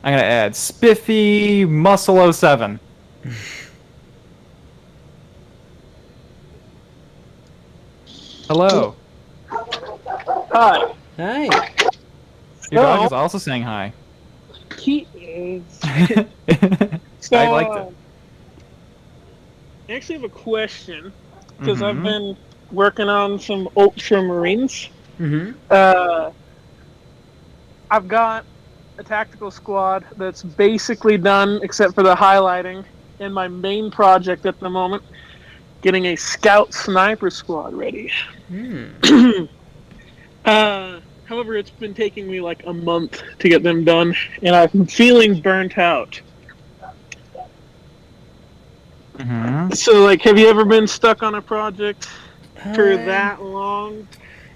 add Spiffy Muscle 07. Hello. Hi. Hi. Your dog is also saying hi. He is. So, I liked it. I actually have a question, because I've been working on some Ultramarines. I've got a tactical squad that's basically done, except for the highlighting, and my main project at the moment, getting a scout sniper squad ready. However, it's been taking me like a month to get them done, and I'm feeling burnt out. So, like, have you ever been stuck on a project for that long?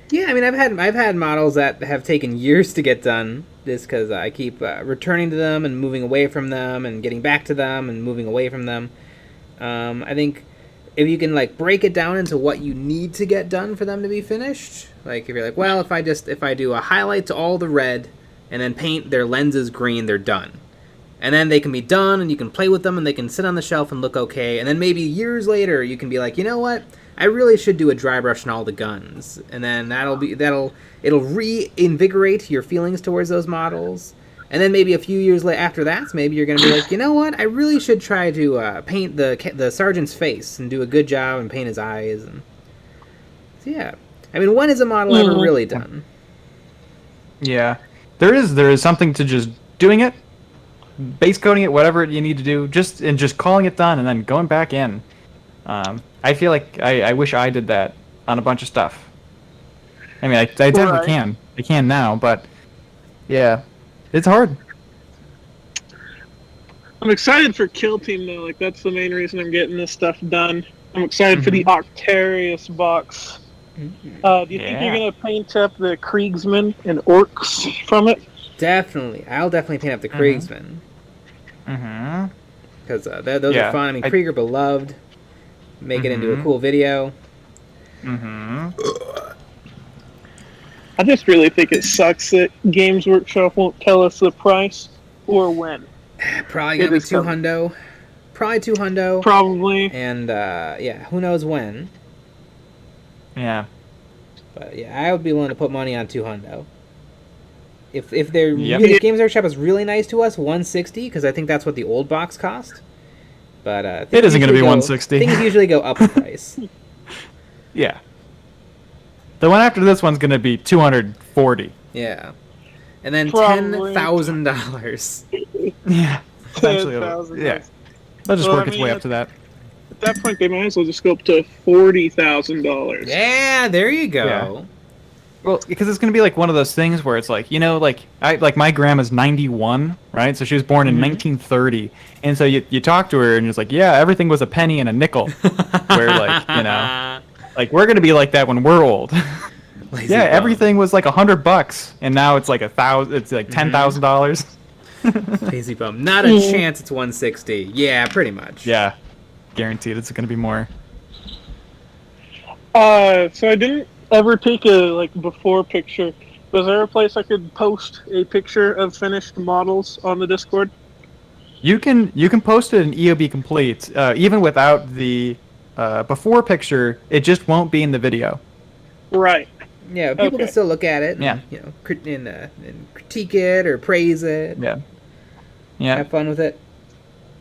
Yeah, I mean, I've had models that have taken years to get done, just because I keep returning to them and moving away from them and getting back to them and moving away from them. I think if you can like break it down into what you need to get done for them to be finished, like if you're like, well, if I do a highlight to all the red and then paint their lenses green, they're done. And then they can be done and you can play with them and they can sit on the shelf and look okay. And then maybe years later you can be like, you know what? I really should do a dry brush on all the guns. And then it'll reinvigorate your feelings towards those models. And then maybe a few years after that, maybe you're going to be like, you know what? I really should try to paint the sergeant's face and do a good job and paint his eyes. And so, yeah. I mean, when is a model ever really done? Yeah. There is something to just doing it, base coating it, whatever you need to do, just calling it done and then going back in. I feel like I wish I did that on a bunch of stuff. I mean, I definitely Right. can. I can now, but yeah, it's hard. I'm excited for Kill Team though. Like that's the main reason I'm getting this stuff done. I'm excited for the Mm-hmm. Octarius box. Do you think you're gonna paint up the Kriegsmen and Orcs from it? Definitely. I'll definitely paint up the Kriegsmen. Mm-hmm. Because those Yeah, are fun. I mean, Krieger beloved. Make it into a cool video. Mm-hmm. I just really think it sucks that Games Workshop won't tell us the price or when. Probably gonna be $200. Probably $200. Probably. And yeah, who knows when. Yeah. But yeah, I would be willing to put money on $200. If they're Yep. really, if Games Workshop is really nice to us, $160 because I think that's what the old box cost. But it isn't going to be $160. Things usually go up in price. Yeah. The one after this one's going to be $240. Yeah. And then Probably. $10,000. Yeah. Eventually, $10,000. yeah. They'll just Well, work I its mean, way up to that. At that point, they might as well just go up to $40,000. Yeah, there you go. Yeah. Well, because it's going to be like one of those things where it's like, you know, like my grandma's 91, right? So she was born in 1930. And so you talk to her and it's like, yeah, everything was a penny and a nickel. Where like, you know, like we're going to be like that when we're old. Yeah, bum. everything was like $100 and now it's like it's like $10,000. Lazy bum. Not a chance it's $160. Yeah, pretty much. Yeah. Guaranteed it's going to be more. So I didn't ever take a before picture. Was there a place I could post a picture of finished models on the Discord? You can post it in EOB complete, even without the before picture. It just won't be in the video. Right. Yeah, people can still look at it. Yeah. And, you know, and critique it or praise it. Yeah. Yeah. Have fun with it.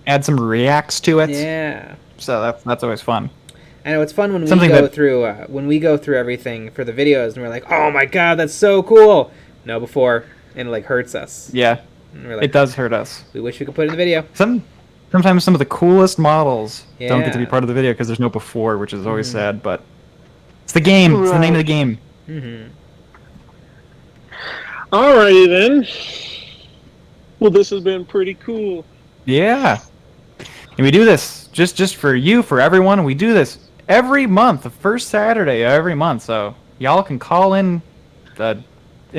Add some reacts to it. Yeah. So that's always fun. I know it's fun when Something we go that- through everything for the videos and we're like, oh my god, that's so cool. No, before, and it like hurts us. Yeah. And we're like, It does hurt us. We wish we could put it in the video. Sometimes some of the coolest models don't get to be Yeah. part of the video because there's no before, which is always sad. But it's the game. It's the name of the game. Mm-hmm. Alrighty then. Well, this has been pretty cool. Yeah. And we do this just for you, for everyone. And we do this every month, the first Saturday of every month. So y'all can call in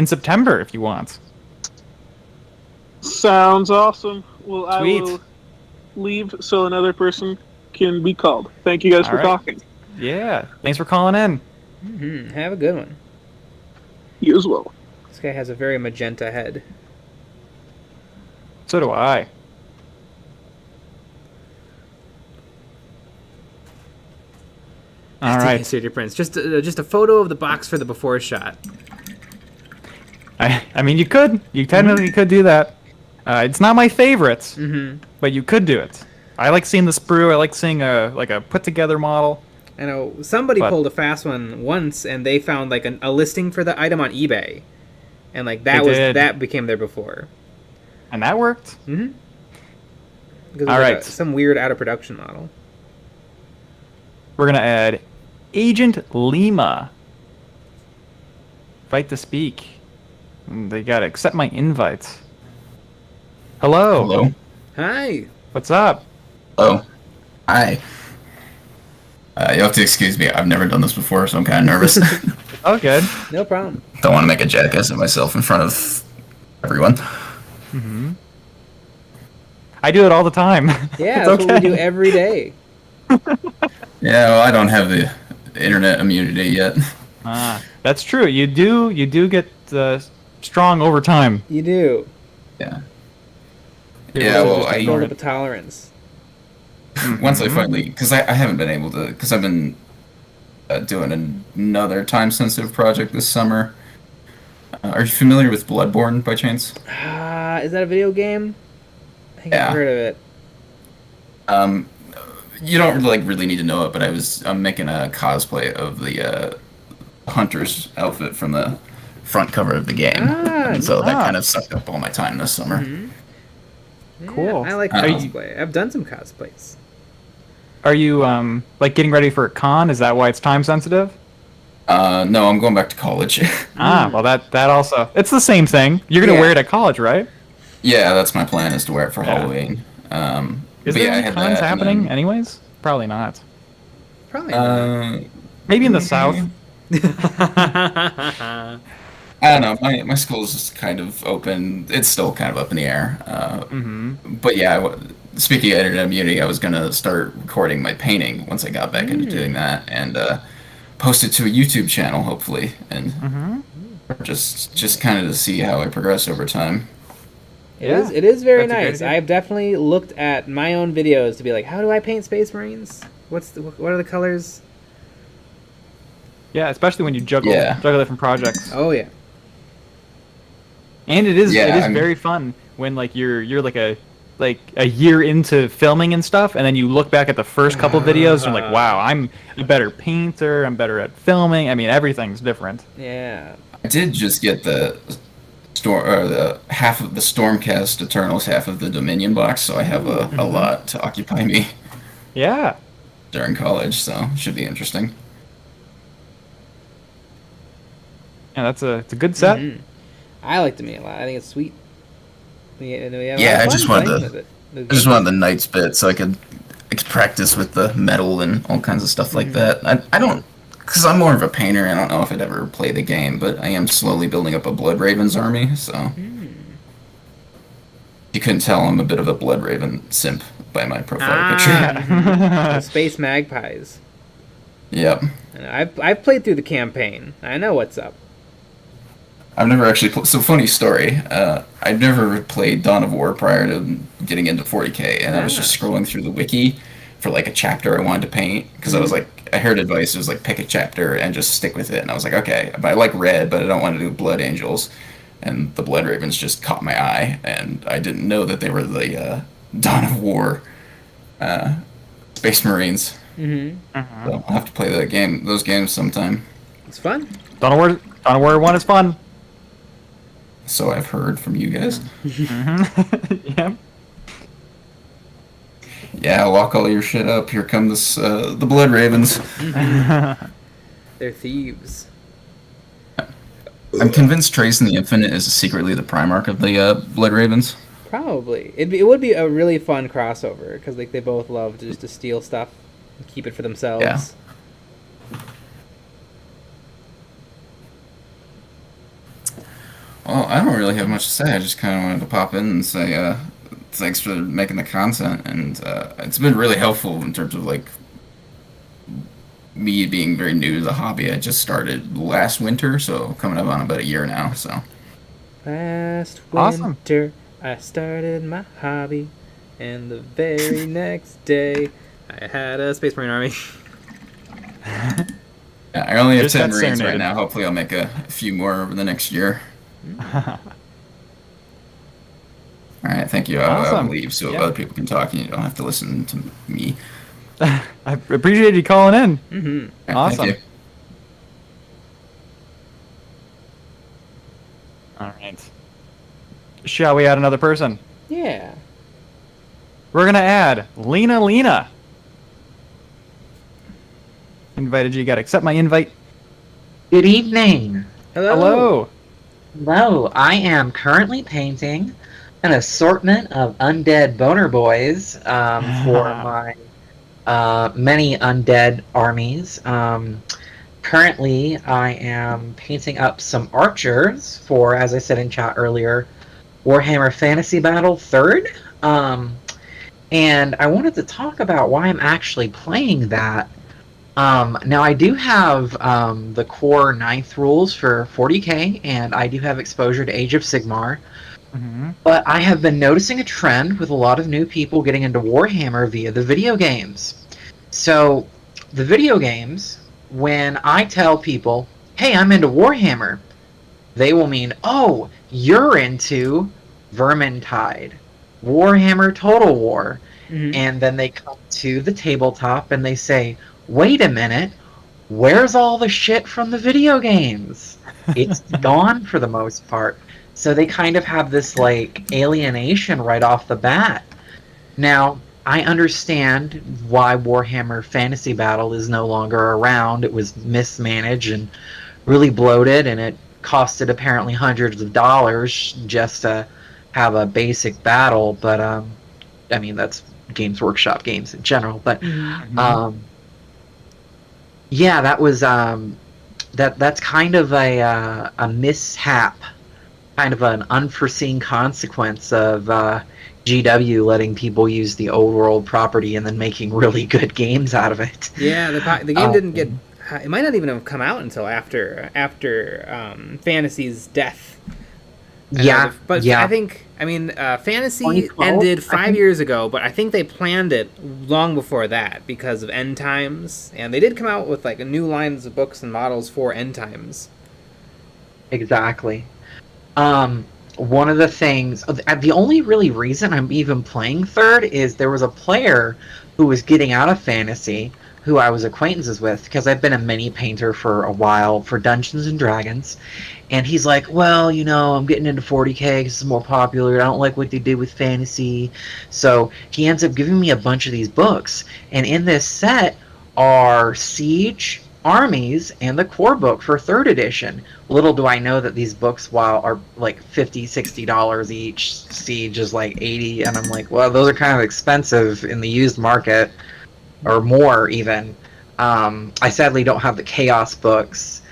September if you want. Sounds awesome. Well, Sweet. I will leave so another person can be called. Thank you guys All for right. talking. Yeah. Thanks for calling in. Mm-hmm. Have a good one. You as well. This guy has a very magenta head. So do I. All right. Studio Prince. Just a photo of the box for the before shot. I mean, you technically could do that. It's not my favorite, but you could do it. I like seeing the sprue. I like seeing a put together model. I know somebody pulled a fast one once, and they found like a listing for the item on eBay, and like that became their before. And that worked. Mm-hmm. Because All right. some weird out of production model. We're gonna add Agent Lima. Fight to speak. They gotta accept my invite. Hello. Hello. Hi. What's up? Oh. Hi. You have to excuse me. I've never done this before, so I'm kind of nervous. Oh, good. No problem. Don't want to make a jackass of myself in front of everyone. Mm-hmm. I do it all the time. Yeah, It's that's what we okay. do every day. Yeah, well, I don't have the internet immunity yet. That's true. You do get strong over time. You do. Yeah. People Yeah, well, just I build up a tolerance. once I finally, because I haven't been able to, because I've been doing another time-sensitive project this summer. Are you familiar with Bloodborne by chance? Is that a video game? I think Yeah. I've heard of it. You don't really need to know it, but I'm making a cosplay of the hunter's outfit from the front cover of the game, and so that kind of sucked up all my time this summer. Yeah, Cool. I like cosplay. I've done some cosplays. Are you like getting ready for a con? Is that why it's time sensitive? No, I'm going back to college. Well, that also, it's the same thing. You're gonna wear it at college, right? Yeah, that's my plan, is to wear it for Halloween. Is there any cons happening anyways? Probably not. Probably not. Maybe in the South. I don't know. My school's just kind of open. It's still kind of up in the air. But yeah, speaking of internet immunity, I was gonna start recording my painting once I got back into doing that, and post it to a YouTube channel, hopefully, and just kind of to see how I progress over time. It is very nice. I've definitely looked at my own videos to be like, how do I paint Space Marines? What are the colors? Yeah, especially when you juggle different projects. Oh yeah. And it is very fun when like you're like a year into filming and stuff, and then you look back at the first couple videos and you're like, wow, I'm a better painter, I'm better at filming. I mean, everything's different. Yeah. I did just get the half of the Stormcast Eternals, half of the Dominion box, so I have a lot to occupy me. Yeah. During college, so it should be interesting. Yeah, it's a good set. I like Dominion a lot. I think it's sweet. I just wanted the Knights bit so I could practice with the metal and all kinds of stuff like that. I don't, because I'm more of a painter. I don't know if I'd ever play the game, but I am slowly building up a Blood Ravens army. So you couldn't tell, I'm a bit of a Blood Raven simp by my profile picture. The Space Magpies. Yep. I've played through the campaign. I know what's up. I've never actually so funny story. I've never played Dawn of War prior to getting into 40k, and I was just scrolling through the wiki for like a chapter I wanted to paint, because I was like, I heard advice, it was like pick a chapter and just stick with it, and I was like, okay, but I like red, but I don't want to do Blood Angels, and the Blood Ravens just caught my eye, and I didn't know that they were the Dawn of War Space Marines. So I'll have to play those games sometime. It's fun. Dawn of War 1 is fun. So I've heard from you guys. Yeah. Yeah, lock all your shit up. Here come the Blood Ravens. They're thieves. I'm convinced Trace and the Infinite is secretly the Primarch of the Blood Ravens. Probably. It would be a really fun crossover, because like they both love just to steal stuff and keep it for themselves. Yeah. Well, I don't really have much to say. I just kind of wanted to pop in and say thanks for making the content, and it's been really helpful in terms of like me being very new to the hobby. I just started last winter, so coming up on about a year now. So last winter, I started my hobby, and the very next day, I had a Space Marine army. Yeah, I only have 10 Marines right now. Hopefully, I'll make a few more over the next year. All right, thank you. I'll leave so other people can talk and you don't have to listen to me. I appreciate you calling in. Awesome. Thank you. All right. Shall we add another person? Yeah. We're going to add Lena. Invited you. Got to accept my invite. Good evening. Hello. Hello. I am currently painting an assortment of undead boner boys for my many undead armies. Currently, I am painting up some archers for, as I said in chat earlier, Warhammer Fantasy Battle 3rd. And I wanted to talk about why I'm actually playing that. Now, I do have the core 9th rules for 40k, and I do have exposure to Age of Sigmar. But I have been noticing a trend with a lot of new people getting into Warhammer via the video games. So, the video games, when I tell people, hey, I'm into Warhammer, they will mean, oh, you're into Vermintide, Warhammer Total War. And then they come to the tabletop and they say, wait a minute, where's all the shit from the video games? It's gone for the most part. So they kind of have this, like, alienation right off the bat. Now, I understand why Warhammer Fantasy Battle is no longer around. It was mismanaged and really bloated, and it costed apparently hundreds of dollars just to have a basic battle. But I mean, that's Games Workshop games in general. But yeah, that was that's kind of a mishap, kind of an unforeseen consequence of GW letting people use the old world property and then making really good games out of it. Yeah, the game didn't get. It might not even have come out until after Fantasy's death. Yeah, but I think Fantasy ended 5 years ago, but I think they planned it long before that because of End Times, and they did come out with like a new lines of books and models for End Times. Exactly. One of the things, the only really reason I'm even playing third is there was a player who was getting out of Fantasy who I was acquaintances with because I've been a mini painter for a while for Dungeons and Dragons, and he's like, well, you know, I'm getting into 40k because it's more popular. I don't like what they did with Fantasy. So he ends up giving me a bunch of these books, and in this set are Siege, Armies, and the core book for 3rd edition. Little do I know that these books, while are like $50-$60 each, Siege is like $80, and I'm like, well, those are kind of expensive in the used market, or more even. I sadly don't have the Chaos books,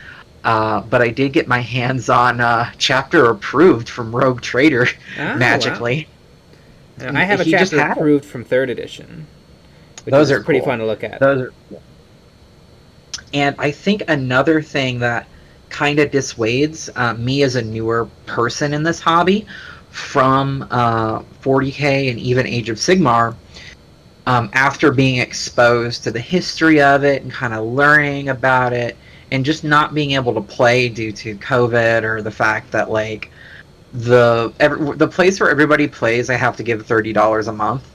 but I did get my hands on Chapter Approved from Rogue Trader magically. Wow. I have a Chapter Approved from 3rd edition. Those are pretty cool. fun to look at. Those are cool. And I think another thing that kind of dissuades me as a newer person in this hobby from 40k and even Age of Sigmar, after being exposed to the history of it and kind of learning about it, and just not being able to play due to COVID or the fact that like the place where everybody plays, I have to give $30 a month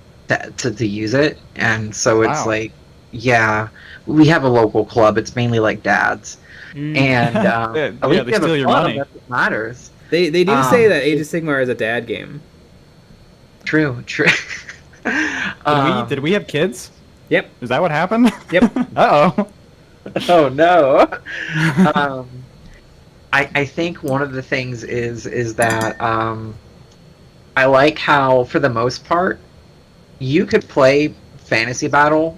to use it, and so it's like, yeah, we have a local club. It's mainly like dads, and at least they steal your money. That's what matters. They do say that Age of Sigmar is a dad game. True. Did we have kids? Yep. Is that what happened? Yep. Uh-oh. Oh no. I think one of the things is that I like how, for the most part, you could play Fantasy Battle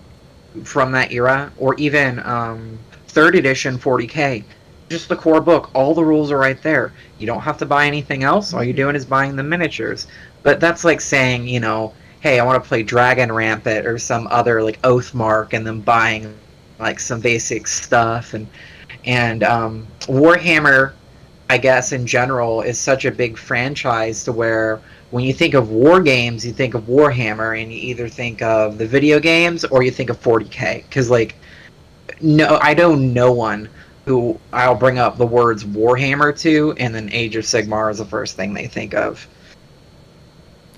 from that era, or even 3rd edition 40k. Just the core book, all the rules are right there. You don't have to buy anything else. All you're doing is buying the miniatures. But that's like saying, you know, hey, I want to play Dragon Rampant or some other like Oathmark, and then buying like some basic stuff. And Warhammer, I guess in general, is such a big franchise to where when you think of war games, you think of Warhammer, and you either think of the video games or you think of 40k. Because like, no, I know no one who I'll bring up the words Warhammer to, and then Age of Sigmar is the first thing they think of.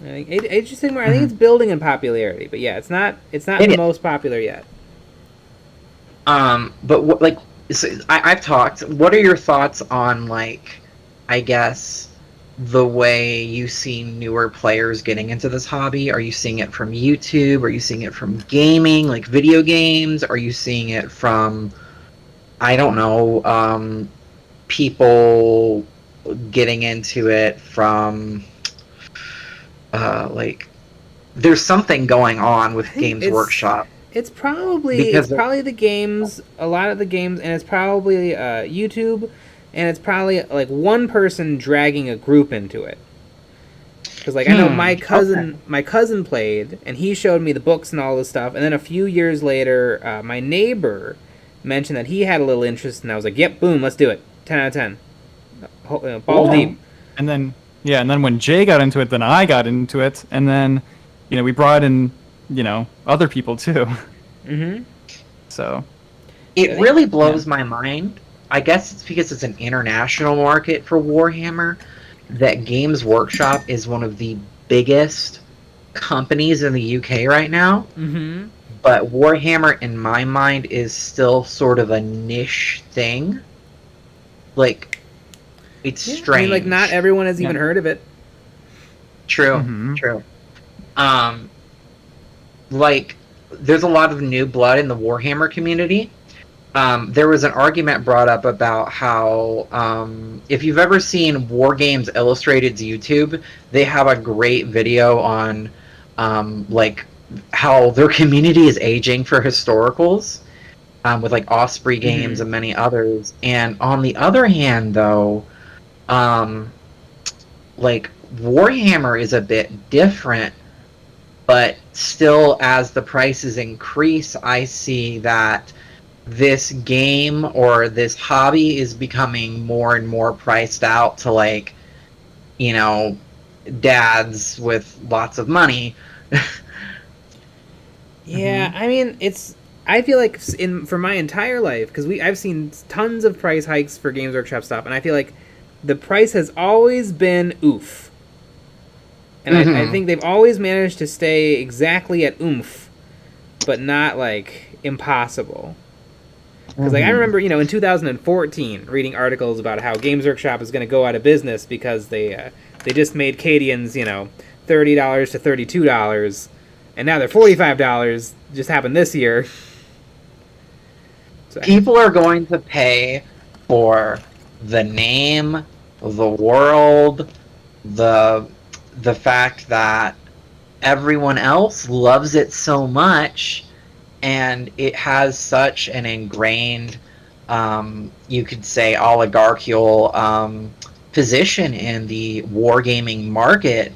I think Age of Sigmar, I think it's building in popularity, but yeah, it's not the most popular yet. But like, so I've talked. What are your thoughts on, like, I guess, the way you see newer players getting into this hobby? Are you seeing it from YouTube? Are you seeing it from gaming, like video games? Are you seeing it from, I don't know, people getting into it from, like, there's something going on with Games Workshop. It's probably the games, a lot of the games, and it's probably YouTube, and it's probably like one person dragging a group into it. Because like I know my cousin played, and he showed me the books and all this stuff, and then a few years later, my neighbor mentioned that he had a little interest, and I was like, "Yep, boom, let's do it. 10 out of 10, balls deep." And then when Jay got into it, then I got into it, and then we brought in other people too. Mm-hmm. So it really blows my mind. I guess it's because it's an international market for Warhammer that Games Workshop is one of the biggest companies in the UK right now. Mm-hmm. But Warhammer, in my mind, is still sort of a niche thing. Like, it's strange. I mean, like, not everyone has even heard of it. True. like, there's a lot of new blood in the Warhammer community. There was an argument brought up about how, if you've ever seen War Games Illustrated's YouTube, they have a great video on, like, how their community is aging for historicals, with, like, Osprey Games and many others. And on the other hand, though, like, Warhammer is a bit different, but still, as the prices increase, I see that this game or this hobby is becoming more and more priced out to, like, you know, dads with lots of money. Yeah, I mean, I feel like for my entire life, because I've seen tons of price hikes for Games Workshop stuff, and I feel like the price has always been oof. And I think they've always managed to stay exactly at oomph, but not, like, impossible. Because, like, I remember, you know, in 2014, reading articles about how Games Workshop is going to go out of business because they just made Cadians, you know, $30 to $32, and now they're $45. Just happened this year. So, people are going to pay for the name, the world, the fact that everyone else loves it so much, and it has such an ingrained, you could say, oligarchical position in the wargaming market,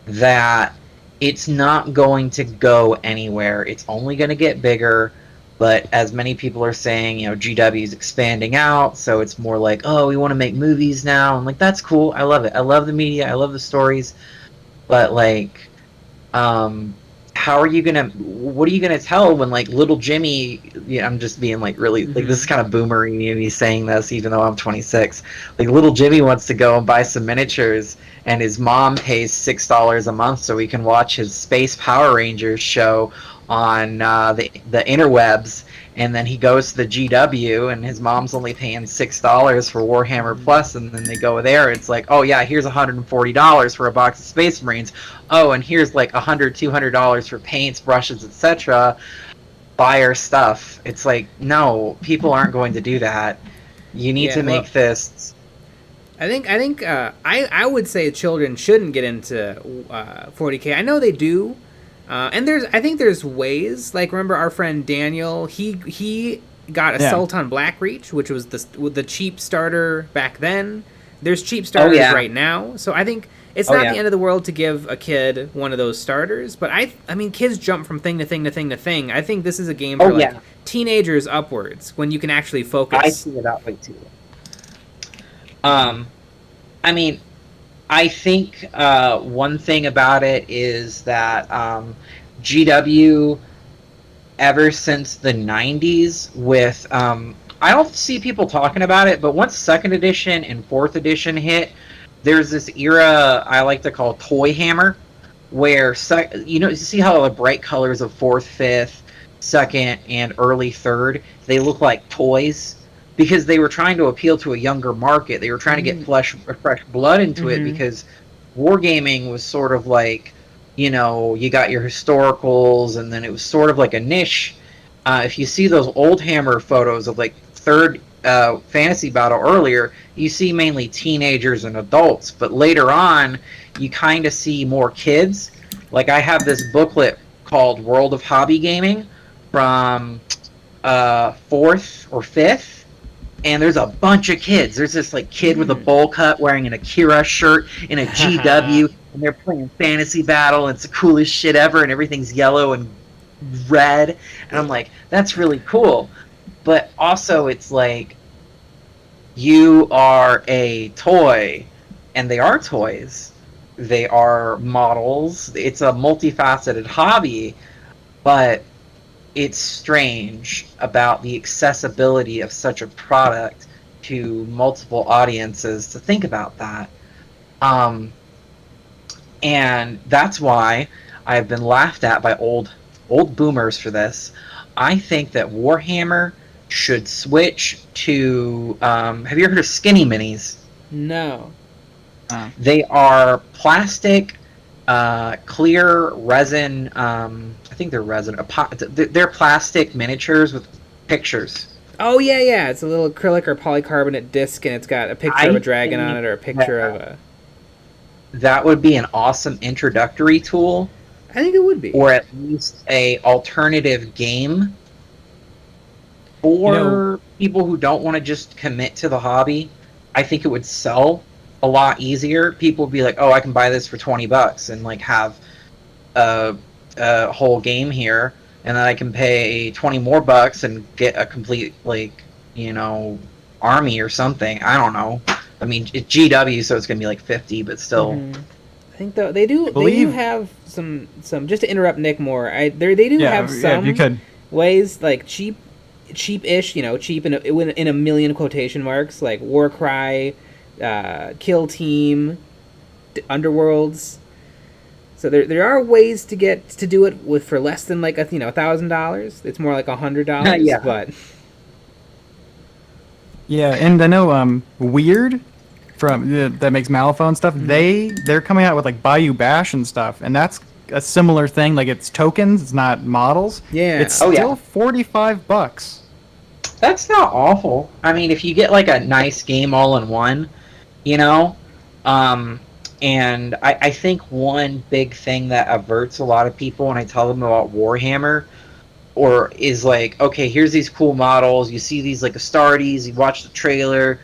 that it's not going to go anywhere. It's only going to get bigger. But as many people are saying, you know, GW is expanding out, so it's more like, oh, we want to make movies now. I'm like, that's cool. I love it. I love the media. I love the stories. But, like, how are you gonna? What are you gonna tell when, like, little Jimmy? Yeah, I'm just being, like, really, like, this is kind of boomery me saying this, even though I'm 26. Like, little Jimmy wants to go and buy some miniatures, and his mom pays $6 a month so he can watch his Space Power Rangers show on the interwebs, and then he goes to the GW, and his mom's only paying $6 for Warhammer Plus, and then they go there. It's like, oh yeah, here's $140 for a box of Space Marines. Oh, and here's like $100-$200 for paints, brushes, etc. Buy our stuff. It's like, no, people aren't going to do that. You need to make this. I think I would say children shouldn't get into 40k. I know they do. And I think there's ways. Like, remember our friend Daniel? He got a Sultan Blackreach, which was the cheap starter back then. There's cheap starters right now, so I think it's not the end of the world to give a kid one of those starters. But I mean, kids jump from thing to thing to thing to thing. I think this is a game for like teenagers upwards, when you can actually focus. I see it that way too. I mean, I think one thing about it is that GW, ever since the 90s, with I don't see people talking about it, but once 2nd edition and 4th edition hit, there's this era I like to call Toy Hammer, where, you know, you see how the bright colors of 4th, 5th, 2nd, and early 3rd, they look like toys? Because they were trying to appeal to a younger market. They were trying to get fresh blood into it, because wargaming was sort of like, you know, you got your historicals, and then it was sort of like a niche. If you see those old Hammer photos of, like, 3rd Fantasy Battle earlier, you see mainly teenagers and adults, but later on, you kind of see more kids. Like, I have this booklet called World of Hobby Gaming from 4th or 5th, and there's a bunch of kids. There's this, like, kid with a bowl cut wearing an Akira shirt in a GW, and they're playing Fantasy Battle, and it's the coolest shit ever, and everything's yellow and red, and I'm like, that's really cool. But also, it's like, you are a toy, and they are toys. They are models. It's a multifaceted hobby, but it's strange about the accessibility of such a product to multiple audiences to think about that. And that's why I've been laughed at by old boomers for this. I think that Warhammer should switch to... have you ever heard of skinny minis? No. They are plastic clear resin. I think they're resin. They're plastic miniatures with pictures. Oh yeah. It's a little acrylic or polycarbonate disc, and it's got a picture of a dragon on it or a picture of a. That would be an awesome introductory tool. I think it would be, or at least a alternative game for people who don't want to just commit to the hobby. I think it would sell a lot easier. People would be like, "Oh, I can buy this for $20 and like have a whole game here, and then I can pay 20 more bucks and get a complete army or something." I don't know. I mean, it's GW, so it's gonna be like 50, but still. Mm-hmm. I think though they do have some just to interrupt Nick more. They do have some ways like cheap-ish, cheap in a million quotation marks, like Warcry, Kill Team, Underworlds. So there are ways to do it for less than like $1,000. It's more like $100. Yeah. But yeah, and I know Weird from that makes Malifaux stuff. Mm-hmm. They're coming out with like Bayou Bash and stuff, and that's a similar thing. Like it's tokens, it's not models. Yeah, it's still $45. That's not awful. I mean, if you get like a nice game all in one, and I think one big thing that averts a lot of people when I tell them about Warhammer, or is like, okay, here's these cool models. You see these like Astartes, you watch the trailer,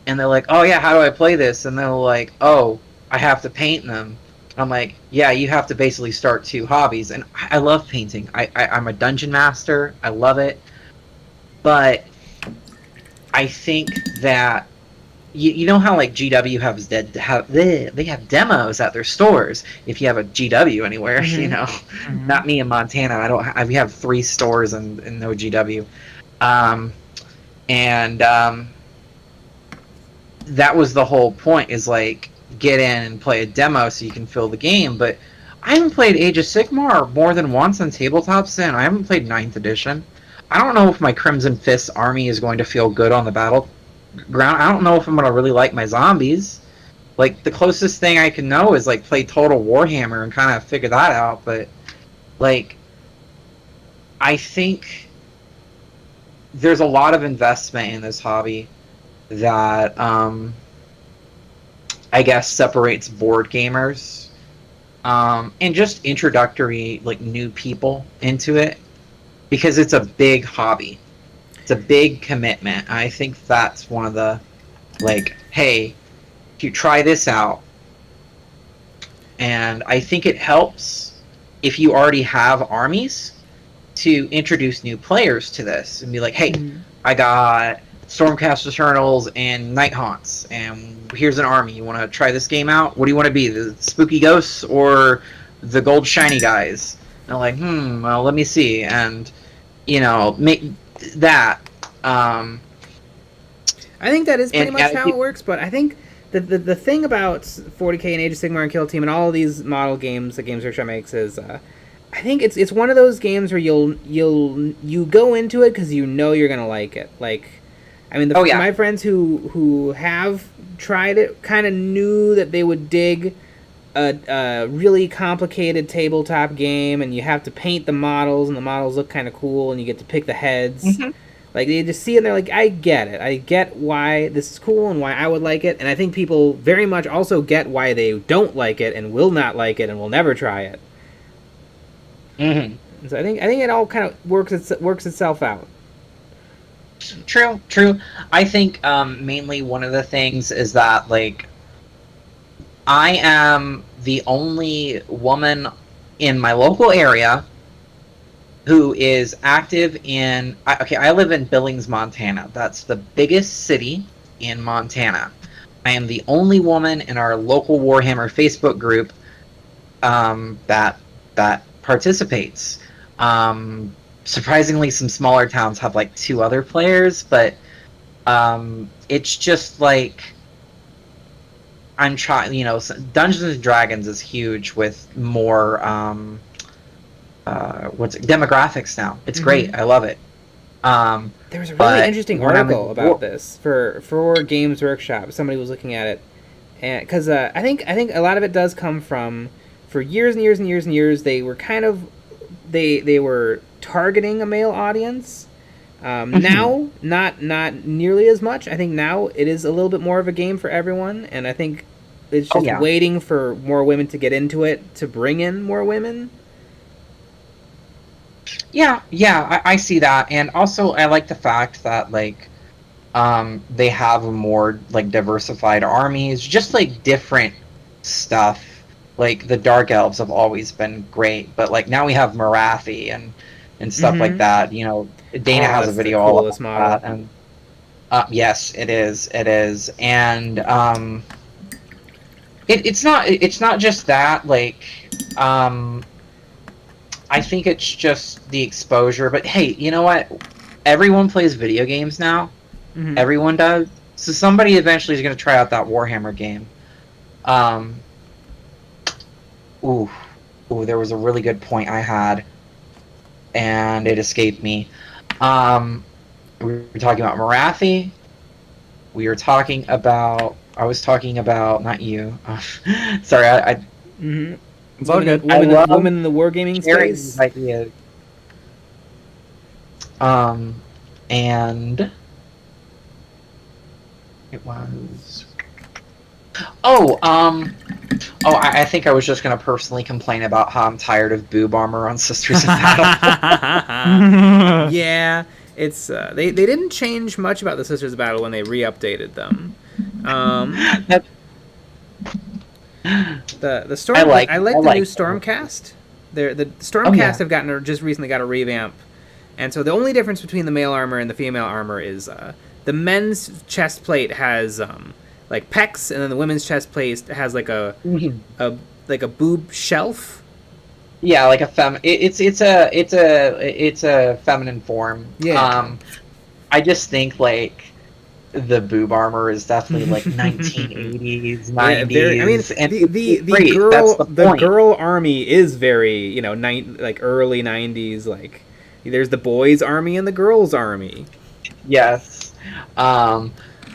and they're like, oh yeah, how do I play this? And they're like, oh, I have to paint them. I'm like, yeah, you have to basically start two hobbies. And I love painting. I'm a dungeon master. I love it. But I think that you know how like GW they have demos at their stores. If you have a GW anywhere, Mm-hmm. Not me in Montana. We have 3 stores and no GW, that was the whole point. Is like get in and play a demo so you can fill the game. But I haven't played Age of Sigmar more than once on Tabletop Sim. I haven't played 9th edition. I don't know if my Crimson Fist army is going to feel good on the battleground. I don't know if I'm going to really like my zombies. Like, the closest thing I can know is, like, play Total Warhammer and kind of figure that out. But, like, I think there's a lot of investment in this hobby that, I guess, separates board gamers and just introductory, like, new people into it. Because it's a big hobby. It's a big commitment. I think that's one of the, like, hey, if you try this out. And I think it helps if you already have armies to introduce new players to this. And be like, hey, I got Stormcast Eternals and Night Haunts. And here's an army. You want to try this game out? What do you want to be? The Spooky Ghosts or the Gold Shiny guys? And I'm like, well, let me see. And make that. I think that is pretty much how it works. But I think the thing about 40k and Age of Sigmar and Kill Team and all of these model games that Games Workshop makes is, I think it's one of those games where you go into it because you're gonna like it. Like, I mean, my friends who have tried it kind of knew that they would dig a really complicated tabletop game, and you have to paint the models, and the models look kind of cool, and you get to pick the heads. Mm-hmm. Like, they just see it, and they're like, I get it. I get why this is cool and why I would like it. And I think people very much also get why they don't like it and will not like it and will never try it. Mm-hmm. So I think it all kind of works itself out. True. I think mainly one of the things is that, like, I am the only woman in my local area who is active in... I live in Billings, Montana. That's the biggest city in Montana. I am the only woman in our local Warhammer Facebook group that participates. Surprisingly, some smaller towns have, like, 2 other players, but it's just, like... I'm trying, Dungeons and Dragons is huge with more, demographics now. It's great. I love it. There was a really interesting article about this for Games Workshop. Somebody was looking at it, and because I think a lot of it does come from for years and years and years and years, they were kind of they were targeting a male audience. Now, not nearly as much. I think now it is a little bit more of a game for everyone, and I think it's just waiting for more women to get into it to bring in more women. Yeah, I see that, and also I like the fact that like they have a more like diversified armies, just like different stuff. Like the Dark Elves have always been great, but like now we have Marathi and stuff like that. You know, Dana has a video all about that, and yes, it is, and it's not just that. Like, I think it's just the exposure. But hey, you know what? Everyone plays video games now. Everyone does. So somebody eventually is going to try out that Warhammer game. Ooh, there was a really good point I had, and it escaped me. We were talking about Marathi. We were talking about. I was talking about not you. Sorry, It's all good. Women in the wargaming space. Ideas. And it was. I think I was just gonna personally complain about how I'm tired of boob armor on Sisters of Battle. Yeah, it's they didn't change much about the Sisters of Battle when they re-updated them. The Storm. I like the new Stormcast. The Stormcast have just recently got a revamp, and so the only difference between the male armor and the female armor is the men's chest plate has like pecs, and then the women's chest plate has like a boob shelf. Yeah, like a it's a feminine form. Yeah. I just think like the boob armor is definitely like 1980s, 90s. Yeah, I mean, and the girl army is very like early 90s. Like there's the boys' army and the girls' army. Yes.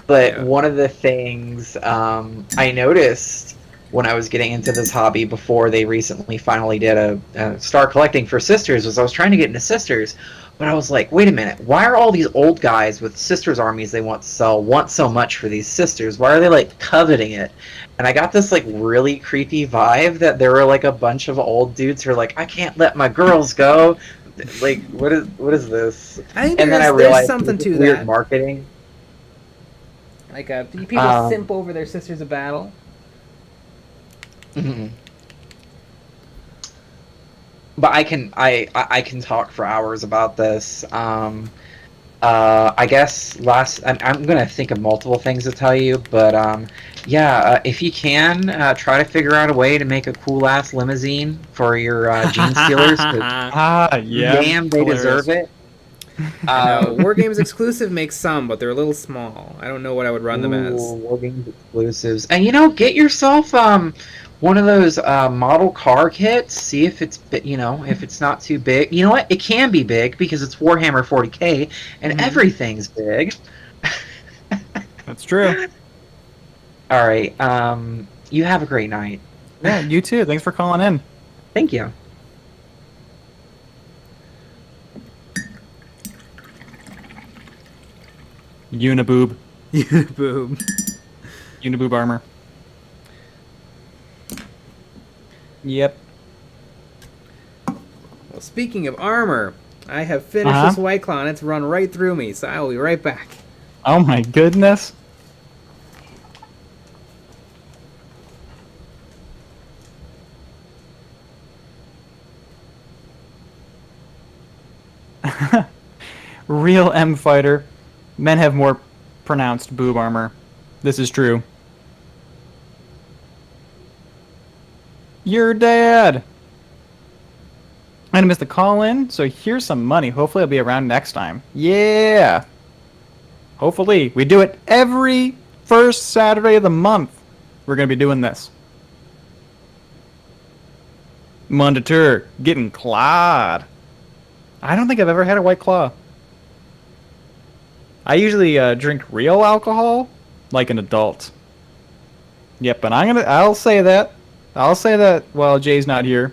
But one of the things I noticed when I was getting into this hobby before they recently finally did a start collecting for Sisters was I was trying to get into Sisters, but I was like, wait a minute, why are all these old guys with Sisters armies they want to sell want so much for these Sisters? Why are they like coveting it? And I got this like really creepy vibe that there were like a bunch of old dudes who are like, I can't let my girls go. Like, what is this? I think and then I realized something to weird that. Marketing. Like people simp over their Sisters of Battle. Mm-hmm. But I can talk for hours about this. I guess I'm gonna think of multiple things to tell you, but if you can try to figure out a way to make a cool ass limousine for your Genestealers. Damn, they deserve it. War Games exclusive makes some, but they're a little small. I don't know what I would run them as. War Games exclusives, and get yourself one of those model car kits. See if it's if it's not too big. You know what? It can be big because it's Warhammer 40k and everything's big. That's true. All right. You have a great night. Yeah, you too. Thanks for calling in. Thank you. Uniboob. Uniboob. Uniboob armor. Yep. Well, speaking of armor, I have finished this White Claw and it's run right through me, so I will be right back. Oh my goodness. Real M fighter. Men have more pronounced boob armor. This is true. Your dad! I missed the call in, so here's some money. Hopefully I'll be around next time. Yeah! Hopefully. We do it every first Saturday of the month. We're going to be doing this. Mundatur, getting clawed. I don't think I've ever had a White Claw. I usually drink real alcohol like an adult. Yep, and I'll say that I'll say that while Jay's not here.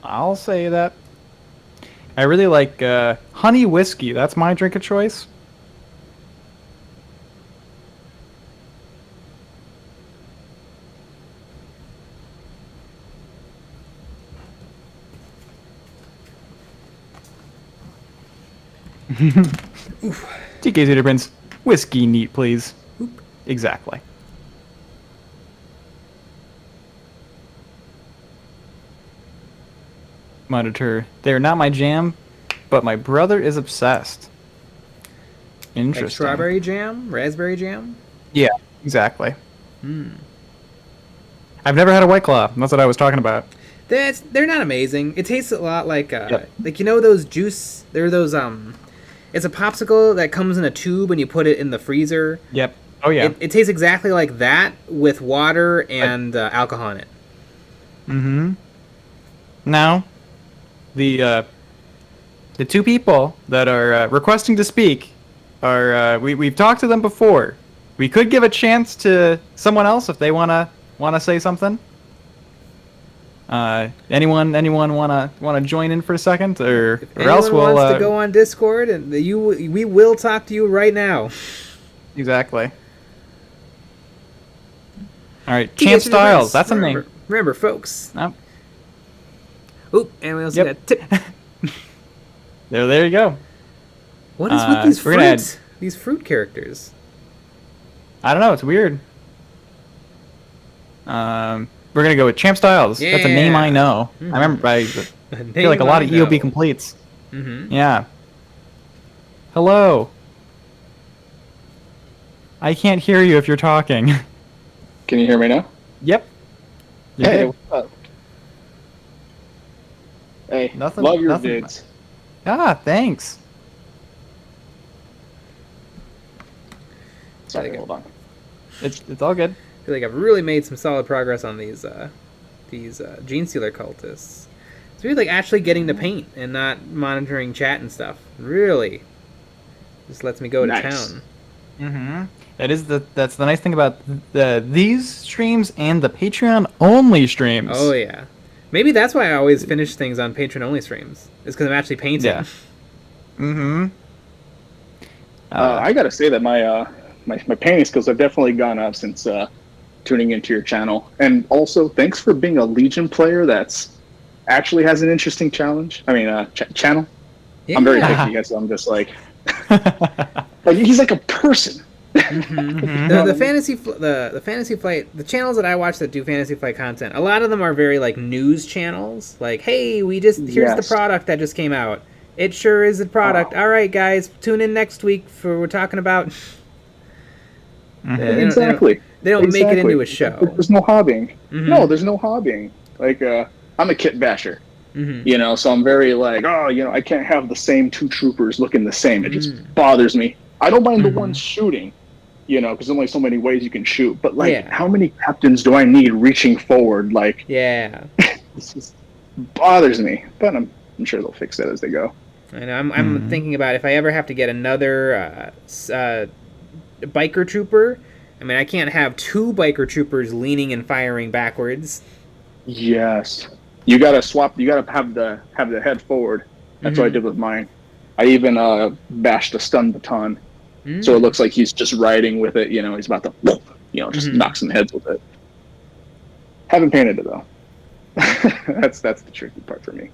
I'll say that I really like honey whiskey. That's my drink of choice. TK Zeta Prince, whiskey neat, please. Oop. Exactly. Monitor. They're not my jam, but my brother is obsessed. Interesting. Like strawberry jam? Raspberry jam? Yeah, exactly. Hmm. I've never had a White Claw. That's what I was talking about. They're not amazing. It tastes a lot like those juice. They're those It's a popsicle that comes in a tube and you put it in the freezer. Yep. Oh yeah. It tastes exactly like that with water and alcohol in it. Mm-hmm. Now, the two people that are requesting to speak are we've talked to them before. We could give a chance to someone else if they wanna say something. Anyone wanna join in for a second, or else we'll wants to go on Discord, and we will talk to you right now. Exactly. All right, Champ Styles. That's a name. Remember, folks. Oh. Oop, and we also got tip. There you go. What is with these fruits? These fruit characters. I don't know. It's weird. We're gonna go with Champ Styles. Yeah. That's a name I know. Mm-hmm. I remember. I feel like a lot of EOB completes. Mm-hmm. Yeah. Hello. I can't hear you if you're talking. Can you hear me now? Yep. Hey, what's up? Hey, nothing. Love your nothing. vids. Ah, thanks. Sorry, hold on. It's all good. I feel like I've really made some solid progress on these Genestealer cultists. It's really like actually getting to paint and not monitoring chat and stuff. Really, just lets me go to town. Mm-hmm. That's the nice thing about these streams and the Patreon only streams. Oh yeah, maybe that's why I always finish things on Patreon only streams. It's because I'm actually painting. Yeah. Mm-hmm. I gotta say that my painting skills have definitely gone up since tuning into your channel, and also thanks for being a Legion player that's actually has an interesting challenge. I mean, channel. Yeah. I'm very picky, I guess. I'm just like he's like a person. Mm-hmm. the fantasy flight, the channels that I watch that do fantasy flight content, a lot of them are very like news channels. Like, hey, here's the product that just came out. It sure is a product. All right, guys, tune in next week for we're talking about. Mm-hmm. Exactly. They don't make it into a show. There's no hobbying. Mm-hmm. No, there's no hobbying. Like, I'm a kit basher. Mm-hmm. So I'm very like, I can't have the same two troopers looking the same. It just bothers me. I don't mind the ones shooting, because there's only so many ways you can shoot. But how many captains do I need reaching forward? Like, this just bothers me. But I'm sure they'll fix that as they go. And I'm thinking about if I ever have to get another biker trooper. I mean, I can't have two biker troopers leaning and firing backwards. Yes, you gotta swap. You gotta have the head forward. That's what I did with mine. I even bashed a stun baton, so it looks like he's just riding with it. He's about to, just knock some heads with it. Haven't painted it though. that's the tricky part for me.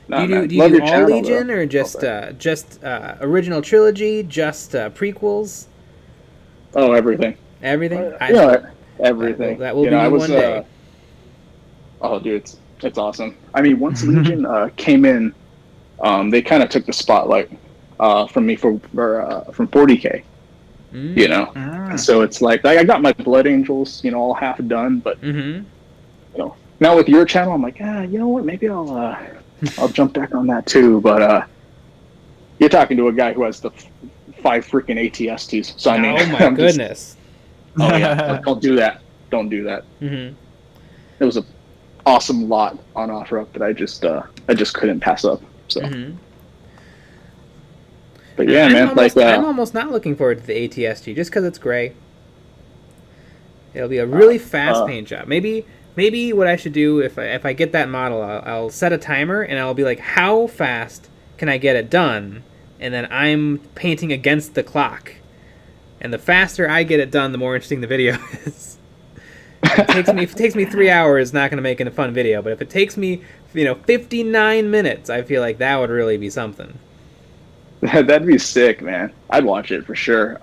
Do you do all channel, Legion though. Or just original trilogy, just prequels? Oh, everything. Everything. Everything. That will be one day. Oh, dude, it's awesome. I mean, once Legion came in, they kind of took the spotlight from me from 40k. And so it's like I got my Blood Angels, all half done, but now with your channel, I'm like, you know what? Maybe I'll jump back on that too, but you're talking to a guy who has the 5 freaking ATSTs. So I mean, oh my goodness! Oh yeah, don't do that. Don't do that. Mm-hmm. It was an awesome lot on OfferUp that I just couldn't pass up. So But yeah, I'm man, almost, like I'm almost not looking forward to the ATSG just because it's gray. It'll be a really fast paint job. Maybe what I should do if I get that model, I'll set a timer and I'll be like, how fast can I get it done? And then I'm painting against the clock. And the faster I get it done, the more interesting the video is. If it takes me 3 hours, it's not going to make it a fun video. But if it takes me, 59 minutes, I feel like that would really be something. that'd be sick, man. I'd watch it for sure.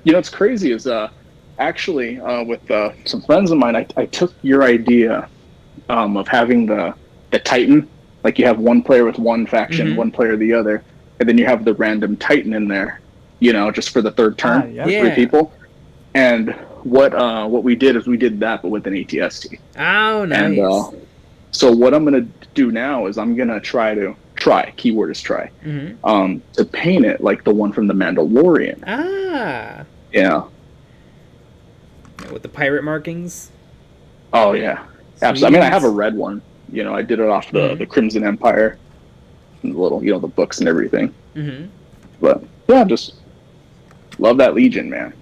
What's crazy is actually with some friends of mine, I took your idea of having the Titan, like you have one player with one faction, one player the other, and then you have the random Titan in there, just for the third turn, three people. And what we did is we did that, but with an ATST. Oh, nice. And so what I'm gonna do now is I'm gonna try. Keyword is try. To paint it like the one from the Mandalorian. Ah. Yeah. With the pirate markings. Oh yeah, absolutely. I mean, I have a red one. I did it off the Crimson Empire, and the little, the books and everything. But yeah, just love that Legion, man.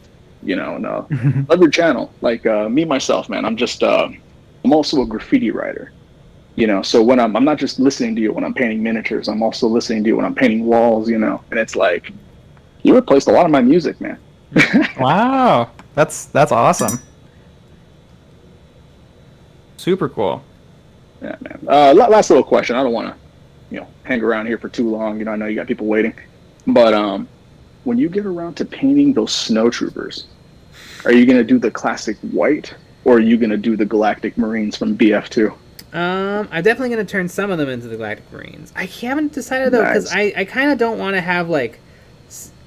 And love your channel. Like me myself, man. I'm just I'm also a graffiti writer. So when I'm not just listening to you when I'm painting miniatures, I'm also listening to you when I'm painting walls. And it's like you replaced a lot of my music, man. Wow. That's awesome. Super cool. Yeah, man. Last little question. I don't want to, hang around here for too long. I know you got people waiting. But when you get around to painting those snowtroopers, are you going to do the classic white, or are you going to do the Galactic Marines from BF2? I'm definitely going to turn some of them into the Galactic Marines. I haven't decided, though, because I kind of don't want to have, like,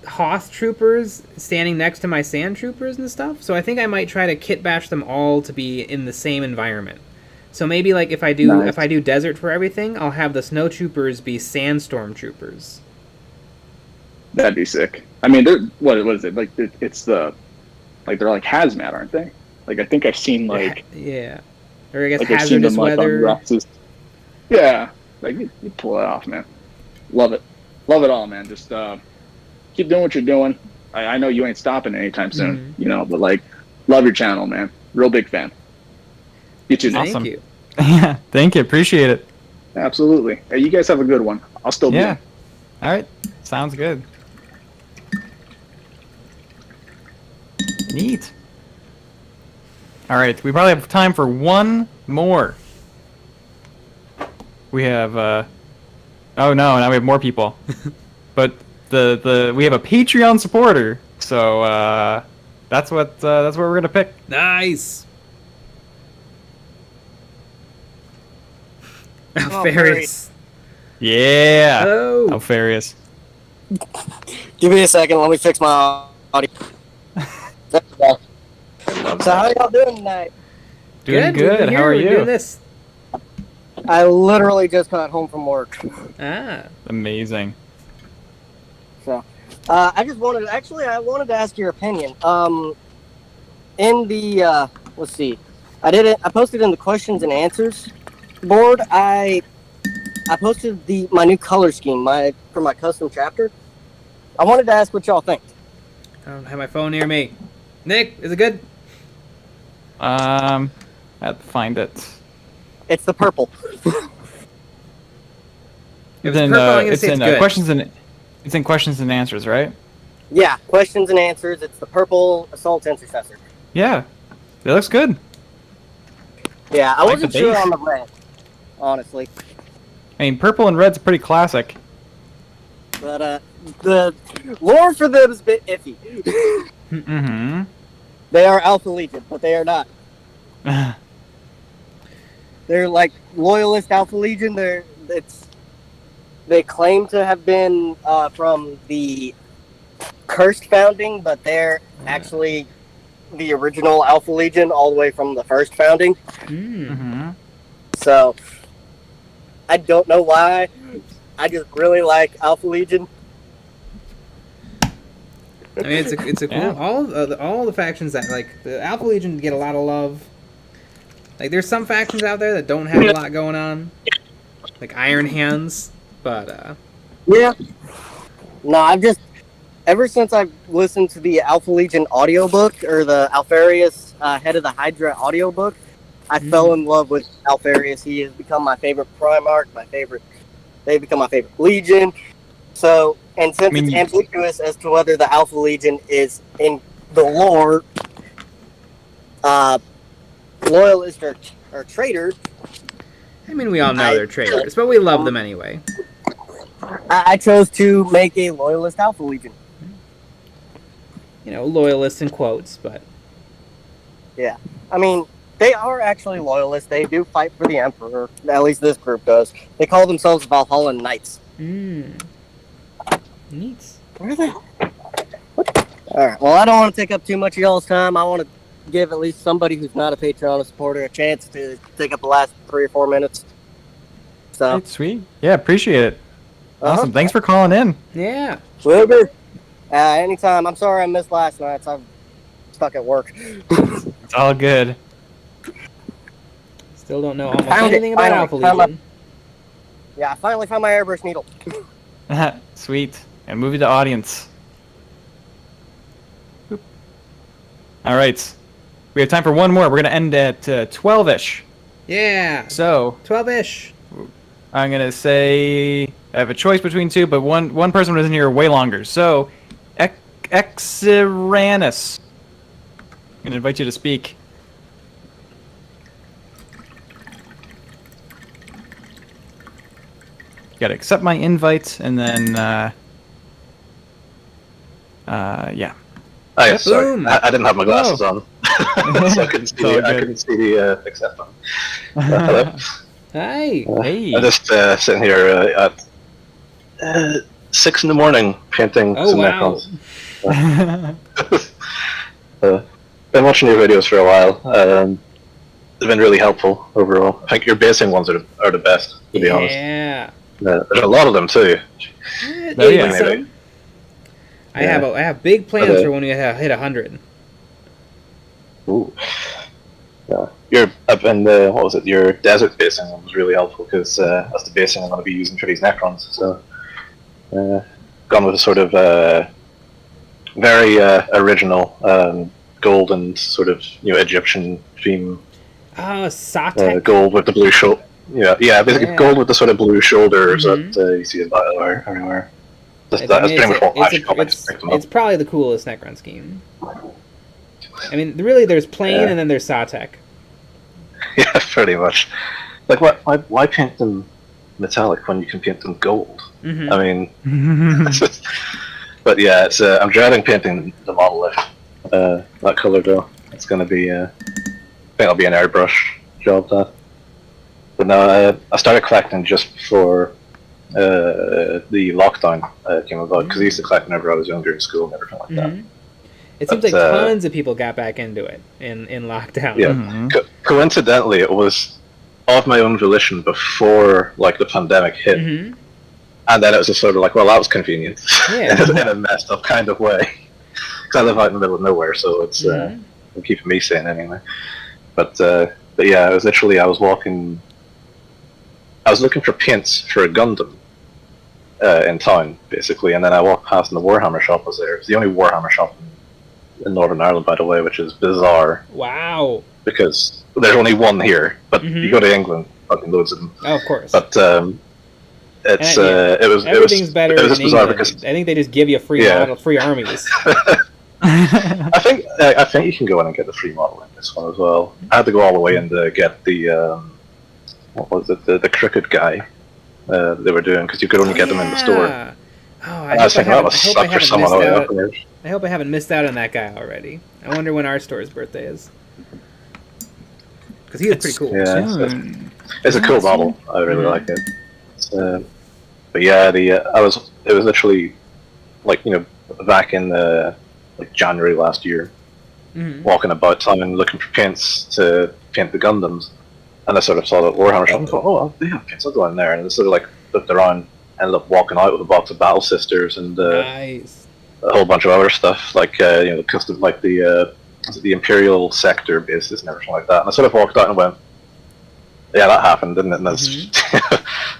Hoth troopers standing next to my sand troopers and stuff, so I think I might try to kit bash them all to be in the same environment. So maybe like if I do desert for everything, I'll have the snow troopers be sandstorm troopers. That'd be sick. I mean, what is it like? It's they're like hazmat, aren't they? Like I think I've seen like or I guess like hazardous weather. Yeah, like you pull it off, man. Love it all, man. Just keep doing what you're doing. I know you ain't stopping anytime soon, but like, love your channel, man. Real big fan. You too. Awesome. Thank you. Yeah, thank you. Appreciate it. Absolutely. Hey, you guys have a good one. I'll still be in. All right. Sounds good. Neat. All right. We probably have time for one more. We have, oh no, now we have more people. But we have a Patreon supporter, so that's what we're gonna pick. Nice. Alfarius. Yeah. Oh. Alfarius. Give me a second. Let me fix my audio. There we go. So how y'all doing tonight? Doing good. How are you? Doing this. I literally just got home from work. Amazing. So, I wanted to ask your opinion. In the let's see, I posted in the questions and answers board. I posted my new color scheme for my custom chapter. I wanted to ask what y'all think. I don't have my phone near me. Nick, is it good? I have to find it. It's the purple. It's in questions and answers, right? Yeah, questions and answers. It's the purple assault intercessor. Yeah, it looks good. Yeah, I wasn't sure on the red, honestly. I mean, purple and red's pretty classic. But the lore for them is a bit iffy. Mm-hmm. They are Alpha Legion, but they are not. They're like loyalist Alpha Legion. They claim to have been from the cursed founding, but they're actually the original Alpha Legion all the way from the first founding. Mm-hmm. So I don't know why. I just really like Alpha Legion. I mean, it's a cool. All the factions that like the Alpha Legion get a lot of love. Like, there's some factions out there that don't have a lot going on, like Iron Hands, but yeah. No, ever since I've listened to the Alpha Legion audiobook, or the Alfarius Head of the Hydra audiobook, I fell in love with Alfarius. He has become my favorite Primarch, they've become my favorite Legion. So, and since it's ambiguous as to whether the Alpha Legion is in the lore, loyalist or traitor. I mean, we all know they're traitors, but we love them anyway. I chose to make a loyalist Alpha Legion. You know, loyalist in quotes, but... Yeah. I mean, they are actually loyalists. They do fight for the Emperor. At least this group does. They call themselves Valhallan Knights. Neat. Where are they? Alright, well, I don't want to take up too much of y'all's time. I want to give at least somebody who's not a Patreon supporter a chance to take up the last 3 or 4 minutes. So Right, sweet. Yeah, appreciate it. Awesome. Thanks for calling in. Yeah. Will do. Anytime. I'm sorry I missed last night. So I'm stuck at work. It's all good. Still don't know almost anything about Alpha Legion. Yeah, I finally found my airbrush needle. Sweet. And movie to audience. Boop. All right. We have time for one more. We're going to end at 12-ish. Yeah. So 12-ish. I'm going to say I have a choice between two, but one person was in here way longer. So Exiranus. I'm going to invite you to speak. You got to accept my invite, and then, yeah. Oh, yeah, sorry. I didn't have my glasses on, so I couldn't see the accept button. Hello. Hi. Hey. I'm just sitting here at 6 in the morning painting some Necrons. Been watching your videos for a while. They've been really helpful overall. I think your basing ones are the best, to be honest. Yeah. There's a lot of them too. I have big plans for when we hit 100. Ooh. Yeah. Your desert basing one was really helpful because that's the basing I'm going to be using for these Necrons. So, gone with a sort of very original gold and sort of Egyptian theme. Oh, Satek. Gold with the blue shoulder. Yeah, basically gold with the sort of blue shoulders that you see in Battle everywhere. That's pretty much what I it's probably the coolest Necron scheme. I mean, really, there's plain and then there's Satek. Yeah, pretty much. Like, why paint them metallic when you can paint them gold? Mm-hmm. I mean, but yeah, it's I'm dreading painting the monolith. That color though, it's gonna be. I think it'll be an airbrush job that. But no, I started collecting just before the lockdown came about because I used to collect whenever I was younger in school and everything like that. It seems like tons of people got back into it in lockdown. Yeah, coincidentally, it was of my own volition before like the pandemic hit, and then it was just sort of like, well, that was convenient in a messed up kind of way. Because I live out in the middle of nowhere, so it's keeping me sane anyway. But yeah, it was literally I was looking for paints for a Gundam in town, basically, and then I walked past and the Warhammer shop was there. It's the only Warhammer shop in Northern Ireland, by the way, which is bizarre. Wow. Because there's only one here, but you go to England, fucking loads of them. Oh, of course. But it's everything's better it was in bizarre England. because I think they just give you free armies. I think you can go in and get the free model in this one as well. I had to go all the way in to get the what was it, the cricket guy they were doing because you could only get them in the store. Oh, I was thinking that was suck for someone out there. I hope I haven't missed out on that guy already. I wonder when our store's birthday is. Because he was pretty cool. Yeah, it's a cool model. I really like it. But yeah, it was literally like back in like January last year, walking about town looking for paints to paint the Gundams, and I sort of saw that Warhammer shop and thought, oh, they have paints, I'll go in there, and I sort of like looked around, ended up walking out with a box of Battle Sisters and a whole bunch of other stuff like the custom, like the Imperial sector bases and everything like that. And I sort of walked out and went, yeah, that happened, didn't it? And that's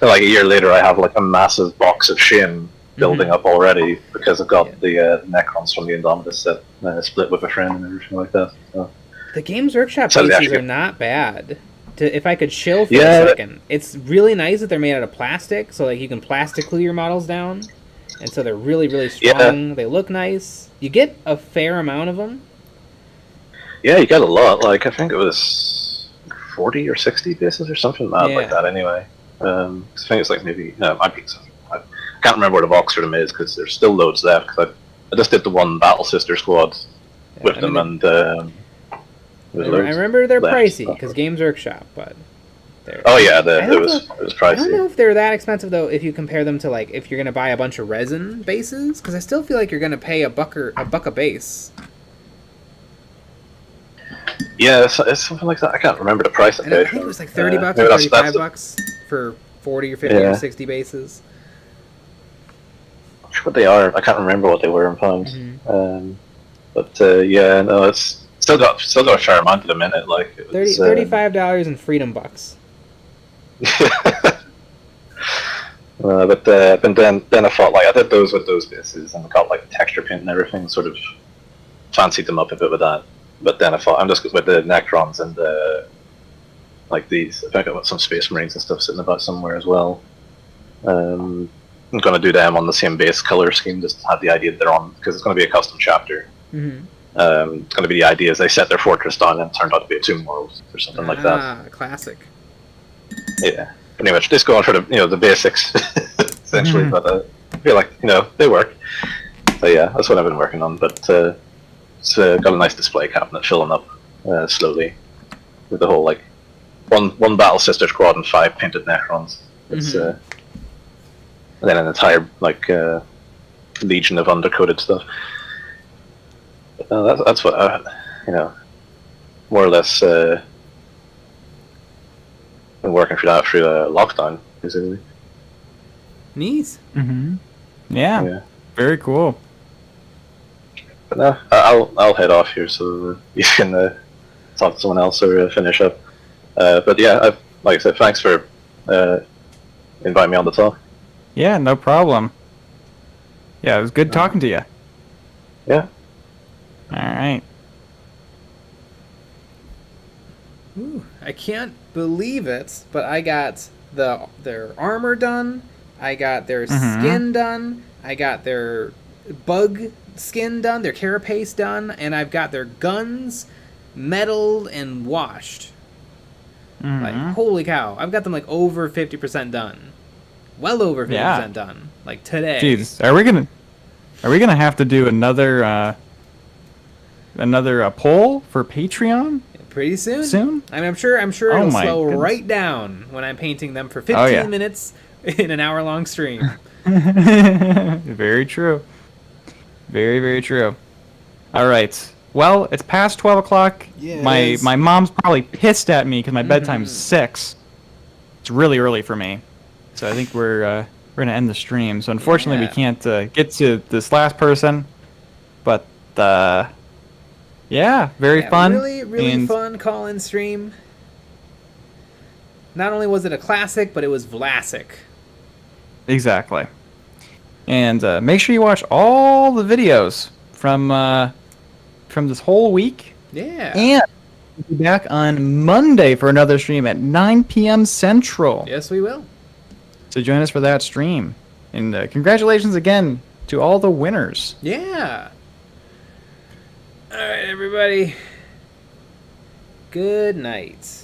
like a year later, I have like a massive box of Shin building up already because I've got the Necrons from the Indomitus set split with a friend and everything like that. So. The Games Workshop So they bases actually- are not bad. If I could chill for Yeah. a second, it's really nice that they're made out of plastic, so like you can plastic glue your models down, and so they're really, really strong. They look nice. You get a fair amount of them. Yeah, you got a lot. Like I think it was 40 or 60 bases or something mad like that. Anyway, I think it's like maybe no, it might be something. I can't remember what a box for them is because there's still loads left. Cause I just did the one Battle Sister squad with them, and I remember they're left, pricey so. because Games Workshop, but they're. Oh yeah, I it don't was I don't pricey. know if they're that expensive though. If you compare them to like if you're gonna buy a bunch of resin bases, because I still feel like you're gonna pay a buck a base. Yeah, it's something like that. I can't remember the price. I think it was like $30 or maybe $35 for 40 or 50 or 60 bases. I'm sure what they are. I can't remember what they were in pounds. But yeah, no, it's still got a fair amount at the minute. Like it was, $35 in freedom bucks. but then I thought like I did those with those bases and I got like the texture paint and everything. Sort of fancied them up a bit with that. But then I thought I'm just with the Necrons and like these. I think I got some Space Marines and stuff sitting about somewhere as well. I'm going to do them on the same base color scheme. Just had the idea that they're on because it's going to be a custom chapter. Mm-hmm. It's going to be the idea is they set their fortress down and it turned out to be a Tomb World or something like that. Ah, classic. Yeah, pretty much just going for the basics essentially. Mhm. But I feel like they work. So yeah, that's what I've been working on. But it's got a nice display cabinet filling up slowly with the whole like one Battle Sister squad and 5 painted Necrons. It's and then an entire like legion of undercoated stuff. But, that's what more or less been working through that through lockdown basically. Neat. Mm-hmm. Yeah. Very cool. But no, I'll head off here so you can talk to someone else or finish up. But yeah, like I said, thanks for inviting me on the talk. Yeah, no problem. Yeah, it was good talking to you. Yeah. All right. Ooh, I can't believe it, but I got their armor done. I got their skin done. I got their bug skin done. Their carapace done, and I've got their guns metalled and washed. Like holy cow! I've got them like over 50% done. Well over 50% done. Like today. Jeez, are we gonna have to do another poll for Patreon? Pretty soon. Soon? I mean, I'm sure Oh it'll my slow goodness. right down when I'm painting them for 15 Oh, yeah. minutes in an hour-long stream. Very true. Very, very true. All right. Well, it's past 12 o'clock. Yeah, my it is. my mom's probably pissed at me because my bedtime's 6. It's really early for me, so I think we're gonna end the stream. So unfortunately, we can't get to this last person, but yeah, very fun. Really, really and fun call-in stream. Not only was it a classic, but it was Vlasic. Exactly. And make sure you watch all the videos from this whole week. Yeah. And we'll be back on Monday for another stream at 9 p.m. Central. Yes, we will. So join us for that stream. And congratulations again to all the winners. Yeah. All right, everybody. Good night.